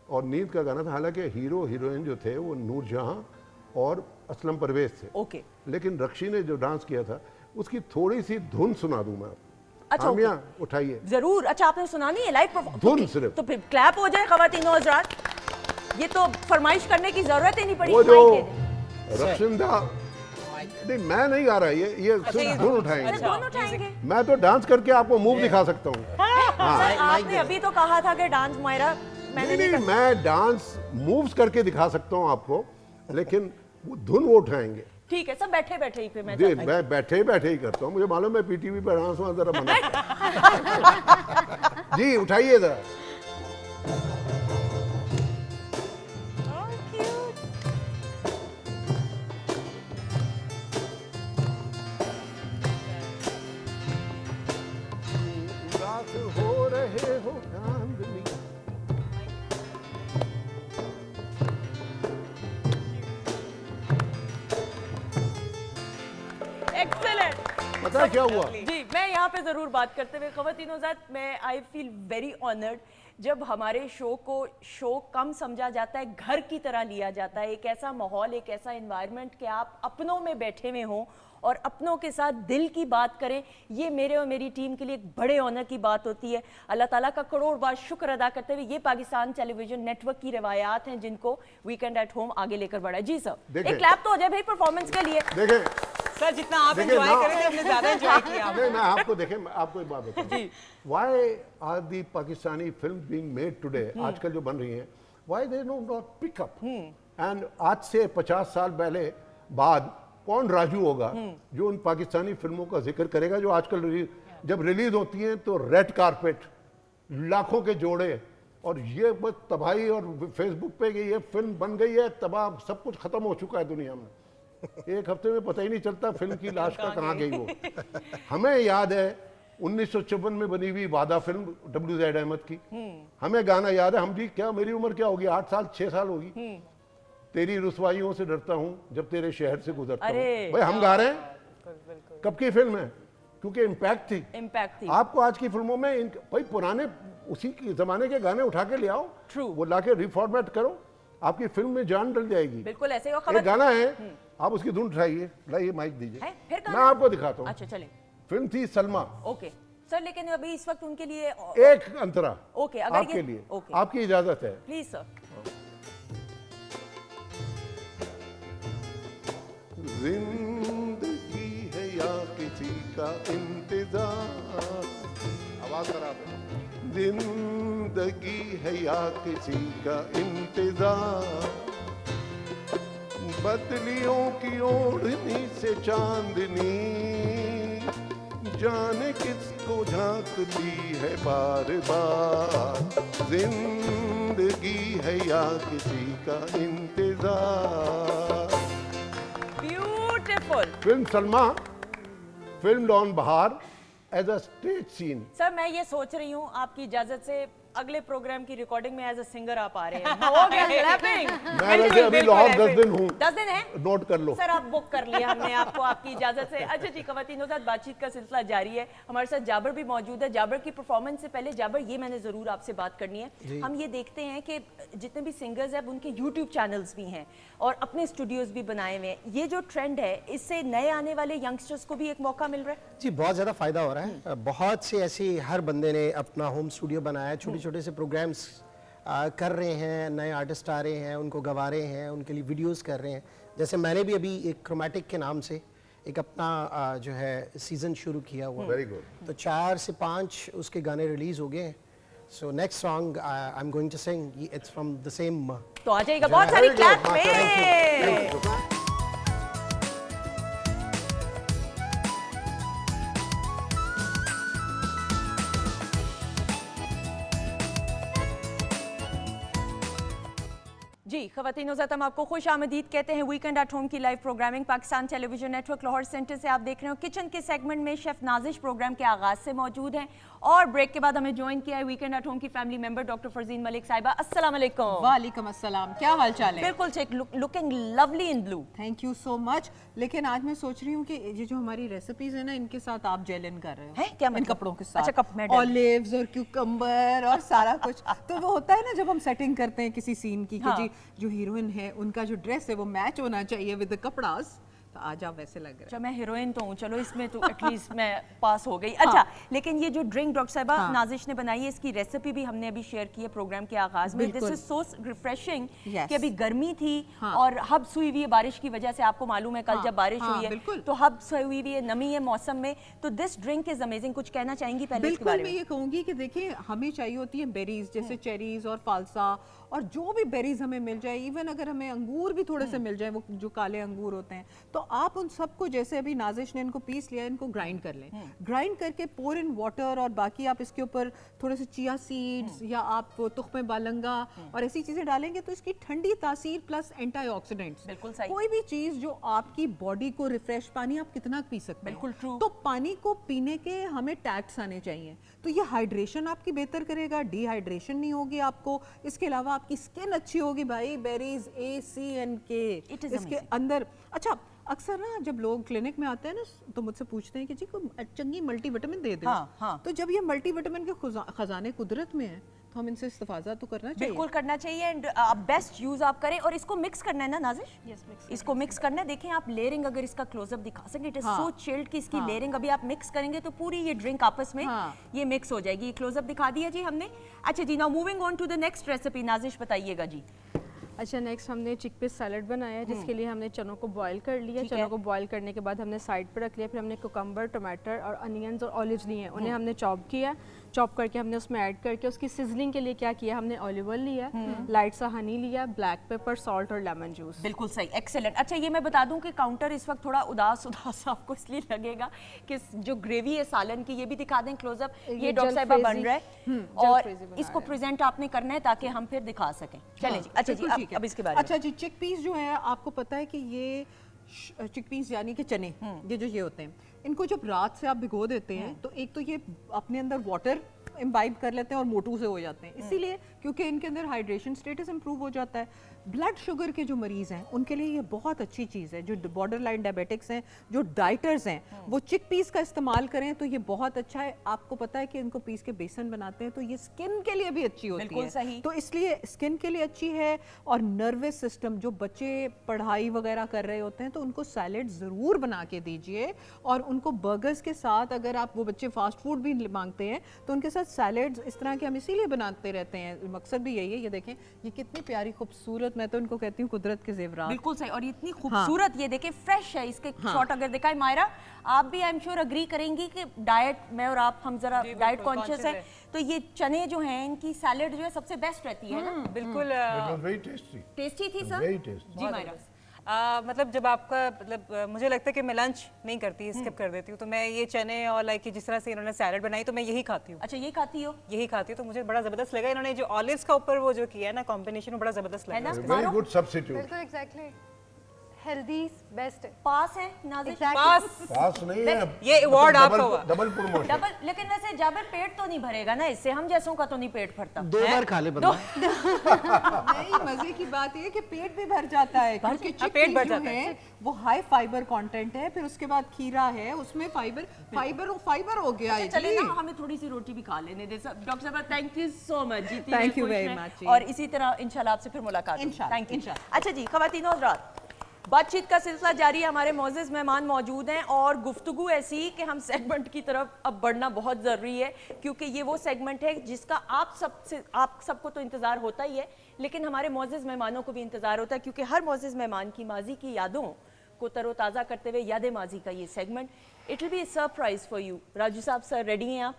Speaker 2: और नींद का गाना था। हालांकि हीरो हीरोइन जो थे वो नूरजहां और असलम परवेज थे,
Speaker 1: ओके।
Speaker 2: लेकिन रक्षी ने जो डांस किया था उसकी थोड़ी सी धुन सुना दूं मैं आपको।
Speaker 1: अच्छा,
Speaker 2: हाँ मियां, उठाइए
Speaker 1: जरूर। अच्छा, आपने सुनानी है लाइव
Speaker 2: धुन सिर्फ।
Speaker 1: तो फिर क्लैप हो जाए ख़वातीनो हज़रात, ये तो फरमाइश करने की जरूरत ही नहीं पड़ी।
Speaker 2: वो जो
Speaker 1: माइक दे दें।
Speaker 2: रक्षिंदा, नहीं मैं नहीं गा रहा, ये सिर्फ धुन
Speaker 1: अरे
Speaker 2: उठाएंगे।
Speaker 1: दोनों उठाएंगे।
Speaker 2: मैं तो डांस करके आपको मूव दिखा सकता हूँ।
Speaker 1: सर, आपने अभी तो कहा था कि डांस मायरा, मैंने
Speaker 2: नहीं, मैं डांस मूव्स करके दिखा सकता हूँ आपको, लेकिन वो धुन वो उठाएंगे।
Speaker 1: ठीक है, सब बैठे बैठे ही पे मैं
Speaker 2: जी, मैं बैठे ही करता हूँ, मुझे मालूम है पीटीवी पर डांस में जरा मना। जी उठाइए जरा। पता है क्या हुआ?
Speaker 1: जी, मैं यहाँ पे ज़रूर बात करते हुए ख़वातीनो ज़ात, मैं आई फील वेरी ऑनर्ड जब हमारे शो कम समझा जाता है, घर की तरह लिया जाता है। एक ऐसा माहौल, एक ऐसा एनवायरनमेंट कि आप अपनों में बैठे हुए हों और अपनों के साथ दिल की बात करें, ये मेरे और मेरी टीम के लिए एक बड़े ऑनर की बात होती है। अल्लाह ताला का करोड़ बार शुक्र अदा करते हुए ये पाकिस्तान टेलीविजन नेटवर्क की रवायात हैं जिनको वीकेंड एट होम आगे लेकर बढ़ा है। जी सर, एक क्लैप तो हो जाए भाई परफॉर्मेंस के लिए।
Speaker 2: देखें
Speaker 3: सर, जितना आप एंजॉय करें थे हमने ज्यादा एंजॉय किया।
Speaker 2: नहीं, मैं आपको देखें, मैं आपको एक बात बताऊं। Why are the Pakistani film being made today, आजकल जो बन रही हैं, why they not pick up? And आज से 50 साल पहले बाद कौन राजू होगा जो उन पाकिस्तानी फिल्मों का जिक्र करेगा जो आजकल जब रिलीज होती हैं तो रेड कारपेट, लाखों के जोड़े, और ये बस तबाही, और फेसबुक पे कि ये फिल्म बन गई है, तबाह, सब कुछ खत्म हो चुका है दुनिया में। एक हफ्ते में पता ही नहीं चलता फिल्म की लाश का कहाँ गई वो। हमें याद है 1954 में बनी हुई वादा फिल्म WZ अहमद की, हमें गाना याद है, हम जी क्या, मेरी उम्र क्या होगी, 8 साल 6 साल होगी। तेरी रुसवाइयों से डरता हूँ जब तेरे शहर से गुजरता हूँ। भाई हम गा रहे हैं, कब की फिल्म है, क्योंकि इम्पैक्ट थी। आपको आज की फिल्मों में भाई पुराने उसी के जमाने के गाने उठा के ले आओ, वो लाके रिफॉर्मेट करो, आपकी फिल्म में जान डल जाएगी।
Speaker 1: बिल्कुल ऐसे ही
Speaker 2: एक गाना है, आप उसकी धुन उठाइए, लाइए माइक दीजिए, मैं आपको दिखाता हूँ।
Speaker 1: अच्छा चलें।
Speaker 2: फिल्म थी सलमा।
Speaker 1: ओके सर, लेकिन अभी इस वक्त उनके लिए
Speaker 2: एक अंतरा
Speaker 1: ओके, अगर
Speaker 2: आपके लिए, आपकी इजाजत है
Speaker 1: प्लीज सर।
Speaker 2: जिंदगी है या किसी का इंतजार, आवाज खराब है। जिंदगी है या किसी का इंतजार, बदलियों की ओढ़नी से चांदनी, जाने किसको झांकती है बार बार। जिंदगी है या किसी का इंतजार। Film Salma, film on Bahar as a stage scene.
Speaker 1: Sir, मैं ये सोच रही हूँ आपकी इजाजत से अगले प्रोग्राम की रिकॉर्डिंग में एज अ सिंगर आप आ रहे हैं। हो गया क्लैपिंग।
Speaker 2: मैं वैसे अभी लाहौर 10 दिन हूँ।
Speaker 1: 10 दिन है,
Speaker 2: नोट कर लो
Speaker 1: सर, आप बुक कर लिया हमने आपको आपकी इजाजत से। अच्छा जी, ख़वातीनों के साथ बातचीत का सिलसिला जारी है। हमारे साथ जाबर भी मौजूद है। जाबर की परफॉर्मेंस से पहले, जाबर ये मैंने जरूर आपसे बात करनी है। हम ये देखते हैं कि जितने भी सिंगर्स हैं उनके यूट्यूब चैनल्स भी हैं और अपने स्टूडियोज भी बनाए हुए हैं। ये जो ट्रेंड है, इससे नए आने वाले यंगस्टर्स को भी एक मौका मिल रहा है।
Speaker 5: जी, बहुत ज़्यादा फायदा हो रहा है। बहुत से ऐसे हर बंदे ने अपना होम स्टूडियो बनाया, छोटे छोटे से प्रोग्राम्स कर रहे हैं, नए आर्टिस्ट आ रहे हैं, उनको गवा रहे हैं, उनके लिए वीडियोस कर रहे हैं। जैसे मैंने भी अभी एक क्रोमैटिक के नाम से एक अपना जो है सीजन शुरू किया हुआ।
Speaker 2: Very good.
Speaker 5: तो 4 से 5 उसके गाने रिलीज हो गए हैं। So next song I am going to sing, it's from the same.
Speaker 1: तो आ जाएगा, बहुत सारी क्लैप में। जी, ख़वातीनो ज़ात, हम आपको खुश आमदीद कहते हैं वीकेंड एट होम की live programming Pakistan television network Lahore centre से आप देख रहे हो। किचन के सेगमेंट में शेफ नाजिश प्रोग्राम के आगाज से मौजूद हैं और ब्रेक के बाद हमें ज्वाइन किया है वीकेंड एट होम की family member doctor Farzeen Malik साहिबा। अस्सलाम वालेकुम।
Speaker 7: वालेकुम अस्सलाम, क्या हाल चाल है?
Speaker 1: बिल्कुल ठीक, looking lovely in blue.
Speaker 7: Thank you so much. लेकिन आज मैं सोच रही हूँ कि ये जो हमारी रेसिपीज है ना, इनके साथ आप जेल इन कर रहे हो।
Speaker 1: है क्या
Speaker 7: इन
Speaker 1: मतलब?
Speaker 7: कपड़ों के साथ?
Speaker 1: अच्छा, कप में डाल।
Speaker 7: ऑलिव्स और क्यूकम्बर और सारा कुछ। तो वो होता है ना जब हम सेटिंग करते हैं किसी सीन की कि जी जो हीरोइन है उनका जो ड्रेस है वो मैच होना चाहिए विद द कपड़ास, तो आज आप वैसे लग रहे
Speaker 1: अच्छा, मैं हीरोइन तो हूँ, चलो इसमें तो एटलीस्ट मैं पास हो गई। अच्छा, लेकिन ये जो ड्रिंक डॉक्टर साहिबा नाजिश ने बनाई है, इसकी रेसिपी भी हमने अभी शेयर की है प्रोग्राम के आगाज में। दिस इज सो रिफ्रेशिंग कि अभी गर्मी थी और हब्स हुई हुई है बारिश की वजह से। आपको मालूम है कल जब बारिश हुई है तो हब्स हुई हुई है, नमी है मौसम में, तो दिस ड्रिंक इज अमेजिंग। कुछ कहना चाहेंगी पहले इसके बारे में?
Speaker 7: मैं ये कहूंगी कि देखिए, हमें चाहिए होती है बेरीज, जैसे चेरीज और फालसा, और जो भी बेरीज हमें मिल जाए, इवन अगर हमें अंगूर भी थोड़े से मिल जाए, वो जो काले अंगूर होते हैं, तो आप उन सबको, जैसे अभी नाजिश ने इनको पीस लिया, इनको ग्राइंड कर लें। ग्राइंड करके पोर इन वाटर, और बाकी आप इसके ऊपर थोड़े से चिया सीड्स या आप तुख्मे बालंगा और ऐसी चीजें डालेंगे तो इसकी ठंडी तासीर प्लस एंटीऑक्सीडेंट्स,
Speaker 1: बिल्कुल सही।
Speaker 7: कोई भी चीज जो आपकी बॉडी को रिफ्रेश, पानी आप कितना पी सकते हैं,
Speaker 1: बिल्कुल ट्रू।
Speaker 7: तो पानी को पीने के हमें टैक्स आने चाहिए, तो ये हाइड्रेशन आपकी बेहतर करेगा, डिहाइड्रेशन नहीं होगी आपको। इसके अलावा आपकी स्किन अच्छी होगी भाई। Berries A, C and K
Speaker 1: It is
Speaker 7: इसके
Speaker 1: amazing.
Speaker 7: अंदर। अच्छा, अक्सर ना जब लोग क्लिनिक में आते हैं ना तो मुझसे पूछते हैं कि जी कोई चंगी मल्टीविटामिन दे दो।
Speaker 1: हाँ, हाँ।
Speaker 7: तो जब ये मल्टीविटामिन के खजाने कुदरत में हैं तो हम इनसे इस्तेफाजा तो करना चाहिए।
Speaker 1: बिल्कुल करना चाहिए एंड बेस्ट यूज आप करें और इसको मिक्स करना है ना नाजिश?
Speaker 4: Yes, mix
Speaker 1: इसको मिक्स करना है। देखें आप लेयरिंग अगर इसका क्लोजअप दिखा सकें, इट इज
Speaker 7: हाँ।
Speaker 1: सो चिल्ड कि इसकी लेयरिंग अभी आप मिक्स करेंगे तो पूरी ये ड्रिंक आपस में
Speaker 7: हाँ।
Speaker 1: ये मिक्स हो जाएगी। क्लोजअप दिखा दिया जी हमने। अच्छा जी, now moving on to the next recipe, Nazish बताइएगा जी।
Speaker 6: अच्छा, नेक्स्ट हमने चिकपीस सैलड बनाया है जिसके लिए हमने चनों को बॉईल कर लिया।
Speaker 1: ठीक है।
Speaker 6: चनों को बॉईल करने के बाद हमने साइड पर रख लिया। फिर हमने कुकम्बर, टमाटर और अनियंस और ऑलिव्स लिए हैं, उन्हें हमने चॉप किया। चॉप करके हमने उसमें ऐड करके उसकी सिजलिंग के लिए क्या किया, हमने ऑलिव ऑयल लिया, लाइट सा हनी लिया, ब्लैक पेपर, सॉल्ट और लेमन जूस।
Speaker 1: बिल्कुल सही, एक्सेलेंट। अच्छा, ये मैं बता दूं कि काउंटर इस वक्त थोड़ा उदास उदास आपको इसलिए लगेगा कि जो ग्रेवी है सालन की, ये भी दिखा दें क्लोजअप। ये डॉक्टर साहिबा बन रहा है और
Speaker 6: जलफ्रेजी बना
Speaker 1: इसको प्रेजेंट आपने करना है ताकि हम फिर दिखा सकें। चलें जी। अच्छा जी,
Speaker 7: बिल्कुल ठीक है।
Speaker 1: अब इसके बारे में।
Speaker 7: अच्छा जी, चिकपीस जो है आपको पता है कि ये चिकपीस यानी कि चने, ये होते हैं, इनको जब रात से आप भिगो देते हैं तो एक तो ये अपने अंदर वाटर इम्बाइब कर लेते हैं और मोटू से हो जाते हैं, इसीलिए क्योंकि इनके अंदर हाइड्रेशन स्टेटस इंप्रूव हो जाता है। ब्लड शुगर के जो मरीज़ हैं उनके लिए ये बहुत अच्छी चीज़ है। जो बॉर्डर लाइन डायबिटिक्स हैं, जो डाइटर्स हैं, वो चिक पीस का इस्तेमाल करें तो ये बहुत अच्छा है। आपको पता है कि इनको पीस के बेसन बनाते हैं तो ये स्किन के लिए भी अच्छी होती
Speaker 1: बिल्कुल
Speaker 7: है।
Speaker 1: सही।
Speaker 7: तो इसलिए स्किन के लिए अच्छी है। और नर्वस सिस्टम, जो बच्चे पढ़ाई वगैरह कर रहे होते हैं तो उनको सैलेड ज़रूर बना के दीजिए। और उनको बर्गर्स के साथ, अगर आप वो बच्चे फास्ट फूड भी मांगते हैं तो उनके साथ सैलेड्स इस तरह के हम इसीलिए बनाते रहते हैं, मकसद भी यही है। ये देखें, ये कितनी प्यारी खूबसूरत, मैं तो इनको कहती हूँ कुदरत के जेवरात।
Speaker 1: बिल्कुल सही, और इतनी खूबसूरत ये देखें, फ्रेश है। इसके शॉट अगर दिखाए मायरा, आप भी आई एम श्योर अग्री करेंगी कि डाइट में और आप हम जरा डाइट कॉन्शियस है तो ये चने जो हैं इनकी सैलेड जो है सबसे बेस्ट रहती है ना।
Speaker 3: बिल्कुल
Speaker 2: वेरी टेस्टी,
Speaker 1: टेस्टी थी सर?
Speaker 2: Very tasty.
Speaker 1: जी मायरा।
Speaker 3: मतलब जब आपका मतलब मुझे लगता है कि मैं लंच नहीं करती, स्किप कर देती हूँ, तो मैं ये चने और लाइक जिस तरह से इन्होंने सैलड बनाई तो मैं यही खाती हूँ।
Speaker 1: अच्छा, ये खाती हो?
Speaker 3: यही खाती हूँ तो मुझे बड़ा जबरदस्त लगा। इन्होंने जो ऑलिव्स का ऊपर वो जो किया है ना कॉम्बिनेशन, वो बड़ा जबरदस्त
Speaker 1: है ना?
Speaker 3: लगा।
Speaker 2: Very good substitute.
Speaker 4: बिल्कुल एग्जैक्टली, हेल्दी बेस्ट है।
Speaker 1: पास है नाजिश?
Speaker 3: पास
Speaker 2: पास नहीं है,
Speaker 3: ये award आपका हुआ।
Speaker 2: Double promotion.
Speaker 1: डबल। लेकिन वैसे जाबिर पेट तो नहीं भरेगा ना इससे, हम जैसों का तो नहीं पेट भरता।
Speaker 5: 2 बार खा ले बंदा।
Speaker 7: नहीं, मजे की बात ये है कि पेट भी भर जाता है, क्योंकि
Speaker 3: पेट
Speaker 7: चिकपीस
Speaker 3: भर
Speaker 7: जो
Speaker 3: जाता है।
Speaker 7: है वो हाई फाइबर कंटेंट है। फिर उसके बाद खीरा है, उसमें फाइबर हो गया है
Speaker 1: चले
Speaker 7: जी।
Speaker 1: ना, हमें थोड़ी सी रोटी भी खा लेने दे। डॉक्टर साहब, थैंक यू सो मच जी।
Speaker 7: Thank you very much जी।
Speaker 1: और इसी तरह इंशाल्लाह आपसे फिर मुलाकात होगी।
Speaker 7: इंशाल्लाह,
Speaker 1: थैंक यू।
Speaker 7: इंशाल्लाह।
Speaker 1: अच्छा जी, ख़वातीन और हज़रात, बातचीत का सिलसिला जारी है। हमारे मोअज़्ज़ज़ मेहमान मौजूद हैं और गुफ्तगू ऐसी कि हम सेगमेंट की तरफ अब बढ़ना बहुत ज़रूरी है, क्योंकि ये वो सेगमेंट है जिसका आप सबको तो इंतज़ार होता ही है, लेकिन हमारे मोअज़्ज़ज़ मेहमानों को भी इंतज़ार होता है, क्योंकि हर मोअज़्ज़ज़ मेहमान की माजी की यादों को तरोताज़ा करते हुए याद माजी का ये segment, it will be A surprise for you. Raju साहब, सर रेडी हैं आप?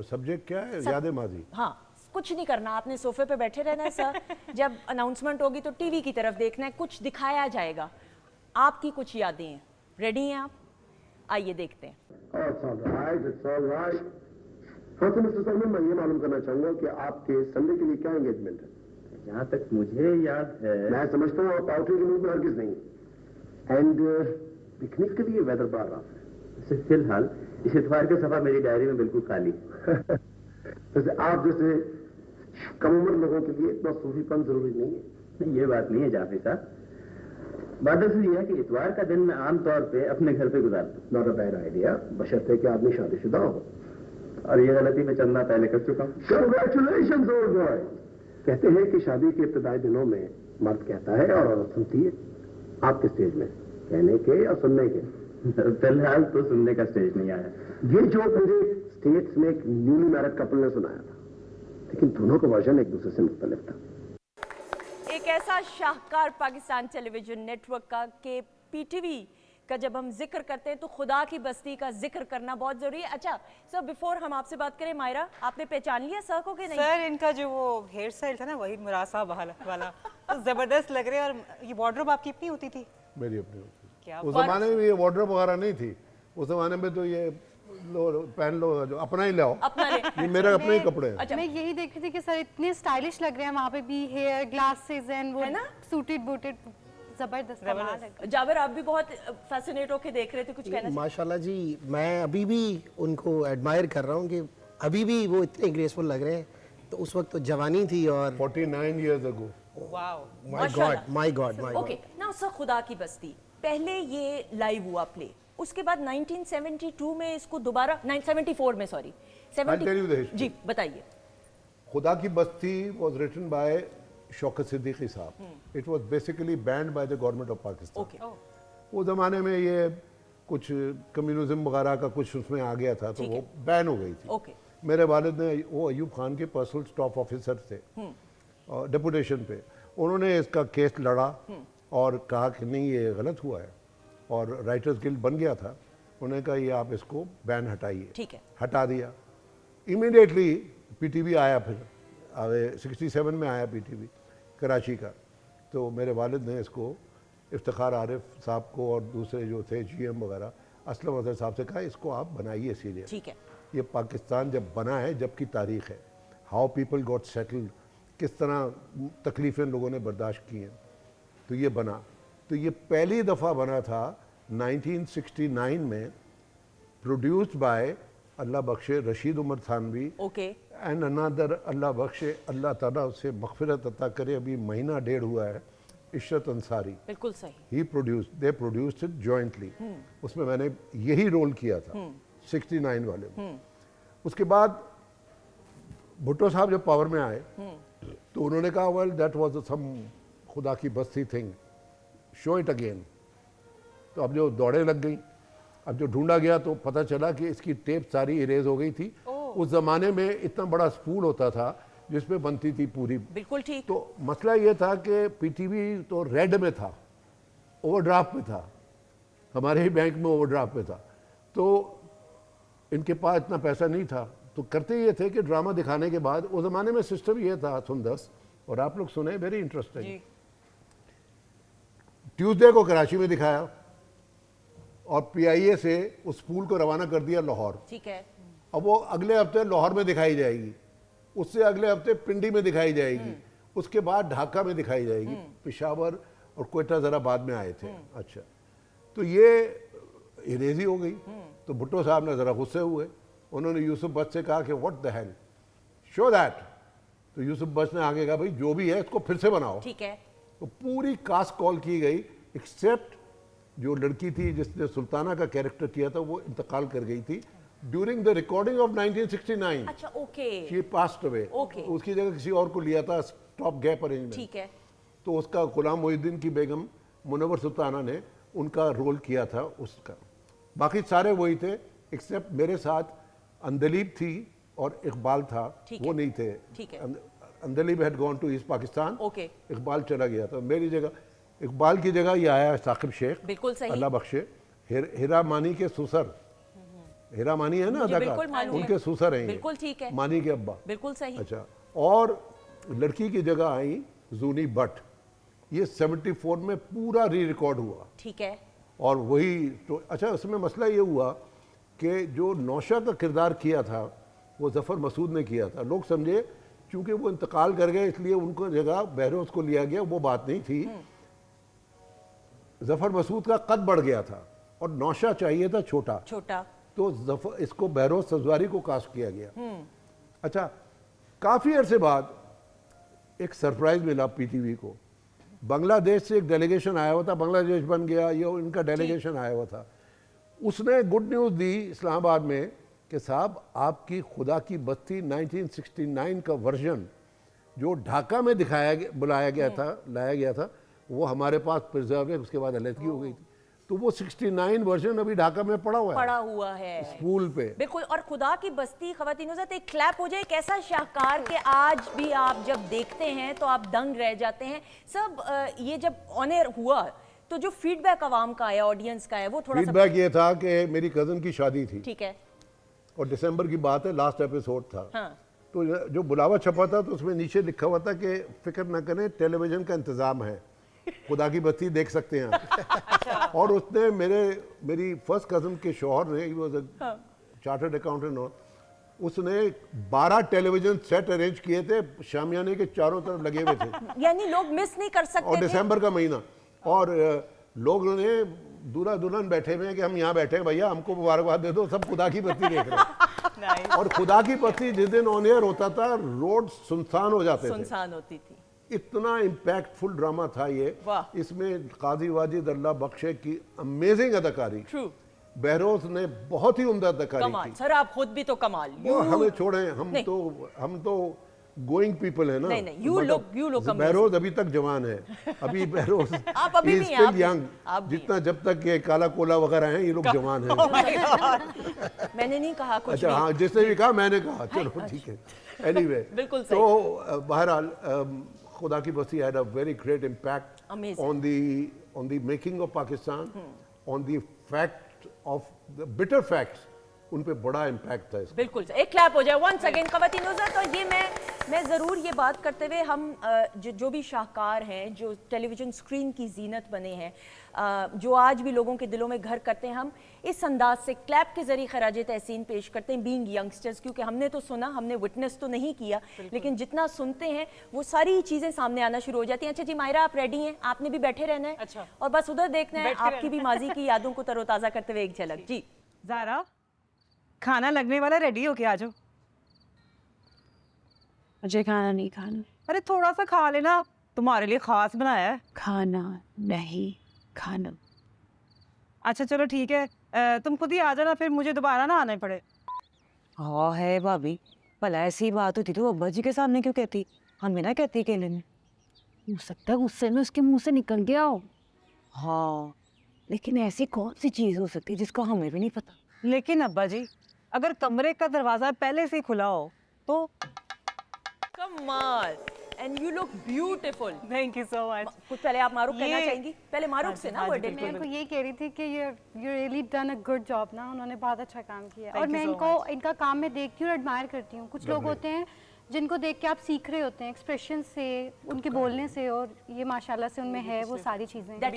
Speaker 2: सब्जेक्ट क्या है? याद माजी।
Speaker 1: हाँ, कुछ नहीं करना, आपने सोफे पे बैठे रहना है सर। जब अनाउंसमेंट होगी तो टीवी की तरफ देखना है, कुछ दिखाया जाएगा, आपकी कुछ यादें हैं। रेडी हैं आप? आइए देखते हैं।
Speaker 2: फर्स्ट मिस्टर सलमान, मैं ये मालूम करना चाहूंगा कि आपके संडे के लिए क्या एंगेजमेंट है?
Speaker 8: जहाँ तक मुझे याद है,
Speaker 2: मैं समझता हूँ आप आउटिंग के मूड में हरगिज नहीं, एंड पिकनिक के लिए वेदर बड़ा रहा है।
Speaker 8: फिलहाल इस इतवार के सफा मेरी डायरी में बिल्कुल खाली।
Speaker 2: वैसे आप जैसे कम उम्र लोगों के लिए इतना सूफीपन जरूरी नहीं है।
Speaker 8: ये बात नहीं है जाफरी साहब, बात दरअसल ये है कि इतवार का दिन मैं आमतौर पे अपने घर पे गुजारता हूँ।
Speaker 2: नॉट अ बैड आइडिया, बशर्ते कि आदमी शादीशुदा हो।
Speaker 8: और ये गलती मैं चंदा पहले कर चुका हूँ।
Speaker 2: Congratulations, old boy। कहते हैं कि शादी के इब्तदाई दिनों में मर्द कहता है और औरत सुनती है। आपके स्टेज में कहने के और सुनने के?
Speaker 8: फिलहाल तो सुनने का स्टेज नहीं आया।
Speaker 2: ये जो मुझे स्टेट्स में एक न्यूली मैरिड कपल ने सुनाया था, लेकिन दोनों का वर्जन एक दूसरे से मुख्तलिफ था।
Speaker 1: एक ऐसा शाहकार पाकिस्तान टेलीविजन नेटवर्क का कि पीटीवी का जब हम जिक्र करते हैं तो खुदा की बस्ती का जिक्र करना बहुत जरूरी है। अच्छा सर, बिफोर हम आपसे बात करें, मायरा आपने पहचान लिया सर को कि नहीं?
Speaker 3: सर इनका जो वो हेयर स्टाइल था ना, वही मुरासा वाला तो जबरदस्त लग रहे हैं। और ये वार्डरोब आपकी अपनी होती थी?
Speaker 2: मेरी अपनी होती थी।
Speaker 3: क्या
Speaker 2: उस जमाने में ये वार्डरोब वगैरह नहीं थी। उस जमाने में तो ये लो पहन लो, जो अपना ही लाओ,
Speaker 1: अपना ले।
Speaker 2: ये मेरे अपने ही कपड़े हैं।
Speaker 1: अच्छा,
Speaker 4: मैं यही देख रही थी कि सर इतने स्टाइलिश लग रहे हैं वहाँ पे भी, हेयर ग्लासेस एंड वो
Speaker 1: है ना?
Speaker 4: सूटेड बूटेड, जबरदस्त कमाल है।
Speaker 1: जाबिर आप भी बहुत फैसिनेट होके देख रहे थे, कुछ कहना?
Speaker 5: माशाल्लाह जी, मैं अभी भी उनको एडमायर कर रहा हूँ कि अभी भी वो इतने ग्रेसफुल लग रहे हैं। तो उस वक्त तो जवानी थी और
Speaker 2: 49 years ago।
Speaker 3: Wow,
Speaker 5: my God my God my
Speaker 1: okay
Speaker 5: God.
Speaker 1: ना सर, खुदा की बस्ती पहले ये लाइव हुआ प्ले, उसके बाद 1972 में इसको दोबारा 1974 में sorry
Speaker 2: I'll tell you the history.
Speaker 1: जी बताइए।
Speaker 2: खुदा की बस्ती was written by Shaukat Siddiqui साहब. It was basically banned by the government of Pakistan.
Speaker 1: Okay
Speaker 2: वो ज़माने में ये कुछ कम्युनिज्म वगैरह का कुछ उसमें आ गया था, तो
Speaker 1: ठीक
Speaker 2: वो
Speaker 1: है।
Speaker 2: बैन हो गई थी।
Speaker 1: ओके
Speaker 2: मेरे वालिद ने, वो अयूब खान के पर्सनल स्टाफ ऑफिसर थे डेपुटेशन पे, उन्होंने इसका केस लड़ा और कहा कि नहीं ये गलत हुआ है, और राइटर्स गिल्ड बन गया था। उन्होंने कहा ये आप इसको बैन हटाइए,
Speaker 1: ठीक है।
Speaker 2: हटा दिया। इमीडिएटली पीटीवी आया, फिर आगे 67 में आया पीटीवी कराची का। तो मेरे वालिद ने इसको इफ्तिखार आरिफ साहब को और दूसरे जो थे जीएम वगैरह असलम अजहर साहब से कहा इसको आप बनाइए सीरियल।
Speaker 1: ठीक है।
Speaker 2: ये पाकिस्तान जब बना है, जब की तारीख है, हाउ पीपल गॉट सेटल्ड, किस तरह तकलीफ़ें लोगों ने बर्दाश्त की हैं, तो ये बना। तो ये पहली दफ़ा बना था 1969 में, प्रोड्यूस्ड बाय अल्लाह बख्शे Rashid Umar Thanvi
Speaker 1: okay
Speaker 2: and another Allah बख्शे, अल्लाह ताला उसे मग़फ़िरत अता करे, अभी महीना डेढ़ हुआ है, इशरत अंसारी।
Speaker 1: बिल्कुल सही।
Speaker 2: He produced, they produced it jointly. उसमें मैंने यही रोल किया था 69 वाले में। उसके बाद भुट्टो साहब जब पावर में आए तो उन्होंने कहा वेल दैट वाज सम खुदा की बस्ती थिंग, शो इट अगेन। तो अब जो दौड़े लग गई, अब जो ढूंढा गया तो पता चला कि इसकी टेप सारी इरेज हो गई थी। उस जमाने में इतना बड़ा स्पूल होता था जिसमें बनती थी पूरी।
Speaker 1: बिल्कुल ठीक।
Speaker 2: तो मसला ये था कि पीटीवी तो रेड में था, ओवरड्राफ्ट में था, हमारे ही बैंक में ओवरड्राफ्ट में था, तो इनके पास इतना पैसा नहीं था। तो करते ये थे कि ड्रामा दिखाने के बाद, उस ज़माने में सिस्टम ये था सुंदर, और आप लोग सुने, वेरी इंटरेस्टिंग। ट्यूसडे को कराची में दिखाया और पीआईए से उस स्पूल को रवाना कर दिया लाहौर।
Speaker 1: ठीक है।
Speaker 2: अब वो अगले हफ्ते लाहौर में दिखाई जाएगी, उससे अगले हफ्ते पिंडी में दिखाई जाएगी, उसके बाद ढाका में दिखाई जाएगी, पेशावर और क्वेटा ज़रा बाद में आए थे। अच्छा, तो ये इरेजी हो गई। तो भुट्टो साहब ने ज़रा गुस्से हुए, उन्होंने यूसुफ बख्श से कहा कि what the hell, show that. तो यूसुफ बख्श ने आगे कहा भाई जो भी है इसको फिर से बनाओ।
Speaker 1: ठीक है।
Speaker 2: तो पूरी कास्ट कॉल की गई, एक्सेप्ट जो लड़की थी जिसने सुल्ताना का कैरेक्टर किया था, वो इंतकाल कर गई थी ड्यूरिंग द रिकॉर्डिंग ऑफ 1969।
Speaker 1: अच्छा okay.
Speaker 2: She passed away.
Speaker 1: Okay.
Speaker 2: उसकी जगह किसी और को लिया था, स्टॉप गैप अरेंजमेंट।
Speaker 1: ठीक है।
Speaker 2: तो उसका गुलाम मोहिउद्दीन की बेगम मुनव्वर सुल्ताना ने उनका रोल किया था उसका। बाकी सारे वही थे, एक्सेप्ट मेरे साथ अंदलीब थी और इकबाल था, वो नहीं थे।
Speaker 1: ठीक है।
Speaker 2: Andleeb had gone to east Pakistan,
Speaker 1: okay.
Speaker 2: Iqbal चला गया था। मेरी जगह, इकबाल की जगह ये आया साकिब शेख,
Speaker 1: बिल्कुल सही।
Speaker 2: अल्लाह बख्शे, हिरा मानी के सुसर, हिरा मानी है ना अदाकार, उनके सुसर हैं,
Speaker 1: बिल्कुल ठीक है,
Speaker 2: मानी के अब्बा।
Speaker 1: बिल्कुल सही।
Speaker 2: अच्छा, और लड़की की जगह आई जूनी भट्ट। ये 74 में पूरा री रिकॉर्ड हुआ।
Speaker 1: ठीक है।
Speaker 2: और वही तो, अच्छा उसमें मसला ये हुआ कि जो नौशा का किरदार किया था वो जफ़र मसूद ने किया था। लोग समझे क्योंकि वो इंतकाल कर गए इसलिए उनको जगह बहरोज को लिया गया, वो बात नहीं थी। जफ़र मसूद का कद बढ़ गया था और नौशा चाहिए था छोटा, तो जफ़र इसको बहरोज सजवारी को कास्ट किया गया। अच्छा, काफ़ी अरसे बाद एक सरप्राइज मिला पीटीवी को, बांग्लादेश से एक डेलीगेशन आया हुआ था, बांग्लादेश बन गया, ये इनका डेलीगेशन आया हुआ था। उसने गुड न्यूज़ दी इस्लामाबाद में कि साहब आपकी खुदा की बस्ती 1969 का वर्जन जो ढाका में दिखाया गया, बुलाया गया था, लाया गया था, वो हमारे पास प्रिजर्व है। उसके बाद अलहदगी हो गई थी, तो वो 69 वर्जन अभी ढाका में पड़ा हुआ है स्कूल पे।
Speaker 1: बिल्कुल। और खुदा की बस्ती, ख़वातीनो ज़ात, एक क्लैप हो जाए, एक ऐसा शाहकार के आज भी आप जब देखते हैं तो आप दंग रह जाते हैं। सब ये जब ऑन एयर हुआ तो जो फीडबैक आवाम का आया, ऑडियंस का आया, वो थोड़ा
Speaker 2: फीडबैक ये था कि मेरी कज़न की शादी थी,
Speaker 1: ठीक है,
Speaker 2: और दिसंबर की बात है, लास्ट एपिसोड था।
Speaker 1: हाँ।
Speaker 2: तो जो बुलावा छपा था तो उसमें नीचे लिखा हुआ था कि फिक्र न करें, टेलीविजन का इंतज़ाम है, खुदा की बस्ती देख सकते हैं आप। और उसने मेरी फर्स्ट कज़न के शौहर ने, he was a chartered accountant, और उसने 12 टेलीविजन सेट अरेंज किए थे, शामियाने के चारों तरफ लगे हुए थे।
Speaker 1: यानी लोग मिस नहीं कर सकते
Speaker 2: और
Speaker 1: थे।
Speaker 2: दिसंबर का महीना, और लोगों ने दूल्हा दुल्हन बैठे हुए हैं कि हम यहाँ बैठे हैं भैया, हमको मुबारकबाद दे दो, सब खुदा की बस्ती देख रहे हैं। और खुदा की बस्ती जिस दिन ऑन एयर होता था रोड सुनसान हो जाते थे,
Speaker 1: सुनसान होती थी।
Speaker 2: इतना इम्पैक्टफुल ड्रामा था ये।
Speaker 1: वाह।
Speaker 2: इसमें काजी वाजिद अल्लाह बख्शे की अमेजिंग अदाकारी,
Speaker 1: ट्रू,
Speaker 2: बहरोज ने बहुत ही उम्दा अदाकारी
Speaker 1: कमाल।
Speaker 2: की।
Speaker 1: सर आप खुद भी तो कमाल।
Speaker 2: वो हमें छोड़ें,
Speaker 1: नहीं।
Speaker 2: हम तो गोइंग पीपल है ना।
Speaker 1: नहीं, नहीं, you look amazing।
Speaker 2: बहरोज अभी तक जवान है, अभी बहरोज
Speaker 1: आप अभी भी हैं, आप भी।
Speaker 2: यंग,
Speaker 1: आप भी
Speaker 2: जितना जब तक ये काला कोला वगैरह हैं, ये लोग जवान हैं।
Speaker 1: मैंने नहीं कहा कुछ
Speaker 2: अच्छा
Speaker 1: भी।
Speaker 2: हाँ, जिसने भी कहा मैंने कहा, चलो ठीक है। एनीवे,
Speaker 1: बिल्कुल सही।
Speaker 2: तो बहरहाल खुदा की बस्ती had a very great impact
Speaker 1: Amazing।
Speaker 2: on the making of Pakistan, on the fact of the bitter facts, उन पे बड़ा इम्पैक्ट था इसका।
Speaker 1: बिल्कुल, एक क्लैप हो जाए वंस अगेन ख़वातीन नुज़रत। और ये मैं ज़रूर ये बात करते हुए, हम जो भी शाहकार हैं, जो टेलीविज़न स्क्रीन की जीनत बने हैं, जो आज भी लोगों के दिलों में घर करते हैं, हम इस अंदाज से क्लैप के ज़रिए खराज तहसीन पेश करते हैं बीइंग यंगस्टर्स, क्योंकि हमने तो सुना, हमने विटनेस तो नहीं किया, लेकिन जितना सुनते हैं वो सारी चीज़ें सामने आना शुरू हो जाती हैं। अच्छा जी मायरा, आप रेडी हैं? आपने भी बैठे रहना है।
Speaker 3: अच्छा।
Speaker 1: और बस उधर देखना है,
Speaker 3: बैठे
Speaker 1: आपकी भी माजी की यादों को तरोताज़ा करते हुए एक झलक। जी
Speaker 3: ज़ारा, खाना लगने वाला, रेडी हो के आ जाओ।
Speaker 9: मुझे खाना नहीं खाना।
Speaker 3: अरे थोड़ा सा खा लेना, तुम्हारे लिए खास बनाया है।
Speaker 9: खाना नहीं खाना।
Speaker 3: अच्छा चलो ठीक है, तुम खुद ही आ जाना, फिर मुझे दोबारा ना आना पड़े।
Speaker 9: हाँ है भाभी, भला ऐसी बात होती तो अब्बा जी के सामने क्यों कहती? हमें ना कहती अकेले में। हो सकता है गुस्से में उसके मुंह से निकल गया हो। हाँ, लेकिन ऐसी कौन सी चीज़ हो सकती है जिसको हमें भी नहीं पता?
Speaker 3: लेकिन अब्बा जी, अगर कमरे का दरवाजा पहले से ही खुला हो तो।
Speaker 1: कमाल, and you look beautiful.
Speaker 3: Thank you so much.
Speaker 1: कुछ पहले आप मारूफ कहना
Speaker 3: ये-
Speaker 1: चाहेंगी? पहले मारूफ से ना
Speaker 3: हाँ जी,
Speaker 1: वर्ड
Speaker 3: बिल्कुल।
Speaker 4: मैं इनको ये कह रही थी कि you really done a good job ना, उन्होंने बहुत अच्छा काम किया।
Speaker 3: Thank
Speaker 4: और
Speaker 3: you
Speaker 4: मैं
Speaker 3: so
Speaker 4: इनको इनका काम में देखती हूँ, एडमायर करती हूँ। कुछ लोग होते हैं जिनको देख के आप सीख रहे होते हैं, एक्सप्रेशन से, उनके बोलने से, और ये माशाल्लाह से उनमें है वो सारी चीज़ें।
Speaker 1: That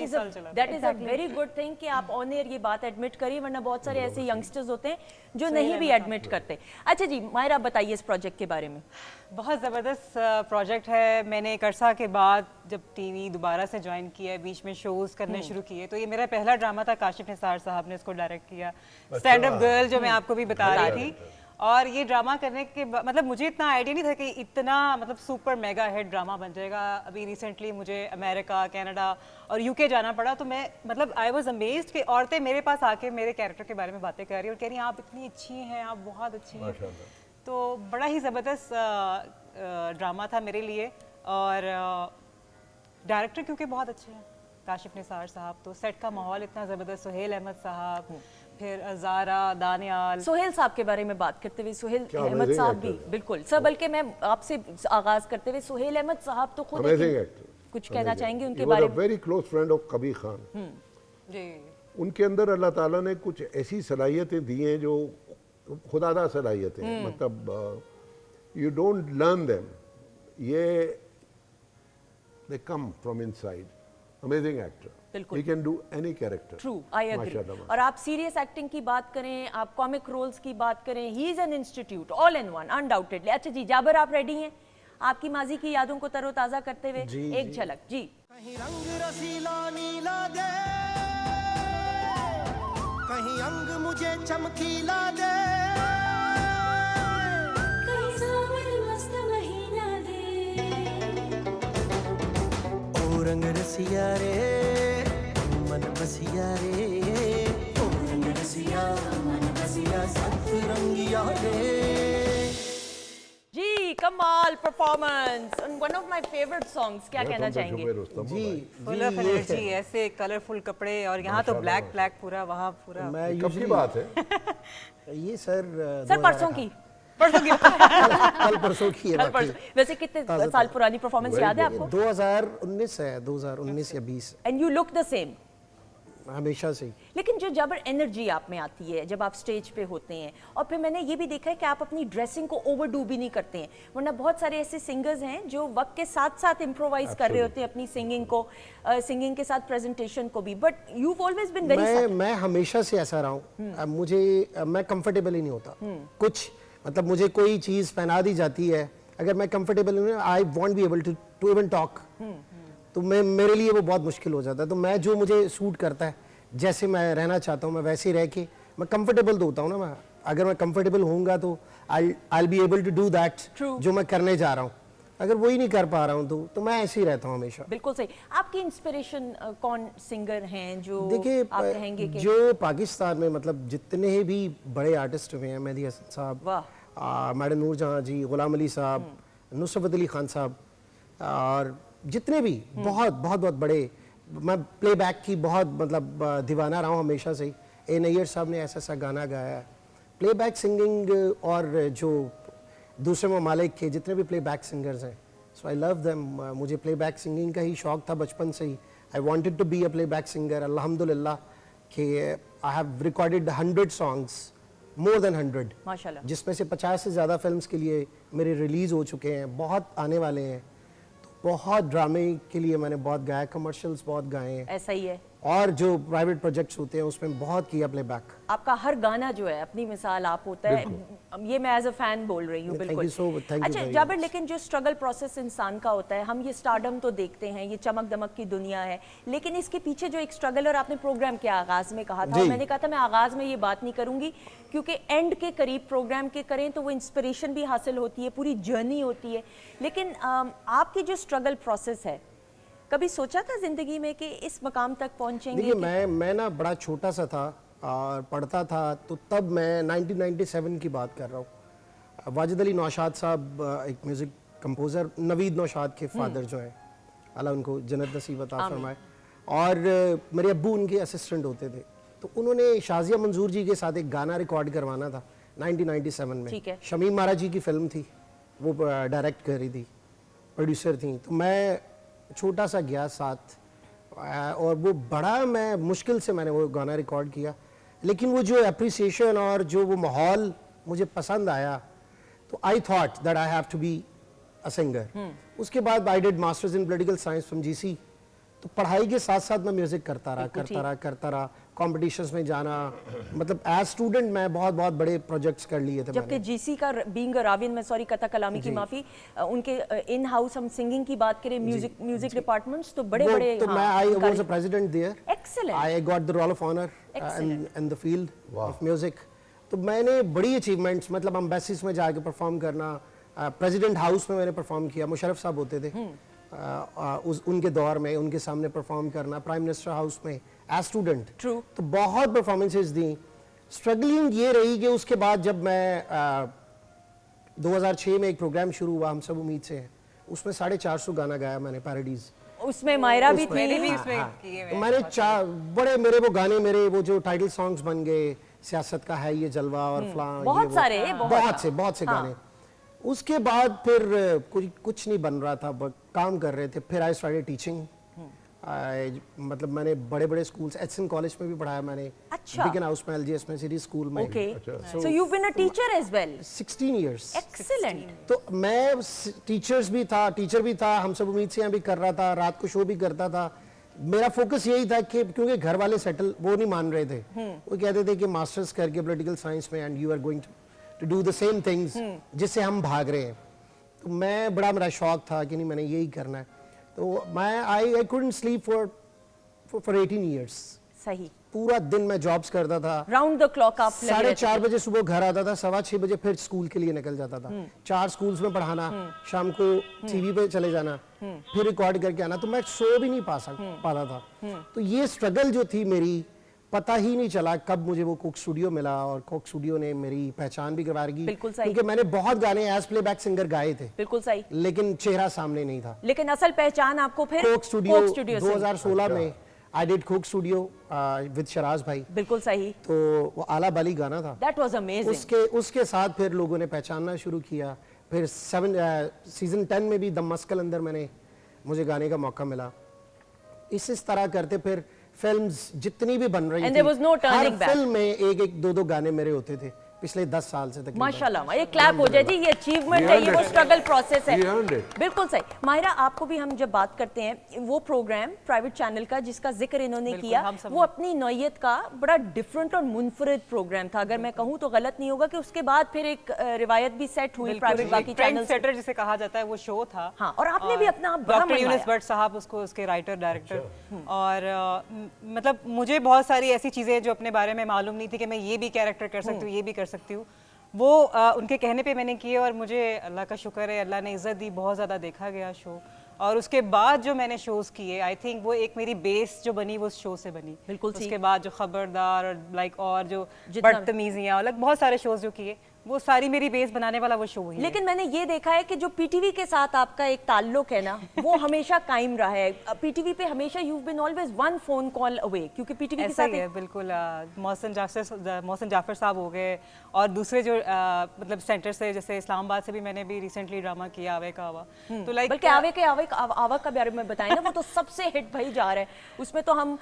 Speaker 1: is a very good thing कि आप ऑन एयर ये बात एडमिट करिए, वरना बहुत सारे ऐसे यंगस्टर्स होते हैं जो नहीं भी एडमिट करते। अच्छा जी मायरा, बताइए इस प्रोजेक्ट के बारे में।
Speaker 3: बहुत ज़बरदस्त प्रोजेक्ट है। मैंने एक अरसा के बाद जब टीवी दोबारा से ज्वाइन किया है, बीच में शोज़ करने शुरू किए, तो ये मेरा पहला ड्रामा था। काशिफ निसार साहब ने इसको डायरेक्ट किया, स्टैंड अप गर्ल, जो मैं आपको भी बता रही थी। और ये ड्रामा करने के मतलब मुझे इतना आइडिया नहीं था कि इतना मतलब सुपर मेगा हिट ड्रामा बन जाएगा। अभी रिसेंटली मुझे अमेरिका, कनाडा और यूके जाना पड़ा, तो मैं मतलब आई वाज अमेज्ड कि औरतें मेरे पास आके मेरे कैरेक्टर के बारे में बातें कर रही हैं और कह रही हैं आप इतनी अच्छी हैं, आप बहुत अच्छी हैं। तो बड़ा ही ज़बरदस्त ड्रामा था मेरे लिए। और डायरेक्टर क्योंकि बहुत अच्छे हैं, काशिफ निसार साहब, तो सेट का माहौल इतना ज़बरदस्त, सुहेल अहमद साहब, फिर ज़ारा, दानियाल।
Speaker 1: सोहेल साहब के बारे में बात करते हुए, सोहेल
Speaker 2: क्या
Speaker 1: अहमद
Speaker 2: amazing
Speaker 1: साहब
Speaker 2: actor
Speaker 1: भी
Speaker 2: है।
Speaker 1: बिल्कुल सर, बल्कि मैं आपसे आगाज करते हुए सोहेल अहमद साहब तो खुद
Speaker 2: अमेजिंग
Speaker 1: एक-
Speaker 2: एक्टर,
Speaker 1: कुछ कहना चाहेंगे उनके बारे में?
Speaker 2: Very close friend of Kabir Khan.
Speaker 3: जी,
Speaker 2: उनके अंदर अल्लाह ताला ने कुछ ऐसी सलाहियतें दी हैं जो खुदादा सलाहियतें हैं, मतलब यू डोंट लर्न देम, ये they come from inside. Amazing actor,
Speaker 1: बिल्कुल।
Speaker 2: He can do any character.
Speaker 1: True, I agree. और आप सीरियस एक्टिंग की बात करें, आप कॉमिक रोल्स की बात करें, he is an institute all in one undoubtedly. अच्छा जी जाबर, आप रेडी हैं आपकी माजी की यादों को तरोताजा करते हुए? एक झलक जी।
Speaker 10: कहीं रंग रसीला नीला दे, कहीं अंग मुझे चमकीला दे,
Speaker 11: कहीं सावन मस्त महीना दे।
Speaker 10: ओ रंग रसिया रे मन बसिया रे, ओ रंग रसिया मन बसिया सतरंगिया रे।
Speaker 1: जी कमाल performance, one of my favourite songs. क्या कहना चाहेंगे?
Speaker 5: जी
Speaker 3: फुल ऑफ एनर्जी, ऐसे कलरफुल कपड़े, और यहाँ तो ब्लैक ब्लैक पूरा, वहाँ पूरा।
Speaker 5: मैं
Speaker 2: कब की बात है?
Speaker 5: ये सर
Speaker 1: सर परसों की
Speaker 5: कल परसों की है
Speaker 1: कल
Speaker 5: बाकी।
Speaker 1: परसों। वैसे कितने साल पुरानी परफॉर्मेंस याद है आपको?
Speaker 5: 2019 है, 2019 या 20
Speaker 1: and you look the same
Speaker 5: हमेशा से ही।
Speaker 1: लेकिन जो जबर एनर्जी आप में आती है जब आप स्टेज पे होते हैं, और फिर मैंने ये भी देखा है कि आप अपनी ड्रेसिंग को ओवरडू भी नहीं करते हैं, वरना बहुत सारे ऐसे सिंगर्स हैं जो वक्त के साथ साथ इम्प्रोवाइज कर रहे होते हैं अपनी सिंगिंग को, सिंगिंग के साथ प्रेजेंटेशन को भी, but you always been very
Speaker 5: मैं हमेशा से ऐसा रहा हूँ। अब मुझे मैं कंफर्टेबल ही नहीं होता कुछ, मतलब मुझे कोई चीज़ पहना दी जाती है, अगर मैं कंफर्टेबल नहीं, I won't be able to even talk, तो मेरे लिए वो बहुत मुश्किल हो जाता है। तो मैं जो मुझे सूट करता है, जैसे मैं रहना चाहता हूँ, मैं वैसे ही रह के मैं कंफर्टेबल तो होता हूँ ना। मैं अगर मैं कंफर्टेबल होऊंगा तो I will be able to do that जो मैं करने जा रहा हूँ। अगर वही नहीं कर पा रहा हूँ तो मैं ऐसे ही रहता हूँ हमेशा।
Speaker 1: बिल्कुल सही। आपकी इंस्पिरेशन कौन सिंगर हैं जो
Speaker 5: देखिए
Speaker 1: आप कहेंगे कि
Speaker 5: जो पाकिस्तान में मतलब जितने भी बड़े आर्टिस्ट हुए हैं, मेहदी हसन साहब,
Speaker 1: वाह,
Speaker 5: मैडम नूर जहाँ जी, गुलाम अली साहब, नुसरत अली खान साहब, और जितने भी बहुत बहुत बहुत बड़े, मैं प्लेबैक की बहुत मतलब दीवाना रहा हूँ हमेशा से ही। ए नैयर साहब ने ऐसा गाना गाया है, प्लेबैक सिंगिंग, और जो दूसरे ममालिक के जितने भी प्लेबैक सिंगर्स हैं, सो आई लव देम। मुझे प्लेबैक सिंगिंग का ही शौक था बचपन से ही। I wanted to be a playback singer. अल्हम्दुलिल्लाह कि I have recorded 100 songs, more than 100,
Speaker 1: माशाल्लाह,
Speaker 5: जिसमें से 50 से ज़्यादा फिल्म्स के लिए मेरे रिलीज़ हो चुके हैं, बहुत आने वाले हैं। तो बहुत ड्रामे के लिए मैंने बहुत गाया, कमर्शियल्स बहुत गाए हैं,
Speaker 1: ऐसा ही है।
Speaker 5: और जो प्राइवेट प्रोजेक्ट्स होते हैं उसमें बहुत किया प्लेबैक।
Speaker 1: आपका हर गाना जो है अपनी मिसाल आप होता है, ये मैं एज अ फैन बोल रही हूँ। बिल्कुल। अच्छा जाबिर, लेकिन जो स्ट्रगल प्रोसेस इंसान का होता है, हम ये स्टारडम तो देखते हैं, ये चमक दमक की दुनिया है, लेकिन इसके पीछे जो एक स्ट्रगल, और आपने प्रोग्राम के आगाज में कहा था, और मैंने कहा था मैं आगाज में ये बात नहीं करूंगी क्योंकि एंड के करीब प्रोग्राम के करें तो वो इंस्पिरेशन भी हासिल होती है, पूरी जर्नी होती है, लेकिन आपकी जो स्ट्रगल प्रोसेस है, कभी सोचा था जिंदगी में कि इस मकाम तक पहुंचेंगे?
Speaker 5: देखिए मैं ना बड़ा छोटा सा था और पढ़ता था, तो तब मैं 1997 की बात कर रहा हूँ। वाजिद अली नौशाद साहब एक म्यूज़िक कंपोज़र, नवीद नौशाद के फादर जो हैं, अल्लाह उनको जन्नत नसीब अता फरमाए, और मेरे अब्बू उनके असिस्टेंट होते थे। तो उन्होंने शाजिया मंजूर जी के साथ एक गाना रिकॉर्ड करवाना था 1997 में। शमीम मारा जी की फिल्म थी, वो डायरेक्ट कर रही थी, प्रोड्यूसर थी। तो मैं छोटा सा गया साथ, और वो बड़ा मैं मुश्किल से मैंने वो गाना रिकॉर्ड किया, लेकिन वो जो अप्रिसिएशन और जो वो माहौल मुझे पसंद आया, तो I thought that I have to be a singer. उसके बाद I did masters in political science from GC. तो पढ़ाई के साथ साथ मैं म्यूजिक करता रहा, कॉम्पिटिशन्स में जाना, मतलब एज स्टूडेंट मैं बहुत बहुत बड़े प्रोजेक्ट्स कर लिए थे।
Speaker 1: जबकि जीसी का बीइंग अ रावियन, मैं सॉरी कथा कलामी की माफी, उनके इन हाउस हम सिंगिंग की बात करें, म्यूजिक डिपार्टमेंट्स तो बड़े बड़े,
Speaker 5: तो मैं I was a president there.
Speaker 1: Excellent.
Speaker 5: I got the role of honour in the field of music. तो मैंने बड़ी अचीवमेंट्स, मतलब एम्बेसीज में जाके परफॉर्म करना, प्रेसिडेंट हाउस में मैंने परफॉर्म किया, मुशर्रफ साहब होते थे उनके दौर में, उनके सामने परफॉर्म करना, प्राइम मिनिस्टर हाउस में एज स्टूडेंट। तो बहुत परफॉर्मेंसेस दी। स्ट्रगलिंग ये रही कि उसके बाद जब मैं 2006 में एक प्रोग्राम शुरू हुआ, हम सब उम्मीद से हैं, उसमें 450 गाना गाया मैंने, पैरोडीज।
Speaker 1: उसमें मायरा भी थी,
Speaker 5: तो मैंने बड़े मेरे वो गाने, मेरे वो जो टाइटल सॉन्ग्स बन गए, सियासत का है ये जलवा और फलां, बहुत से गाने। उसके बाद फिर कुछ नहीं बन रहा था, काम कर रहे थे। फिर आई स्टार्टेड टीचिंग। मतलब मैंने बड़े बड़े स्कूल्स, एचएन कॉलेज में भी पढ़ाया मैंने, बिगन हाउस में, एलजीएस में, सिटी स्कूल में।
Speaker 1: So you been a teacher as well?
Speaker 5: 16 years.
Speaker 1: Excellent.
Speaker 5: तो मैं टीचर भी था, हम सब उम्मीद से भी कर रहा था, रात को शो भी करता था। मेरा फोकस यही था कि क्योंकि घर वाले सेटल वो नहीं मान रहे थे, वो कहते थे कि मास्टर्स करके पॉलिटिकल साइंस में and you are going to do the same things जिससे हम भाग रहे हैं। तो मैं बड़ा मेरा शौक था कि नहीं मैंने यही करना है। तो मैं I couldn't sleep for 18 years.
Speaker 1: सही।
Speaker 5: पूरा दिन मैं जॉब्स करता था,
Speaker 1: राउंड द क्लॉक। आप
Speaker 5: 4:30 बजे सुबह घर आता था, 6:15 बजे फिर स्कूल के लिए निकल जाता था। 4 स्कूल्स में पढ़ाना, शाम को टीवी पे चले जाना, फिर रिकॉर्ड करके आना। तो मैं सो भी नहीं पाता था। तो ये स्ट्रगल जो थी मेरी, पता ही नहीं चला कब मुझे वो कोक स्टूडियो मिला, और कोक स्टूडियो ने मेरी पहचान भी करवा दी, क्योंकि मैंने बहुत गाने एज प्लेबैक सिंगर गाए थे।
Speaker 1: बिल्कुल सही।
Speaker 5: लेकिन चेहरा सामने नहीं था।
Speaker 1: लेकिन असल पहचान आपको फिर
Speaker 5: कोक स्टूडियो 2016 में I did Coke Studio with Shiraz भाई।
Speaker 1: बिल्कुल सही।
Speaker 5: तो वो आला बाली गाना था,
Speaker 1: दैट वाज अमेजिंग।
Speaker 5: उसके साथ फिर लोगों ने पहचानना शुरू किया। फिर सीजन 10 में भी दम मस्कल अंदर मुझे गाने का मौका मिला। इस तरह करते फिर फिल्म्स जितनी भी बन रही थी, हर फिल्म में एक दो गाने मेरे होते थे पिछले 10 साल से तकरीबन।
Speaker 1: माशाल्लाह, ये क्लैप हो जाए जी, ये अचीवमेंट है, ये वो स्ट्रगल प्रोसेस है। बिल्कुल सही। माहिरा, आपको भी हम जब बात करते हैं वो प्रोग्राम प्राइवेट चैनल का जिसका जिक्र इन्होंने किया, वो अपनी नौयत का बड़ा डिफरेंट और मुनफरिद प्रोग्राम था। अगर मैं कहूँ तो गलत नहीं होगा कि उसके बाद फिर एक रिवायत भी सेट हुई प्राइवेट बाकी चैनल
Speaker 3: सेटर जिसे कहा जाता है, वो शो था।
Speaker 1: हाँ, और आपने भी अपना
Speaker 3: डॉक्टर यूनुस भट्ट साहब उसके राइटर डायरेक्टर। और मतलब मुझे बहुत सारी ऐसी चीजें जो अपने बारे में मालूम नहीं थी कि मैं ये भी कैरेक्टर कर सकती हूँ, ये भी कर सकती हूँ। वो उनके कहने पे मैंने किए और मुझे अल्लाह का शुक्र है, अल्लाह ने इज़्ज़त दी, बहुत ज़्यादा देखा गया शो। और उसके बाद जो मैंने शोज़ किए, आई थिंक वो एक मेरी बेस जो बनी वो उस शो से बनी।
Speaker 1: बिल्कुल
Speaker 3: उसके बाद जो खबरदार और लाइक और जो
Speaker 1: जितना-
Speaker 3: बदतमीजियाँ, लाइक बहुत सारे शोज़ जो किए, वो सारी मेरी बेस बनाने वाला वो शो ही है।
Speaker 1: लेकिन मैंने ये देखा है कि जो पीटीवी के साथ आपका एक ताल्लुक है ना, वो हमेशा कायम रहा है। पीटीवी पे हमेशा you been always one phone call away, क्योंकि पीटीवी के
Speaker 3: ऐसा
Speaker 1: साथ
Speaker 3: ही है बिल्कुल। मोहसिन जाफर साहब हो गए और दूसरे जो मतलब सेंटर से, जैसे इस्लामाबाद से भी मैंने भी रिसेंटली ड्रामा किया आवे का आवा, तो लाइक
Speaker 1: बल्कि आवा का बारे में बताएं ना, वो तो सबसे हिट भाई जा रहा है। उसमें तो हम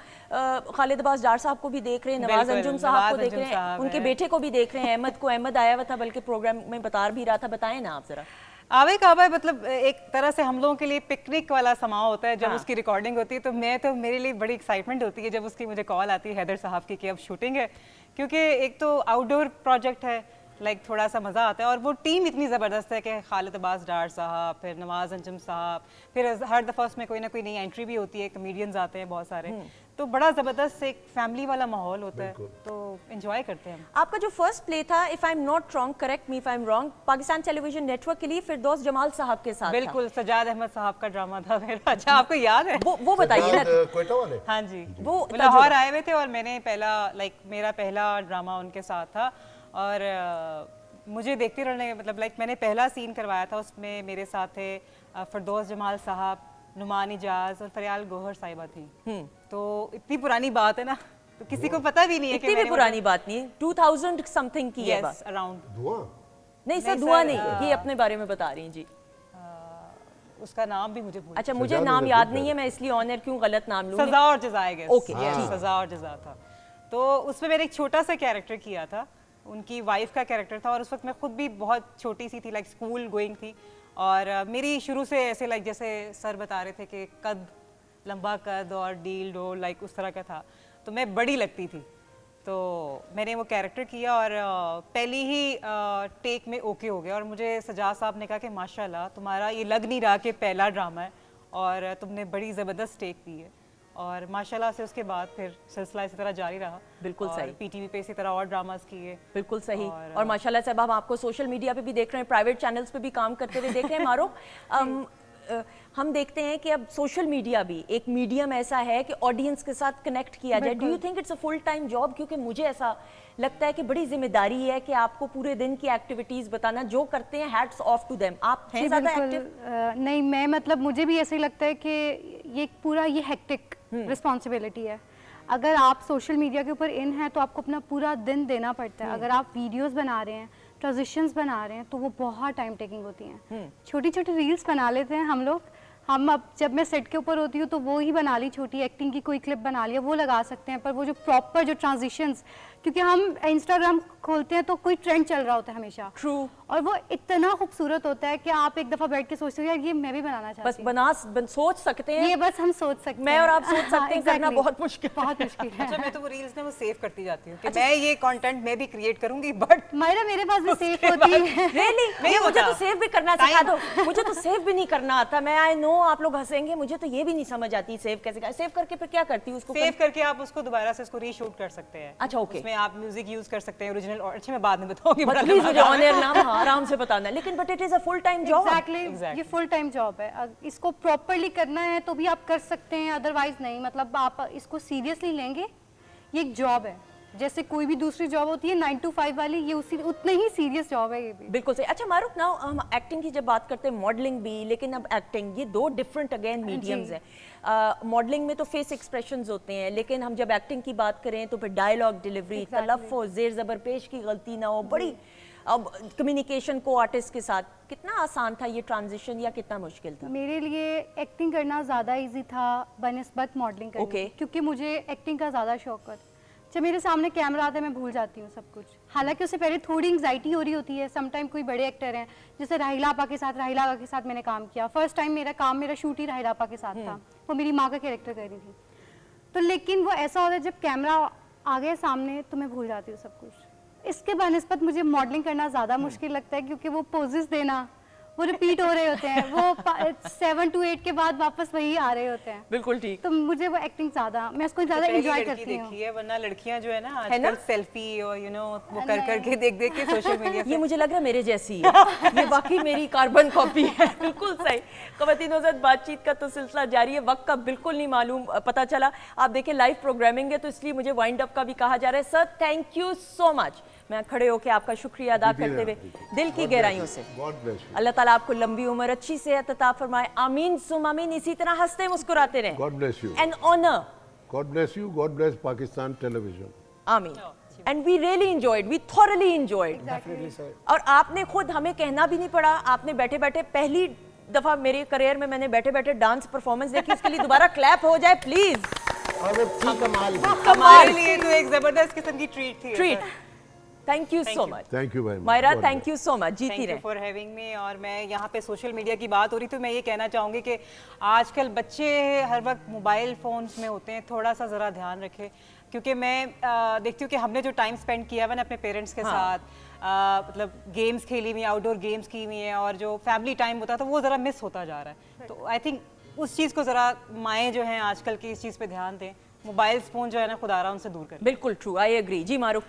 Speaker 1: खालिद अब्बास डार साहब को भी देख रहे हैं, नवाज
Speaker 3: बिल्कुल,
Speaker 1: अंजुम साहब को
Speaker 3: नवाज
Speaker 1: देख रहे
Speaker 3: अंजुम
Speaker 1: हैं,
Speaker 3: साहब
Speaker 1: उनके
Speaker 3: हैं।
Speaker 1: बेटे को भी देख रहे हैं, अहमद आया हुआ था बल्कि प्रोग्राम में बता भी रहा था। बताएं ना आप जरा।
Speaker 3: आवे का आवा मतलब एक तरह से हम लोगों के लिए पिकनिक वाला समा होता है। जब उसकी रिकॉर्डिंग होती है तो मेरे लिए बड़ी एक्साइटमेंट होती है जब उसकी मुझे कॉल आती है हैदर साहब की कि अब शूटिंग है, क्योंकि एक तो आउटडोर प्रोजेक्ट है, लाइक थोड़ा सा मज़ा आता है। और वो टीम इतनी ज़बरदस्त है कि खालिद अब्बास डार साहब, फिर नवाज अंजुम साहब, फिर हर दफ़ा उसमें कोई ना कोई नई एंट्री भी होती है, कमेडियंस आते हैं बहुत सारे, तो बड़ा ज़बरदस्त एक फैमिली वाला माहौल होता है, तो एंजॉय करते हैं हम।
Speaker 1: आपका जो फर्स्ट प्ले था, if I am not wrong, correct me if I am wrong, Pakistan television network के लिए फिरदौस जमाल साहब के साथ
Speaker 3: बिल्कुल, सजाद अहमद साहब का ड्रामा था मेरा। अच्छा, आपको याद है?
Speaker 1: वो बताइए ना।
Speaker 2: क्वेटा वाले?
Speaker 3: हाँ जी,
Speaker 1: वो
Speaker 3: लाहौर आए हुए थे और मैंने मेरा पहला ड्रामा उनके साथ था। और मुझे देखते रहने, मतलब मैंने पहला सीन करवाया था, उसमें मेरे साथ थे फिरदौस जमाल साहब, नुमान इजाज और फरियाल गोहर साहिबा थी। तो इतनी पुरानी बात है ना, तो किसी को पता भी नहीं है कि
Speaker 1: इतनी भी पुरानी बात नहीं, 2000 समथिंग की है बात।
Speaker 3: अराउंड।
Speaker 2: धुआं?
Speaker 1: नहीं सर, धुआं नहीं, ये अपने बारे में बता रही हैं जी।
Speaker 3: उसका नाम भी मुझे भूल।
Speaker 1: अच्छा, मुझे नाम याद नहीं है, मैं इसलिए ऑनर क्यों गलत नाम लूं।
Speaker 3: सजा और जज़ा, आई गेस।
Speaker 1: ओके,
Speaker 3: सजा और जज़ा था। तो उसमें मैंने एक छोटा सा कैरेक्टर किया था, उनकी वाइफ का कैरेक्टर था। और उस वक्त मैं खुद भी बहुत छोटी सी थी, लाइक स्कूल गोइंग थी। और मेरी शुरू से ऐसे लाइक जैसे सर बता रहे थे कि कद, लंबा कद और डील डो, लाइक उस तरह का था, तो मैं बड़ी लगती थी। तो मैंने वो कैरेक्टर किया और पहली ही टेक में ओके हो गया। और मुझे सजाद साहब ने कहा कि माशाल्लाह तुम्हारा ये लग नहीं रहा कि पहला ड्रामा है और तुमने बड़ी ज़बरदस्त टेक दी है। और माशाल्लाह से उसके बाद फिर सिलसिला इसी तरह जारी रहा।
Speaker 1: बिल्कुल सही।
Speaker 3: पीटीवी पे इसी तरह और ड्रामास किए।
Speaker 1: बिल्कुल सही। और माशाल्लाह से अब हम आपको सोशल मीडिया पे भी देख रहे हैं, प्राइवेट चैनल्स पे भी काम करते हुए देख रहे हैं। मारो हम देखते हैं कि अब सोशल मीडिया भी एक मीडियम ऐसा है कि ऑडियंस के साथ कनेक्ट किया जाए। Do you think it's a full time job? क्योंकि मुझे ऐसा लगता है कि बड़ी जिम्मेदारी है कि आपको पूरे दिन की एक्टिविटीज बताना, जो करते हैं हैट्स ऑफ टू देम। आप हैं ज़्यादा एक्टिव?
Speaker 4: नहीं, मैं मतलब मुझे भी ऐसे ही लगता है कि ये पूरा ये हेक्टिक रिस्पॉन्सिबिलिटी है। अगर आप सोशल मीडिया के ऊपर इन हैं तो आपको अपना पूरा दिन देना पड़ता है। अगर आप वीडियोस बना रहे हैं, ट्रांजिशंस बना रहे हैं, तो वो बहुत टाइम टेकिंग होती हैं। छोटी छोटी रील्स बना लेते हैं हम लोग। हम अब जब मैं सेट के ऊपर होती हूँ तो वो ही बना ली, छोटी एक्टिंग की कोई क्लिप बना लिया, वो लगा सकते हैं। पर वो जो प्रॉपर जो ट्रांजिशंस, क्योंकि हम इंस्टाग्राम खोलते हैं तो कोई ट्रेंड चल रहा होता है हमेशा।
Speaker 1: ट्रू।
Speaker 4: और वो इतना खूबसूरत होता है कि आप एक दफ़ा बैठ के सोचते हो यार ये मैं भी बनाना चाहती
Speaker 1: बस सोच सकते हैं,
Speaker 4: ये बस हम सोच सकते हैं।
Speaker 1: मैं और आप सोच सकते हैं, करना बहुत मुश्किल
Speaker 4: है।
Speaker 3: अच्छा, मैं तो वो रील्स ना वो सेव करती जाती हूँ कि मैं ये कंटेंट मैं भी क्रिएट करूंगी, बट
Speaker 4: मेरे पास भी सेव होती है।
Speaker 1: रियली मुझे तो सेव भी करना सिखा दो। मुझे तो सेव भी नहीं करना आता। मैं आई नो आप लोग हंसेंगे, मुझे तो ये भी नहीं समझ आती सेव कैसे। सेव करके फिर क्या करती हूँ उसको?
Speaker 3: सेव करके आप उसको दोबारा से उसको रीशूट कर सकते हैं।
Speaker 1: अच्छा, ओके।
Speaker 3: उसमें आप म्यूजिक यूज कर सकते हैं ओरिजिनल। और अच्छा, मैं बाद में बताऊंगी,
Speaker 1: प्लीज मुझे ऑन एयर नाम आराम से बताना। लेकिन but it is a full time job.
Speaker 4: Exactly, ये फुल टाइम जॉब है। इसको प्रॉपर्ली करना है तो भी आप कर सकते हैं, अदरवाइज नहीं। मतलब आप इसको सीरियसली लेंगे, ये एक जॉब है जैसे कोई भी दूसरी जॉब होती है 9 to 5 वाली, ये उसी उतने ही सीरियस जॉब है ये भी।
Speaker 1: बिल्कुल सही। अच्छा मारूफ, नाउ हम एक्टिंग की जब बात करते हैं, मॉडलिंग भी, लेकिन अब एक्टिंग, ये दो डिफरेंट अगेन मीडियम्स हैं। मॉडलिंग में तो फेस एक्सप्रेशंस होते हैं, लेकिन हम जब एक्टिंग की बात करें तो फिर डायलॉग डिलीवरी, तलफ़्फ़ुज़, ज़ेर ज़बर पेश की गलती ना हो, बड़ी अब कम्युनिकेशन को आर्टिस्ट के साथ। कितना आसान था ये ट्रांजिशन या कितना मुश्किल था?
Speaker 4: मेरे लिए एक्टिंग करना ज़्यादा ईजी था बनिस्बत मॉडलिंग करने के, क्योंकि मुझे एक्टिंग का ज़्यादा शौक है। जब मेरे सामने कैमरा आता है मैं भूल जाती हूँ सब कुछ। हालांकि उससे पहले थोड़ी एंग्जाइटी हो रही होती है। सम टाइम कोई बड़े एक्टर हैं, जैसे राहिला आपा के साथ मैंने काम किया। फर्स्ट टाइम मेरा शूट ही राहिला आपा के साथ था। वो मेरी माँ का कैरेक्टर कर रही थी। तो लेकिन वो ऐसा होता है जब कैमरा आ गया सामने तो मैं भूल जाती हूँ सब कुछ। इसके बनिस्बत मुझे मॉडलिंग करना ज़्यादा मुश्किल लगता है, क्योंकि वो पोजेस देना, वो रिपीट हो रहे होते हैं, वो 7 to 8 के बाद वापस वही आ रहे होते हैं।
Speaker 1: बिल्कुल ठीक।
Speaker 4: तो मुझे वो एक्टिंग ज्यादा, मैं उसको ज्यादा
Speaker 3: पहली
Speaker 4: एंजॉय
Speaker 3: लड़की
Speaker 4: करती हूँ।
Speaker 3: देखी है, वरना लड़कियां जो है ना
Speaker 1: है ना?
Speaker 3: आजकल सेल्फी और वो कर करके देख देख के सोशल मीडिया
Speaker 1: ये मुझे लग रहा है मेरे जैसी है, ये वाकई मेरी कार्बन कॉपी है। बिल्कुल सही। ख़वातीन हज़रात, बातचीत का तो सिलसिला जारी है, वक्त का बिल्कुल नहीं मालूम पता चला। आप देखें लाइव प्रोग्रामिंग है तो इसलिए मुझे वाइंड अप का भी कहा जा रहा है। Sir thank you so much, मैं खड़े होकर आपका शुक्रिया अदा करते हुए दिल की गहराइयों से, अल्लाह ताला आपको लंबी उम्र, अच्छी सेहत अता फरमाए। आमीन सुम आमीन। इसी तरह हंसते मुस्कुराते रहें।
Speaker 2: God bless you.
Speaker 1: An honour.
Speaker 2: God bless you. God bless Pakistan television.
Speaker 1: आमीन। And we really enjoyed, we thoroughly enjoyed. और आपने खुद हमें कहना भी नहीं पड़ा, आपने बैठे बैठे, पहली दफा मेरे करियर में मैंने बैठे बैठे डांस परफॉर्मेंस देखी, उसके लिए दोबारा क्लैप हो जाए प्लीज।
Speaker 5: और वो थी कमाल भी।
Speaker 3: हमारे लिए तो एक जबरदस्त किस्म की ट्रीट थी।
Speaker 1: Treat. Thank you so much.
Speaker 2: Thank you very much.
Speaker 1: Maira,
Speaker 2: God
Speaker 1: thank you so much. जीती
Speaker 3: थैंक यू
Speaker 1: रहे।
Speaker 3: For having me. और मैं यहाँ पे सोशल मीडिया की बात हो रही तो मैं ये कहना चाहूँगी कि आजकल बच्चे हर वक्त मोबाइल फ़ोन्स में होते हैं, थोड़ा सा ज़रा ध्यान रखें, क्योंकि मैं देखती हूँ कि हमने जो टाइम स्पेंड किया हुआ ना अपने पेरेंट्स के साथ, मतलब गेम्स खेली हुई हैं, आउटडोर गेम्स की हुई हैं, और जो फैमिली टाइम होता था वो ज़रा मिस होता जा रहा है। तो आई थिंक उस चीज़ को ज़रा माएँ जो हैं आजकल की इस चीज़ पे ध्यान दें, मोबाइल फ़ोन जो है ना खुदारा उनसे दूर करें।
Speaker 1: बिल्कुल ट्रू, आई एग्री। जी मारूफ।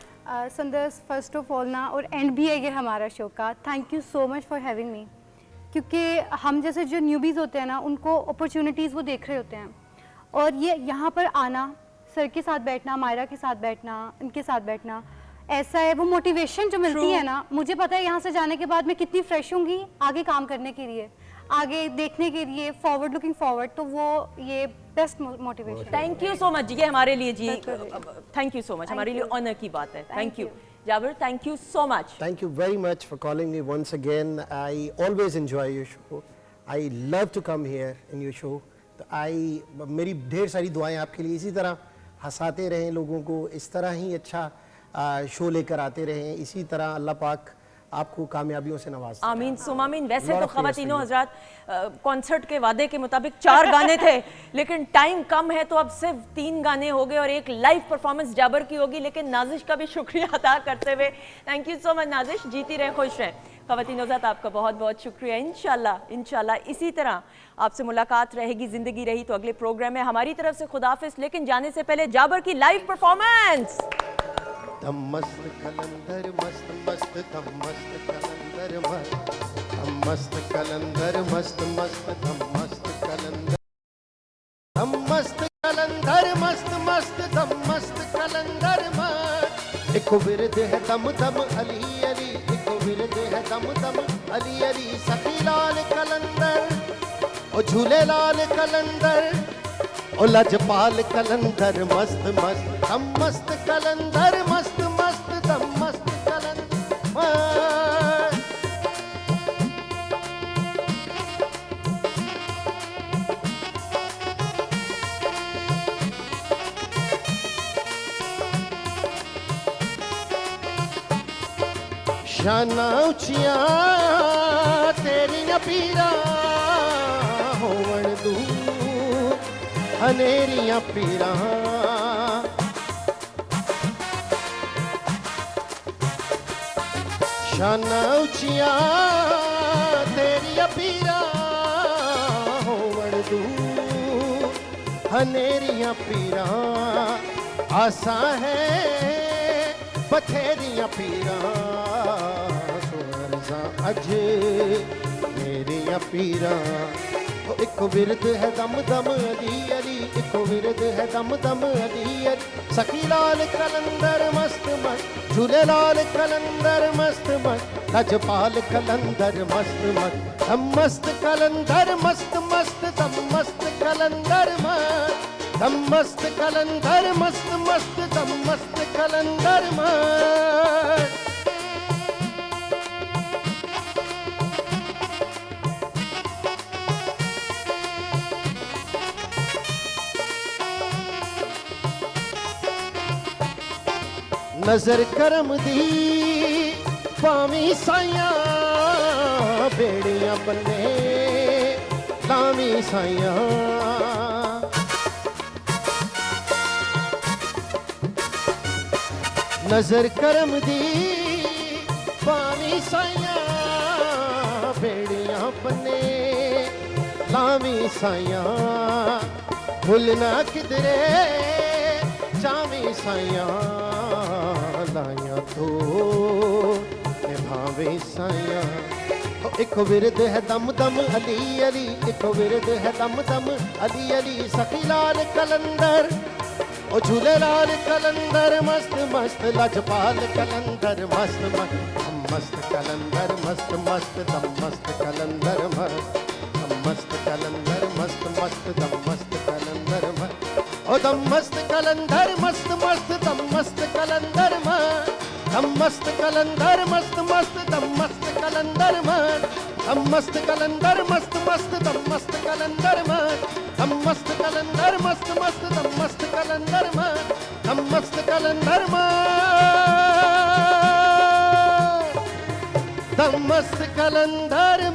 Speaker 4: संदर्स, फर्स्ट ऑफ ऑल ना, और एंड भी है ये हमारा शो का, thank you so much for having me. क्योंकि हम जैसे जो न्यूबीज़ होते हैं ना, उनको अपॉर्चुनिटीज़ वो देख रहे होते हैं, और ये यहाँ पर आना, सर के साथ बैठना, मायरा के साथ बैठना, इनके साथ बैठना, ऐसा है वो मोटिवेशन जो मिलती है ना, मुझे पता है यहाँ से जाने के बाद मैं कितनी फ्रेश होंगी आगे काम करने के लिए, आगे देखने के लिए, फॉरवर्ड लुकिंग फॉरवर्ड। तो वो ये best motivation.
Speaker 1: Thank you so much. ये हमारे लिए जी, थैंक यू सो मच, हमारे लिए ऑनर की बात है। Thank you Jabir, thank you so much.
Speaker 5: Thank you very much for calling me once again. I always enjoy your show. I love to come here in your show. तो मेरी ढेर सारी दुआएं आपके लिए, इसी तरह हंसाते रहें लोगों को, इस तरह ही अच्छा शो लेकर आते रहें, इसी तरह अल्लाह पाक आपको कामयाबियों से नवाज।
Speaker 1: आमीन सुम आमीन। वैसे तो ख़वातीनों हज़रात, कॉन्सर्ट के वादे के मुताबिक 4 गाने थे, लेकिन टाइम कम है तो अब सिर्फ 3 गाने हो गए और एक लाइव परफॉर्मेंस जाबर की होगी। लेकिन नाजिश का भी शुक्रिया अदा करते हुए thank you so much Nazish, जीती रहे, खुश रहें। ख़वातीनों हज़रात, आपका बहुत बहुत शुक्रिया। इंशाल्लाह इसी तरह आपसे मुलाकात रहेगी, ज़िंदगी रही तो अगले प्रोग्राम में। हमारी तरफ से खुदाफिज, लेकिन जाने से पहले जाबर की लाइव परफॉर्मेंस।
Speaker 5: धम मस्त कलंदर मस्त मस्त धम मस्त कलंदर मस्त धम मस्त कलंदर मस्त मस्त धम मस्त कलंदर धम मस्त कलंदर मस्त मस्त धम मस्त कलंदर मस्त। एक विरद है दम दम अली अली, एक विरद है दम दम अली अली, सखी लाल कलंदर ओ झूले लाल कलंदर ओ लजपाल कलंदर मस्त मस्त धम मस्त कलंदर मस्त मस्त धम मस्त कलंदर मस्त। शाना उचिया तेरिया पीरा होवन दू हनेरियां पीरा, शाना उचिया तेरिया पीरा होवन दू हनेरियां पीरा, आसा है बथेरियां पीरा, सुरसा अज मेरियां पीरा। एक विरद है दम दम अली अली, एक विरद है दम दम अली अली, सखी लाल कलंदर मस्त मस्त झूले लाल कलंदर मस्त मस्त, लजपाल कलंदर मस्त मस्त धम मस्त कलंदर मस्त मस्त धम मस्त कलंदर मस्त धम मस्त कलंदर मस्त मस्त धम मस्त कलंदर मस्त। नजर करम दी पावी साइया, बेड़ियां बन्ने लावी साइया, नजर करम दी पावी साइया, बेड़ियां जावी साया भूलना किधरे जावी साया लाया तो निभावे साया एक विरद है दम दम अली अली एक विरद है दम दम अली अली सखी लाल कलंदर ओ झूले लाल कलंदर मस्त मस्त लजपाल कलंदर मस्त मस्त मस्त कलंदर मस्त मस्त दम मस्त कलंदर मस्त कलंदर मस्त मस्त दम मस्त कलंदर ओ दम मस्त कलंदर मस्त मस्त दम मस्त कलंदर दम मस्त कलंदर मस्त मस्त दम मस्त कलंदर दम मस्त कलंदर मस्त मस्त दम मस्त कलंदर दम मस्त कलंदर मस्त मस्त दम मस्त कलंदर दम मस्त कलंदर दम मस्त कलंदर